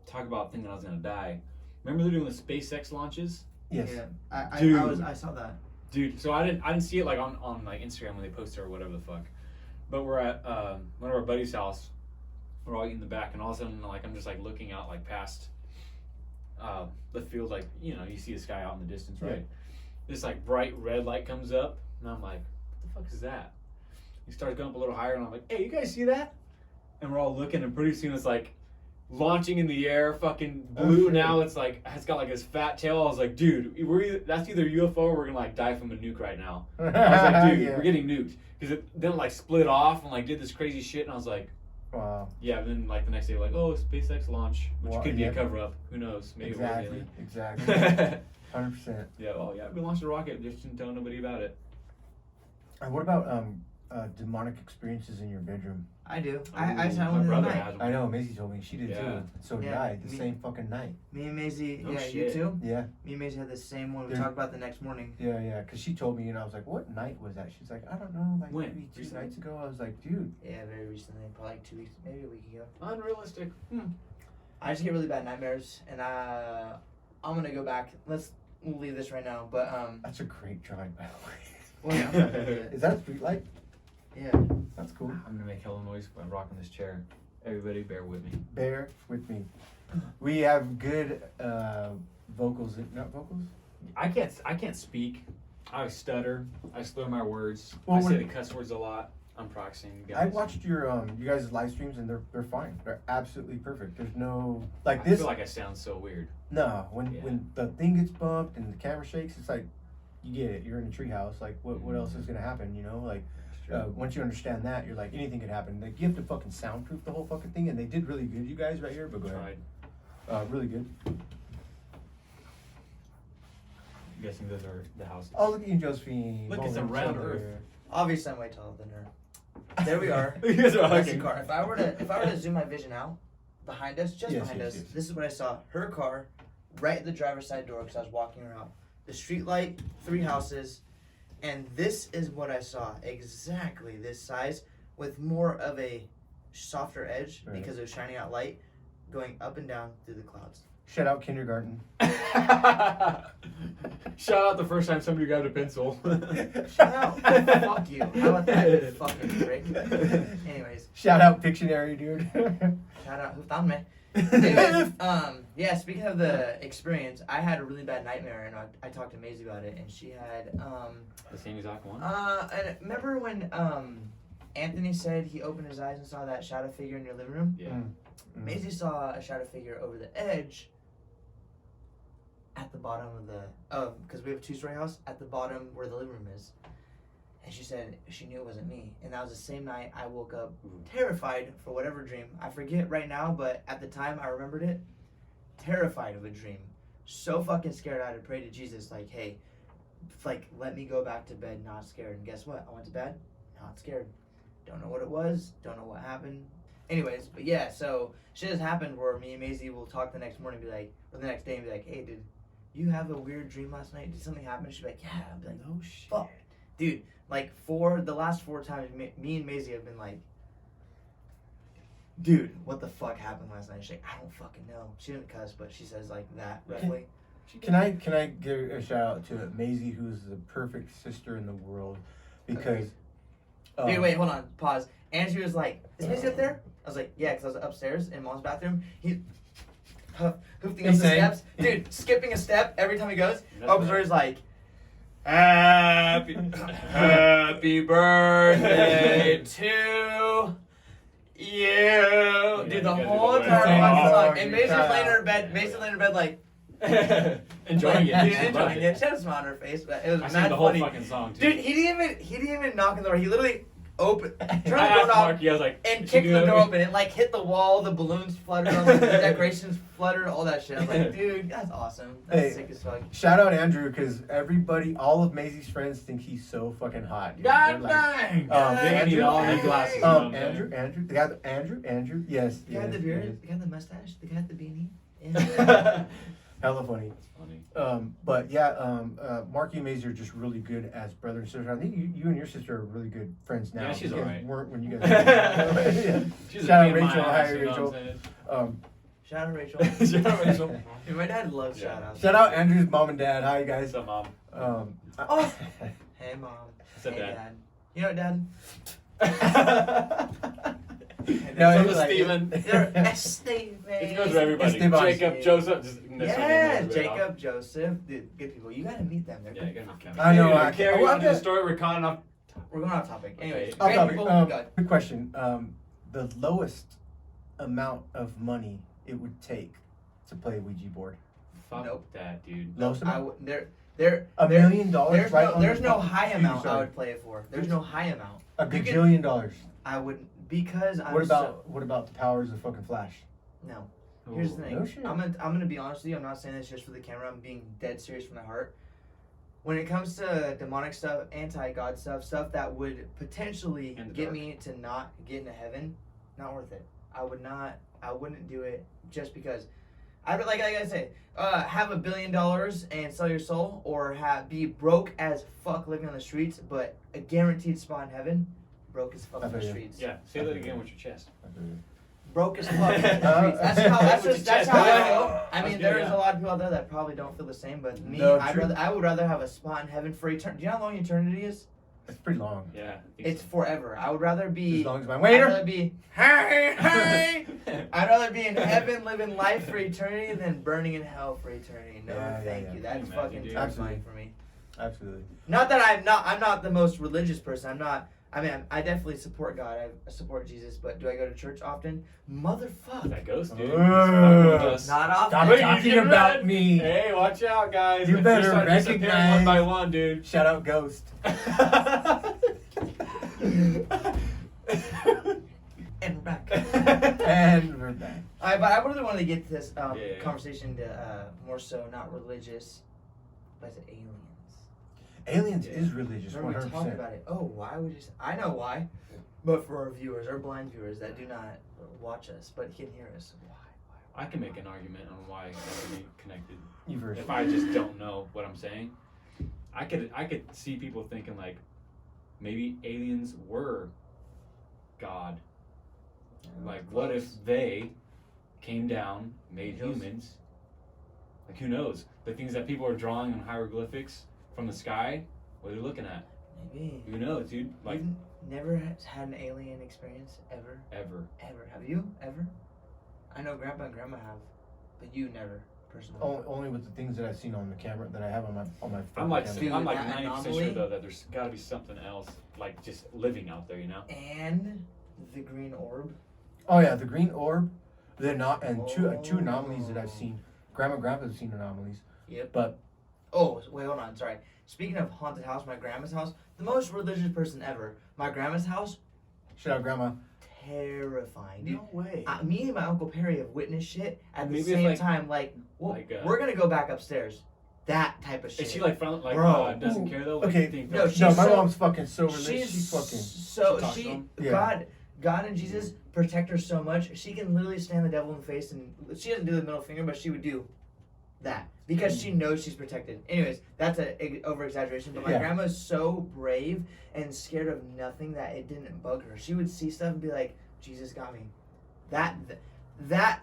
talk about thinking I was gonna die. Remember they're doing the SpaceX launches? Yes. Yeah, Dude. I saw that. Dude, so I didn't see it like on like Instagram when they posted or whatever the fuck. But we're at one of our buddies' house. We're all in the back, and all of a sudden, like I'm just like looking out like past the field, like you know, you see the sky out in the distance, right? Yeah. This like bright red light comes up, and I'm like, what the fuck is that? He starts going up a little higher, and I'm like, hey, you guys see that? And we're all looking, and pretty soon it's like launching in the air, fucking blue. shit. Now it's got like this fat tail. I was like, dude, that's either UFO or we're gonna like die from a nuke right now. I was like, dude, Yeah. we're getting nuked because it then like split off and like did this crazy shit, and I was like, Wow. yeah. And then like the next day, like, oh, SpaceX launch, which Well, could be yeah. a cover up. Who knows? Maybe Exactly. it Exactly. was alien. 100%. Yeah. Well, yeah. We launched a rocket. Just didn't tell nobody about it. And what about demonic experiences in your bedroom? I do. Ooh, I my saw one the other brother night. has one. I know, Maisie told me she did Yeah. too. So did Yeah, I, the me- same fucking night. Me and Maisie, Oh, yeah, you shit. too. Yeah, Me and Maisie had the same one. We There's- talked about the next morning. yeah. Because she told me, and I was like, "What night was that?" She's like, "I don't know, like When? maybe 2 Recently? nights ago." I was like, "Dude, Yeah, very recently, probably like 2 weeks, maybe a week ago. Unrealistic. I just get really bad nightmares, and I'm gonna go back. We'll leave this right now. But that's a great drawing, by the way." well, yeah, I'm not gonna do it. Is that a street light? Yeah. That's cool. I'm gonna make hella noise by rocking this chair. Everybody, bear with me. Bear with me. We have good vocals, not vocals. I can't speak. I stutter. I slur my words. Well, I say when- the cuss words a lot. I'm practicing. Guys. I watched your you guys' live streams and they're fine. They're absolutely perfect. There's no like I this. feel like I sound so weird. No, when Yeah. when the thing gets bumped and the camera shakes, it's like you get it. You're in a treehouse. Like what else is gonna happen? You know, like once you understand that, you're like anything could happen. Like you have to fucking soundproof the whole fucking thing, and they did really good, you guys right here. But go ahead. Tried. Really good. I'm guessing those are the houses. Oh, look at you, Josephine. Look, it's a Rolling round somewhere. earth. Obviously, I'm way taller than her. There we are. You guys are That's the hugging. car. If I were to zoom my vision out behind us, just Yes, behind yes, us, yes. this is what I saw. Her car, right at the driver's side door, because I was walking her out. The street light, 3 houses, and this is what I saw. Exactly this size, with more of a softer edge Right. because it was shining out light, going up and down through the clouds. Shout out kindergarten. Shout out the first time somebody grabbed a pencil. Shout out. Fuck you. How about that, fucking prick? Anyways. Shout out Pictionary, dude. Shout out. Who found me? Anyways, yeah, speaking of the experience, I had a really bad nightmare, and I talked to Maisie about it, and she had, The same exact one? and remember when, Anthony said he opened his eyes and saw that shadow figure in your living room? Yeah. Maisie saw a shadow figure over the edge at the bottom of the, because we have a 2-story house, at the bottom where the living room is. And she said she knew it wasn't me. And that was the same night I woke up terrified for whatever dream. I forget right now, but at the time I remembered it. Terrified of a dream. So fucking scared I had to pray to Jesus, like, hey, like, let me go back to bed not scared. And guess what? I went to bed not scared. Don't know what it was. Don't know what happened. Anyways, but yeah, so shit has happened where me and Maisie will talk the next morning and be like, or the next day and be like, hey, did you have a weird dream last night? Did something happen? She'd be like, yeah. I'd be like, No shit. fuck. Dude, like, the last 4 times, me and Maisie have been like, dude, what the fuck happened last night? She's like, I don't fucking know. She didn't cuss, but she says like that, roughly. Can I give a shout out to Maisie, who's the perfect sister in the world, because. Dude, wait, hold on, pause. Andrew was like, is Maisie up there? I was like, yeah, because I was upstairs in Mom's bathroom. He hoofing up the steps. Dude, skipping a step every time he goes. Opens the door, he's like, happy birthday to you. Dude, the whole entire fucking song. And Maisie's laying in her bed. Maisie's laying in her bed like, enjoying it. Dude, enjoying it. She had a smile on her face, but it was I mad sang the whole funny. fucking song too. Dude, he didn't even knock on the door. He literally turned the I door asked knob Marky, I was like, and "Is she kicked the good?" door open. It like hit the wall, the balloons fluttered on the decorations fluttered, all that shit. I was like, dude, that's awesome. That's Hey, sick as fuck. Shout out Andrew, because all of Maisie's friends think he's so fucking hot. Dude. God They're like, dang! Andrew, They need all the glasses. Andrew, the guy, Andrew, yes. The guy with the beard, yes. the guy with the mustache, the guy with the beanie. Yeah. Hella funny. Funny. But yeah, Marky and Maisie are just really good as brother and sister. I think you and your sister are really good friends now. Yeah, she's You guys alright. weren't when you guys. Yeah. She's Shout out a pain in my Rachel. Hi, ass, you know Rachel. what I'm saying? Shout out Rachel. Shout out Rachel. Dude, my dad loves Yeah. shout outs. Shout out Andrew's mom and dad. Hi guys. What's up, Mom? Oh. Hey mom. What's up, Hey Dad? You know what, Dad? No, So he's does like- Steven. They're Steven. It goes for everybody. Esteban. Jacob, Joseph. Just, Yeah, Jacob, Joseph, dude, good people. You gotta meet them. They're Yeah, good you gotta fucking meet I know, Anyway, I- carry well, on to I'm the story. We're calling off. We're going off topic. Anyways, Okay. Off great topic. people. Go. Quick question. The lowest amount of money it would take to play a Ouija board. Fuck Nope. that, dude. Lowest I amount? would, there, $1 million, there's right? no, on there's the no top. high Excuse amount me, I sorry. would play it for. There's no high amount. A You can- gajillion dollars. I wouldn't because I'm What about the powers of fucking Flash? no. Here's the Ooh. thing. No shit. I'm gonna be honest with you. I'm not saying this just for the camera. I'm being dead serious from my heart. When it comes to demonic stuff, anti-God stuff that would potentially In the get dark. me to not get into heaven, not worth it. I wouldn't do it just because. Like I say, have $1 billion and sell your soul, or be broke as fuck living on the streets, but a guaranteed spot in heaven. Broke as fuck I on the feel you. streets. Yeah, say that again with your chest. Broke as fuck on the streets. That's how I feel. I mean, That's there good, is yeah. a lot of people out there that probably don't feel the same, but me, No, I true. would rather have a spot in heaven for eternity. Do you know how long eternity is? It's pretty long. Yeah. I think It's so. forever. I would rather be. As long as my I'd waiter. rather be. Hey. I'd rather be in heaven living life for eternity than burning in hell for eternity. No, Yeah, thank yeah. you. That's Can you fucking imagine, dude? terrifying for me. Absolutely. Not that I'm not the most religious person. I'm not. I mean, I definitely support God. I support Jesus, but do I go to church often? Motherfuck. That ghost, dude. He's Uh, fucking with us. Not often. Stop Wait, talking you about read? me. Hey, watch out, guys. You If better start disappearing recognize- one by one, dude. Shout out Ghost. And we're back. And we're back. But I really wanted to get to this Yeah, yeah. conversation to more so not religious, but to aliens. Aliens Yeah. is religious, Remember 100%. we talked about it. Oh, why would you? I know why, but for our viewers, our blind viewers that do not watch us but can hear us, why? I can make an argument on why that could be connected. You first. If I just don't know what I'm saying, I could see people thinking like maybe aliens were God. Like, what if they came down, made Angels. humans, Like, who knows? The things that people are drawing on hieroglyphics from the sky, what are they looking at? Maybe. Who knows, dude? Like, You've never had an alien experience ever? ever. Have you? Ever? I know Grandpa and Grandma have, but you never, personally. Only with the things that I've seen on the camera that I have on my I'm phone like, camera. Dude, I'm like that 90% sure anomaly? though that there's got to be something else, like just living out there, you know? And the green orb. Oh yeah, the green orb, two anomalies that I've Oh. seen. Grandma and Grandpa have seen anomalies, Yep. but Oh, wait, hold on. Sorry. Speaking of haunted house, my grandma's house, the most religious person ever. My grandma's house, shout out Grandma. terrifying. Dude, No way. me and my Uncle Perry have witnessed shit at the Maybe it's same like- time. Like, well, like, we're going to go back upstairs. That type of shit. Is she like front, like Bro. doesn't Ooh, care though? Like, okay. you think No, that- she's No, my so- mom's fucking so religious. She's She's fucking. so she talks to she him? Yeah. God and Jesus protect her so much. She can literally stand the devil in the face, and she doesn't do the middle finger, but she would do that because she knows she's protected. Anyways, that's a over exaggeration, but my Yeah. grandma's so brave and scared of nothing that it didn't bug her. She would see stuff and be like, "Jesus got me." That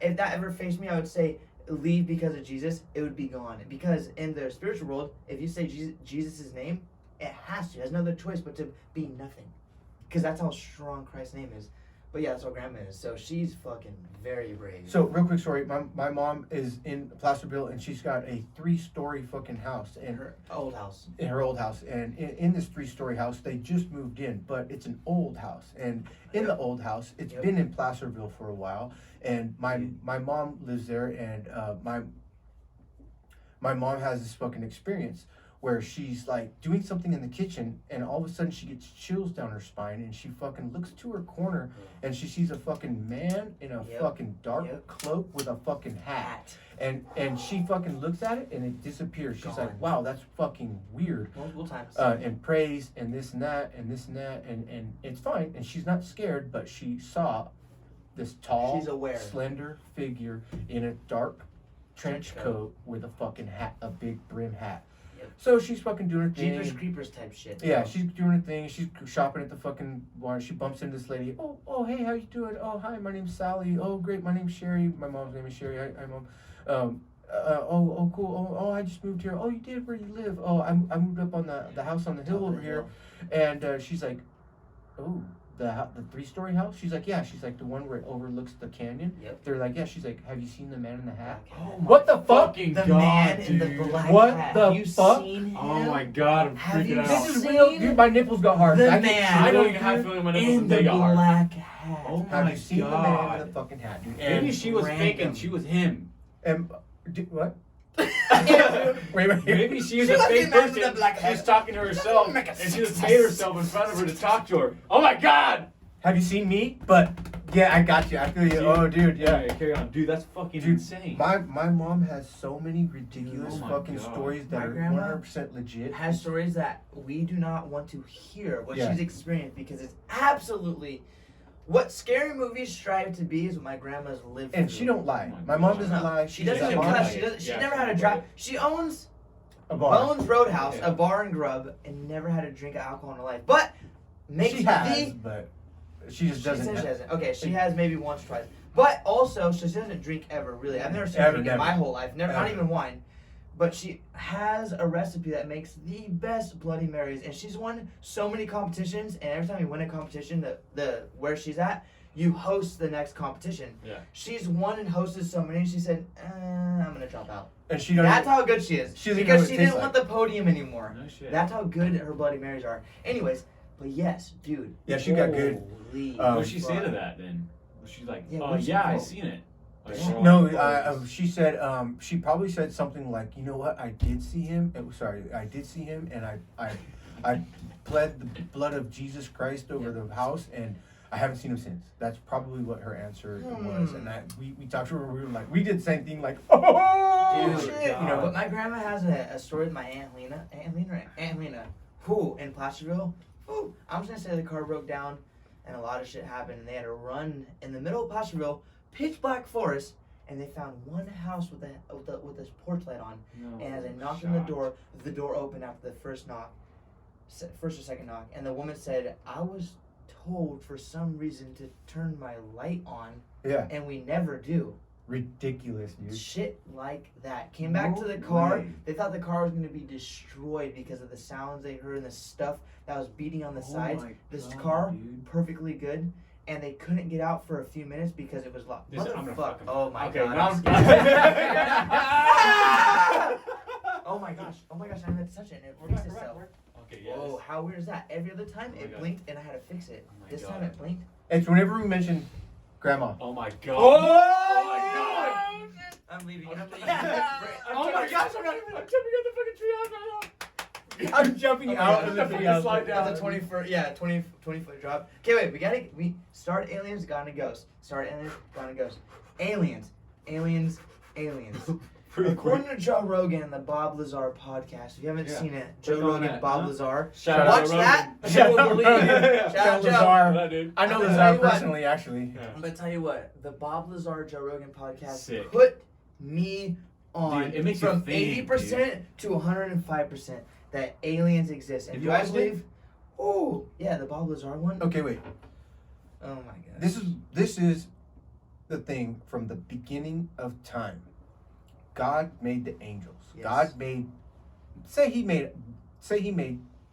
if that ever faced me, I would say leave because of Jesus. It would be gone because in the spiritual world, if you say Jesus' name, it has to. It has no other choice but to be nothing. Because that's how strong Christ's name is. But yeah, that's what Grandma is. So she's fucking very brave. So real quick story. My mom is in Placerville and she's got a 3-story fucking house in her old house. in her old house, and in this 3-story house they just moved in, but it's an old house, and in the old house it's Yep. been in Placerville for a while, and my mom lives there, and my mom has this fucking experience where she's like doing something in the kitchen and all of a sudden she gets chills down her spine and she fucking looks to her corner and she sees a fucking man in a Yep. fucking dark Yep. cloak with a fucking hat. And she fucking looks at it and it disappears. She's Gone. like, wow, that's fucking weird. Multiple times. And prays and this and that and this and that and it's fine. And she's not scared, but she saw this tall, She's aware. slender figure in a dark trench Trench coat. coat with a fucking hat, a big brim hat. Yep. So she's fucking doing her thing. Jeepers Creepers type shit. Yeah, she's doing her thing. She's shopping at the fucking bar. She bumps into this lady. Oh, hey, how you doing? Oh, hi, my name's Sally. Oh, great, my name's Sherry. My mom's name is Sherry. Hi, Mom. Cool. Oh, I just moved here. Oh, you did? Where do you live? Oh, I moved up on the house on the hill over here. And she's like, oh, the 3-story house? She's like, yeah. She's like, the one where it overlooks the canyon. Yep. They're like, yeah. She's like, have you seen the man in the hat? Oh What the fuck? Fucking The God, man in the dude. black What hat. the Have you fuck? seen him? Oh my God, I'm Have freaking you out. This is seen real, dude. My nipples got hard. the I man I don't even have a feeling my nipples in and the they got hard. black hat? Oh Have my you seen the man in God. the fucking hat, dude? Maybe she was random. faking. She was him. And what? Wait. Maybe she was She a was fake the man with person. the black She was hat. talking to herself, Make a and she just success. made herself in front of her to talk to her. Oh my God! Have you seen me? But yeah, I got you. I feel you. Oh, dude, yeah. Okay, carry on, dude. That's fucking Dude, insane. My mom has so many ridiculous Oh my fucking God. stories that My are grandma 100% legit. Has stories that we do not want to hear what Yeah. she's experienced because it's absolutely what scary movies strive to be is what my grandma's lived And through. she don't lie. Oh my My mom God. doesn't No, lie. she She's doesn't a mom. cuss. She Yeah, never she had a don't drive. lie. She owns A bar. Bones Roadhouse, Yeah. a bar and grub, and never had a drink of alcohol in her life. But makes She has, the but she just she doesn't. says she hasn't. Okay, she has maybe once or twice. But also, she doesn't drink ever, really. I've never seen her Ever, drink in never. my whole life. Never, not Ever. even wine. But she has a recipe that makes the best Bloody Marys, and she's won so many competitions. And every time you win a competition, the where she's at, you host the next competition. Yeah. She's won and hosted so many. She said, "I'm gonna drop out." And she don't. That's how good she is. She doesn't know Because what it she tastes didn't want the podium anymore. No shit. That's how good her Bloody Marys are. Anyways, but yes, dude. Yeah, she got good. Holy What did she say fuck. to that then? Was she like, Yeah, oh what'd she yeah, I quote? seen it. Like, Yeah. oh, No, oh, she said. She probably said something like, "You know what? I did see him. I did see him, and I pled the blood of Jesus Christ over the house, and I haven't seen him since." That's probably what her answer was, and we talked to her. We were like, we did the same thing, like, oh Dude, shit, you know. But my grandma has a story with my Aunt Lena, who in Placerville, who I'm just gonna say the car broke down, and a lot of shit happened, and they had to run in the middle of Placerville, pitch black forest, and they found one house with this porch light on, no, and as they knocked shot. on the door opened after the first or second knock, and the woman said, "I was told for some reason to turn my light on, Yeah. and we never do." ridiculous, dude. Shit like that. Came back No to the car. way. They thought the car was going to be destroyed because of the sounds they heard and the stuff that was beating on the sides. my This God, car, dude. perfectly good. And they couldn't get out for a few minutes because it was locked. I'm gonna Motherfuck. fuck him. Oh my Okay, god. now I'm I'm- Oh my gosh. Oh my gosh. I meant to touch it and it fixed itself. Okay, yeah. Whoa, how weird is that? Every other time Oh my it God. blinked and I had to fix it. Oh my This God. time it blinked. It's whenever we mention grandma. Oh my god. Oh my god. I'm leaving. I'm leaving. Oh my gosh, I'm jumping out the fucking treehouse right now. I'm jumping out of the fucking video. slide down. That's a 20 foot drop. Okay, wait, we start aliens, gone to ghost. Start aliens, gone to ghost. Aliens. Pretty According quick. to Joe Rogan and the Bob Lazar podcast, if you haven't Yeah. seen it, Click Joe on Rogan, that, Bob huh? Lazar. Shout out Watch Joe that. Rogan. You will believe it. Shout out Joe. Lazar. That dude. I know I'm gonna tell Lazar you what. personally, actually. Yeah. I'm gonna tell you what, the Bob Lazar Joe Rogan podcast Sick. put me on Dude, it makes you from think, 80% to 105% that aliens exist. And Have do you I watched it? believe? Oh, yeah, the Bob Lazar one. Okay, wait. Oh my god. This is the thing from the beginning of time. God made the angels. Yes. God made say he made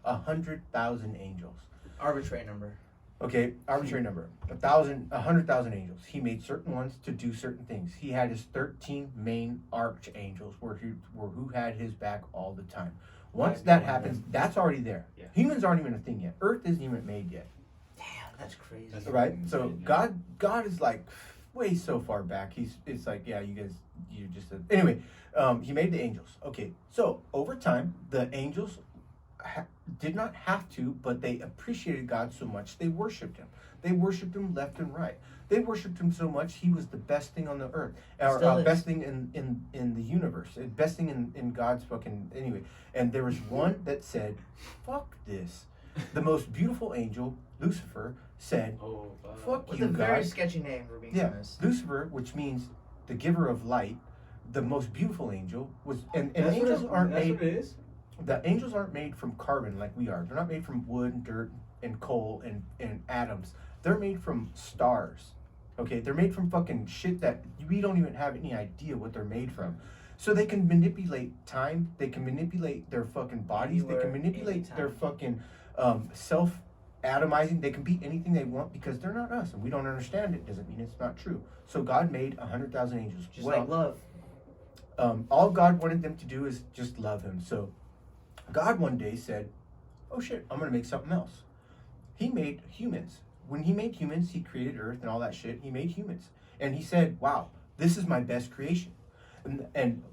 100,000 angels. Arbitrary number. Okay, arbitrary number. 100,000 angels. He made certain ones to do certain things. He had his 13 main archangels who had his back all the time. Once Right, that no, happens, that's already there. Yeah. Humans aren't even a thing yet. Earth isn't even made yet. Damn, that's crazy. That's Right? insane, So yeah. God is like way so far back. It's like, yeah, you just anyway, he made the angels. Okay. So, over time, the angels did not have to, but they appreciated God so much they worshiped him. They worshiped him left and right. They worshiped him so much he was the best thing on the earth, or Still is. best thing in the universe, best thing in God's fucking anyway. And there was one that said, "Fuck this." The most beautiful angel, Lucifer, said, Oh, "Fuck With you, a very God." sketchy name for being Yeah, honest. Lucifer, which means the giver of light, the most beautiful angel was, and That's angels aren't that's made. what it is? The angels aren't made from carbon like we are. They're not made from wood and dirt and coal and atoms. They're made from stars. Okay, they're made from fucking shit that we don't even have any idea what they're made from. So they can manipulate time. They can manipulate their fucking bodies. They Anywhere, can manipulate anytime. their fucking self-atomizing. They can be anything they want because they're not us, and we don't understand it. Doesn't mean it's not true. So God made 100,000 angels. Just like love. All God wanted them to do is just love him. So God one day said, "Oh shit, I'm gonna make something else." He made humans. When he made humans, he created Earth and all that shit. He made humans, and he said, "Wow, this is my best creation." And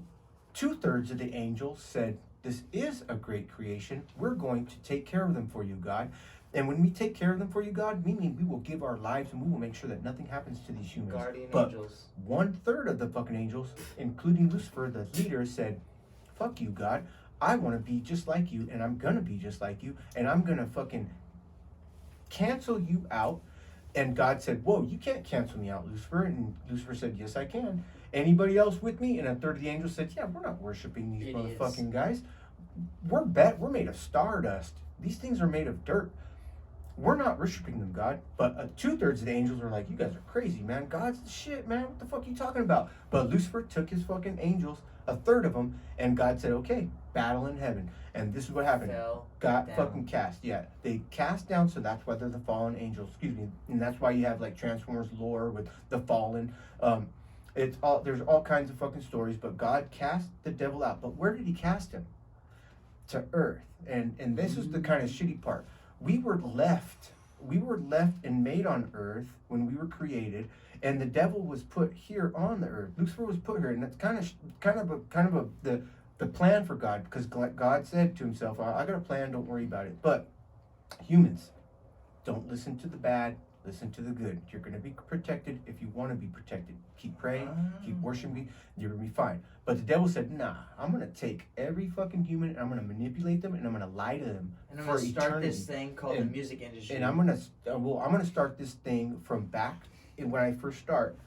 2/3 of the angels said, "This is a great creation. We're going to take care of them for you, God." And when we take care of them for you, God, meaning we will give our lives and we will make sure that nothing happens to these humans. Guardian But angels. 1/3 of the fucking angels, including Lucifer, the leader, said, "Fuck you, God. I want to be just like you, and I'm gonna be just like you, and I'm gonna fucking cancel you out." And God said, "Whoa, you can't cancel me out, Lucifer." And Lucifer said, "Yes, I can. Anybody else with me?" And 1/3 of the angels said, "Yeah, we're not worshiping these Idiots. motherfucking guys. We're made of stardust. These things are made of dirt. We're not worshiping them, God." But 2/3 of the angels were like, "You guys are crazy, man. God's the shit, man. What the fuck are you talking about?" But Lucifer took his fucking angels, 1/3 of them, and God said, "Okay, battle in heaven." And this is what happened. Fell Got down. fucking cast. Yeah, they cast down, so that's why they're the fallen angels. Excuse me, and that's why you have like Transformers lore with the fallen. It's all there's all kinds of fucking stories, but God cast the devil out. But where did he cast him? To earth. And this is the kind of shitty part. We were left and made on earth when we were created, and the devil was put here on the earth. Lucifer was put here, and that's kind of the plan for God, because God said to himself, "I got a plan, don't worry about it." But humans, don't listen to the bad, listen to the good. You're going to be protected if you want to be protected. Keep praying, keep worshiping me, you're going to be fine. But the devil said, "Nah, I'm going to take every fucking human and I'm going to manipulate them and I'm going to lie to them And I'm for going to start eternity. this thing called the music industry. And I'm going to start this thing from back. And when I first start,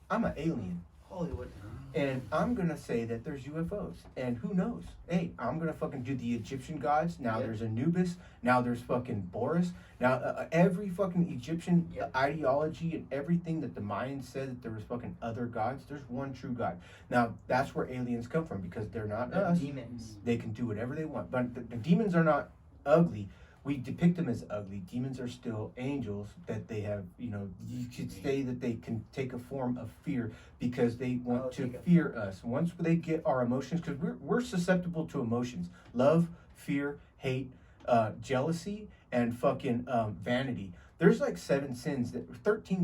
I'm an alien. Hollywood. And I'm gonna say that there's UFOs, and who knows? Hey, I'm gonna fucking do the Egyptian gods. Now Yep. there's Anubis. Now there's fucking Boris. Now every fucking Egyptian Yep. ideology and everything that the Mayans said that there was fucking other gods. There's one true God. Now that's where aliens come from because they're not They're us. demons. They can do whatever they want, but the demons are not ugly. We depict them as ugly. Demons are still angels that they have, you could say that they can take a form of fear because they want to fear us. Once they get our emotions, because we're susceptible to emotions. Love, fear, hate, jealousy, and fucking vanity. There's like 13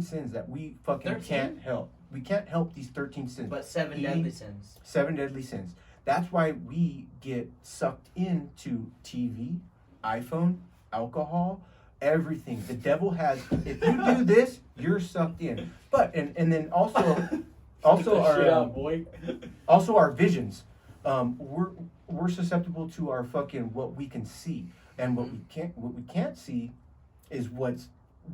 sins that we fucking 13? can't help. We can't help these 13 sins. But 7 deadly sins. 7 deadly sins. That's why we get sucked into TV, iPhone, alcohol, everything. The devil has. If you do this, you're sucked in. But and then also our visions. We're susceptible to our fucking what we can see, and what we can't see is what's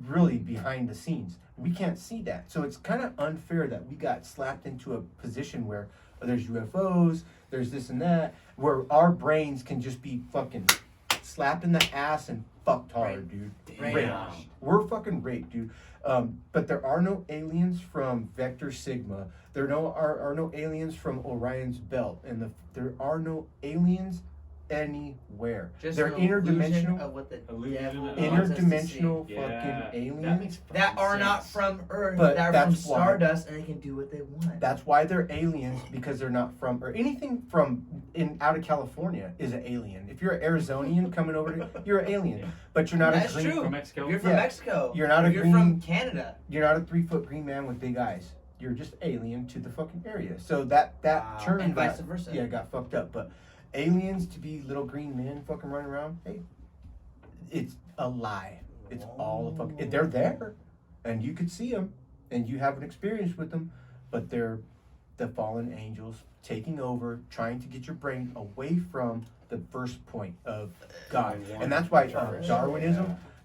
really behind the scenes. We can't see that, so it's kind of unfair that we got slapped into a position where there's UFOs, there's this and that, where our brains can just be fucking slapped in the ass and fucked hard, dude. Raped. We're fucking raped, dude. But there are no aliens from Vector Sigma. There are no aliens from Orion's Belt, and there are no aliens anywhere. Just they're an illusion interdimensional, of what the Illusion devil of- wants us to see. interdimensional Yeah, fucking aliens. that makes That are fucking not sense. from Earth, But that are from that's why- Stardust, and they can do what they want. That's why they're aliens, because they're not from, or anything from out of California is an alien. If you're an Arizonian coming over to, you're an alien, but you're not That's a green. true. From Mexico. If you're from Yeah. Mexico. You're not if a you're green- from Canada. You're not a 3-foot green man with big eyes. You're just alien to the fucking area. So that Wow. term And got, vice versa. Yeah, got fucked up. But aliens to be little green men fucking running around, hey, it's a lie. It's all a fucking. They're there, and you could see them, and you have an experience with them, but they're the fallen angels taking over, trying to get your brain away from the first point of God, and that's why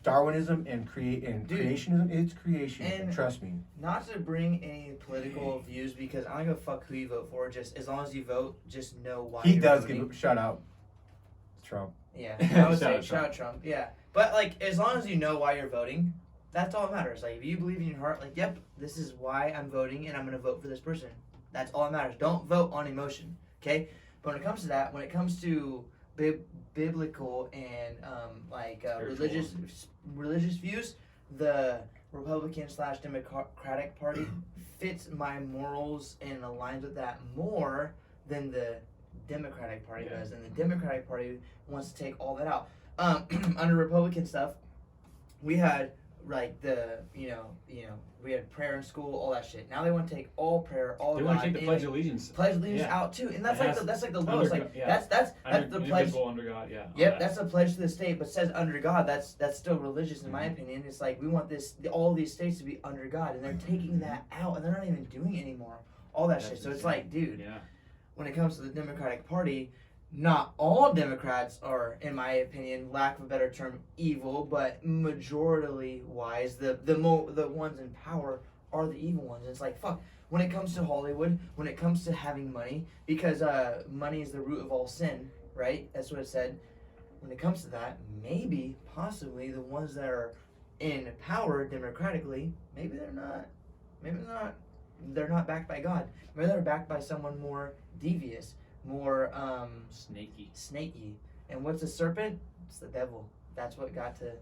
Darwinism and creationism. It's creationism. And- Trust me. Not to bring any political views because I don't give a fuck who you vote for. Just as long as you vote, just know why. He you're does voting. give a shout out, Trump. Yeah, I would say Shout shout out out Trump. Yeah, but like as long as you know why you're voting, that's all that matters. Like if you believe in your heart, like yep, this is why I'm voting, and I'm gonna vote for this person. That's all that matters. Don't vote on emotion, okay? But when it comes to that, when it comes to biblical and religious views, the Republican/Democratic Party fits my morals and aligns with that more than the Democratic Party does, and the Democratic Party wants to take all that out. Under Republican stuff, we had like we had prayer in school, all that shit. Now they want to take all prayer, all They God, want to take the and Pledge of Allegiance. Pledge of Allegiance Yeah. out too, and that's It like has that's like the under lowest. God, Like yeah. that's the pledge. Indivisible under God, yeah. Yep, that's a pledge to the state, but says under God. That's still religious in my opinion. It's like we want all these states to be under God, and they're taking that out, and they're not even doing it anymore. All that shit. So it's like, dude, Yeah. when it comes to the Democratic Party, not all Democrats are, in my opinion, lack of a better term, evil, but majority wise, the ones in power are the evil ones. It's like fuck. When it comes to Hollywood, when it comes to having money, because money is the root of all sin, right? That's what it said. When it comes to that, maybe, possibly, the ones that are in power democratically, maybe they're not. They're not backed by God. Maybe they're backed by someone more devious, more snaky. And what's a serpent? It's the devil. That's what got to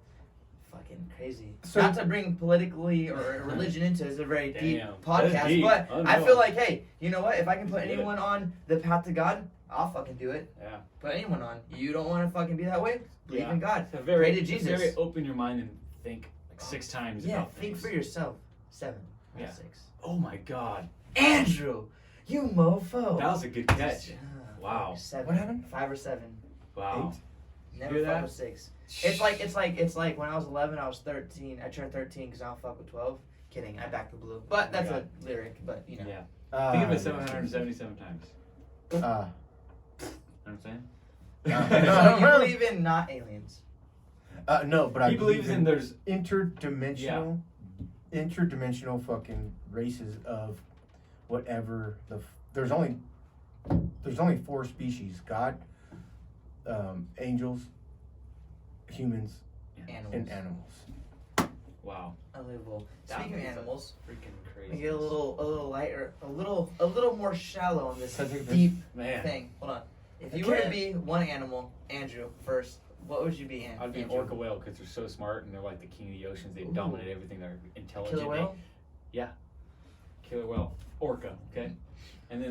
fucking crazy. So- Not to bring politically or religion into it, it's a very deep Damn. podcast, That's deep. but Oh, I no. feel like, hey, you know what? If I can put Do it. anyone on the path to God, I'll fucking do it. Yeah. Put anyone on. You don't want to fucking be that way? Believe Yeah. in God. It's Pray to it's Jesus. very open your mind and think like 6 times Yeah, about think things. for yourself. 7, not Yeah. 6. Oh my God. Andrew, you mofo. That was a good catch. Ah, Wow. 7. What happened? 5 or 7. Wow. Never Hear 5 that? or 6. It's like when I was 11, I was 13. I turned 13 because I don't fuck with 12. Kidding, I backed the blue. But that's a lyric. But you know. Yeah. Think of it 777 times. Uh, You know what I'm saying? So you believe in not aliens? no, but I He believes in there's interdimensional fucking races of whatever the there's only 4 species: God, angels, humans, and animals. Wow. Unbelievable. That Speaking of was animals, freaking crazy. we get a little lighter, a little more shallow on this Can I take a piss? deep Man. thing. Hold on. If you were to be one animal, Andrew, first, what would you be? I'd be an Andrew? orca whale because they're so smart and they're like the king of the oceans. They Ooh. dominate everything. They're intelligent. Killer whale. Killer whale, orca. Okay, and then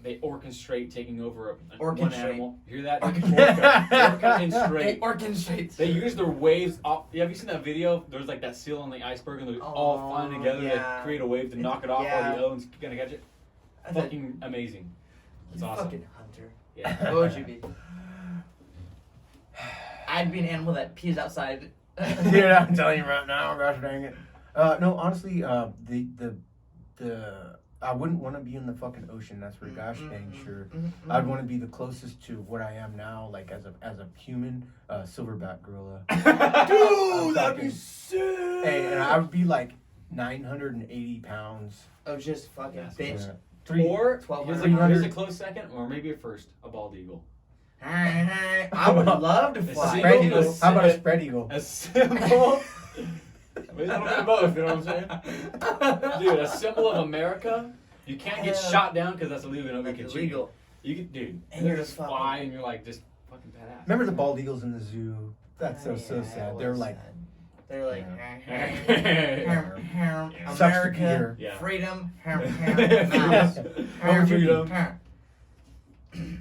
they orchestrate taking over one Orchestrate. animal. You hear that? Orchestrate. Orchestrate. They use their waves. Have you seen that video? There's like that seal on the iceberg, and they're all flying together yeah. to create a wave to knock it off while Yeah. the other one's gonna catch it. That's Fucking amazing. It's You awesome. fucking hunter. Yeah. What would you be? I'd be an animal that pees outside. Dude, I'm telling you right now, gosh dang it. No, honestly, the I wouldn't want to be in the fucking ocean. That's for gosh dang sure. I'd want to be the closest to what I am now, like as a human, silverback gorilla. Dude, that'd be sick. Hey, and I would be like 980 pounds. Oh, just fucking Yes. bitch. Or 1200. here's a close second, or maybe a first, a bald eagle. I would love to fly. Spread Eagle. eagle. How about a spread eagle? A symbol. Maybe a little bit of both, you know what I'm saying? Dude, a symbol of America. You can't get shot down because that's illegal. Nobody can That's shoot illegal. you. Dude, And and you're you just just fly fucking- and you're like just fucking badass. Remember the bald eagles in the zoo? That's so Yeah, sad. it They're was like, sad. They're like, Yeah. Sucks to be America, here. Yeah. freedom, Mouse. What would you Freedom. be?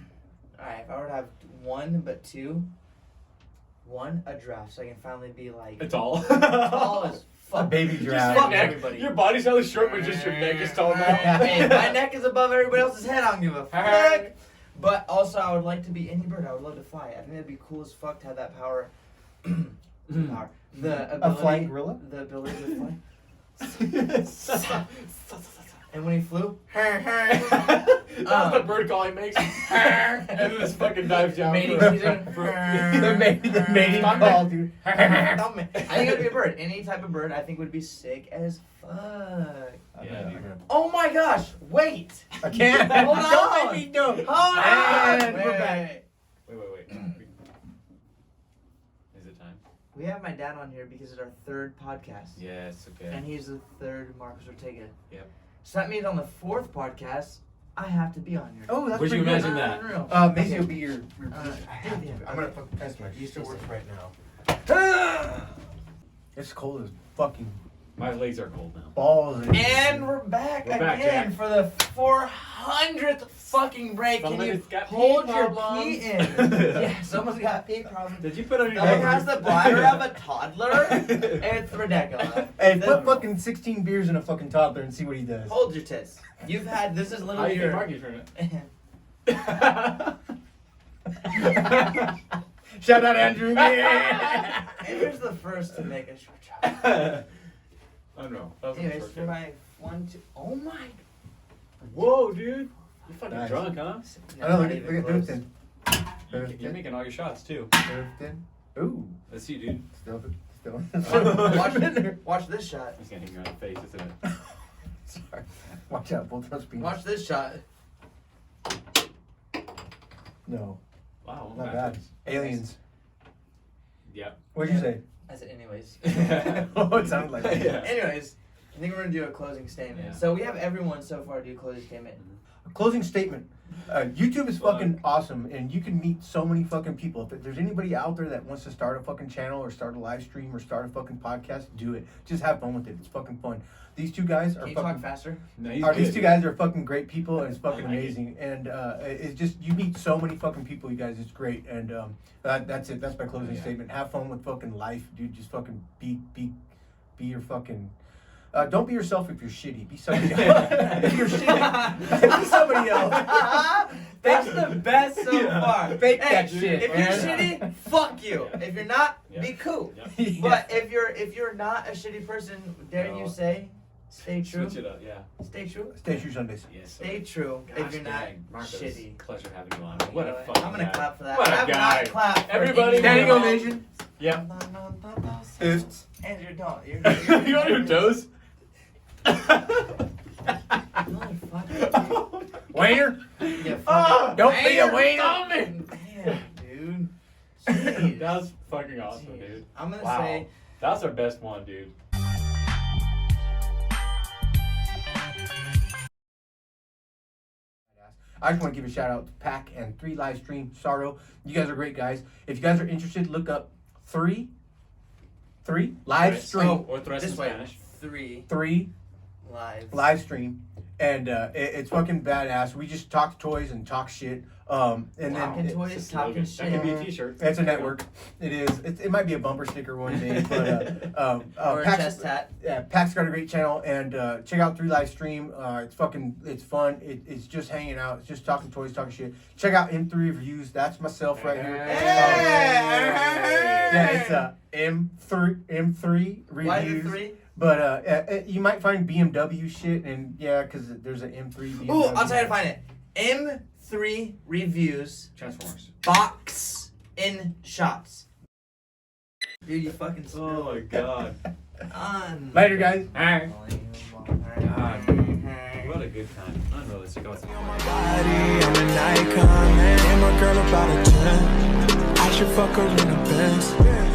Alright, if I were to have one but two, one, a giraffe, so I can finally be like It's all. tall as fuck. A baby Just giraffe. your Fuck neck. everybody. Your body's hella short, but just your neck is tall now. Hey, my neck is above everybody else's head. I don't give a fuck. But also, I would like to be any bird. I would love to fly. I think that'd be cool as fuck to have that power. Power. The ability. A flying gorilla? The ability to fly. And when he flew, That's the bird call he makes. And then this fucking dives down. Mating for- season. The mating Stop call, it. dude. Don't ma- I think it'd be a bird. Any type of bird, I think would be sick as fuck. Yeah, dude. Oh my gosh! Wait. I can't. Hold on. Don't make me do it. Hold on. And we're back. Wait. Is it time? We have my dad on here because it's our third podcast. Yes, okay. And he's the third Marcus Ortega. Yep. So that means on the fourth podcast, I have to be on here. Oh, that's Would you pretty good. imagine that? Unreal. Maybe Okay. it'll be your I have to. yeah. I'm gonna fucking test my Easter works works right now. It's cold as fucking My legs are cold now. balls. And we're back We're back, again Jack. for the 400th fucking break. Can you Somebody's got pee hold your problems. pee in? Yeah, someone's got pee problems. Did you put on your Someone diaper? has the bladder of a toddler. It's ridiculous. Hey, put fucking 16 beers in a fucking toddler and see what he does. Hold your tits. You've had, this is How literally do you think your... Marky's turned it? Shout out Andrew. Andrew's the first to make a short job. I don't know. That was Anyways, short for joke. my 1, 2... Oh my... Whoa, dude. You're fucking Nice. drunk, huh? I know, Not look even at close. Thurston. You're making all your shots, too. Thurston. Ooh. Let's see, dude. Still. Watch this shot. He's gonna hit me on the face, isn't it? Sorry. Watch out, both of us being. Watch this shot. No, Wow. not bad. Aliens. Yep. What'd you say? I said anyways. Oh, it sounded like that. Yeah. Anyways, I think we're going to do a closing statement. Yeah. So we have everyone so far do a closing statement. Closing statement. YouTube is fucking awesome, and you can meet so many fucking people. If there's anybody out there that wants to start a fucking channel or start a live stream or start a fucking podcast, do it. Just have fun with it. It's fucking fun. These two guys are Can you fucking. talk faster? No, he's These good. two guys are fucking great people, and it's fucking I like it. amazing. And it's just you meet so many fucking people, you guys. It's great, and that's it. That's my closing Yeah. statement. Have fun with fucking life, dude. Just fucking be your fucking. Don't be yourself if you're shitty. Be somebody else. If you're shitty, be somebody else. That's the best so Yeah. far. Fake Hey, that shit, If man. you're shitty, fuck you. If you're not, Yeah. be cool. Yep. But if you're not a shitty person, dare No. you say, stay true. Switch it up, yeah. Stay true. Stay true Sundays. Yes. sir. Stay true. Gosh if you're not dang, Marcos, shitty. Pleasure having you on. What You a know fucking I'm gonna guy. clap for that. What a I'm guy. not clap for Everybody anyone standing Standing else. ovation. Yep. Fifths. Andrew, don't. You on your toes? Wiener? Yeah, fucking Don't be a wiener. wiener. Damn, dude. Jeez. That was fucking awesome, Jeez. dude. I'm gonna Wow. say That was our best one, dude. I just want to give a shout out to Pack and 3 live stream Sorrow. You guys are great guys. If you guys are interested, look up 3 live stream. Or Tres in this way. Spanish. 3 live live. stream, and it's fucking badass. We just talk toys and talk shit. And Talking then toys, It's a talking slogan. That could shit. be a t-shirt. it's a network. It is. It might be a bumper sticker one day, but Or a Pack's- chest tat. Yeah, Pack's got a great channel, and check out 3 live stream. It's fun. It's just hanging out. It's just talking toys, talking shit. Check out M3 reviews. That's myself right here. Yeah, it's M3 Why the reviews. 3? But you might find BMW shit, and yeah, because there's an M3 BMW. Ooh, I'll tell you how to find it. M3 reviews. Transformers. Box in shots. Dude, you fucking Oh my god. Later, guys. Alright. God. What a good time. Unrealistic. Body, I'm an icon, man. And my girl about a 10. I should fuck her in a Benz.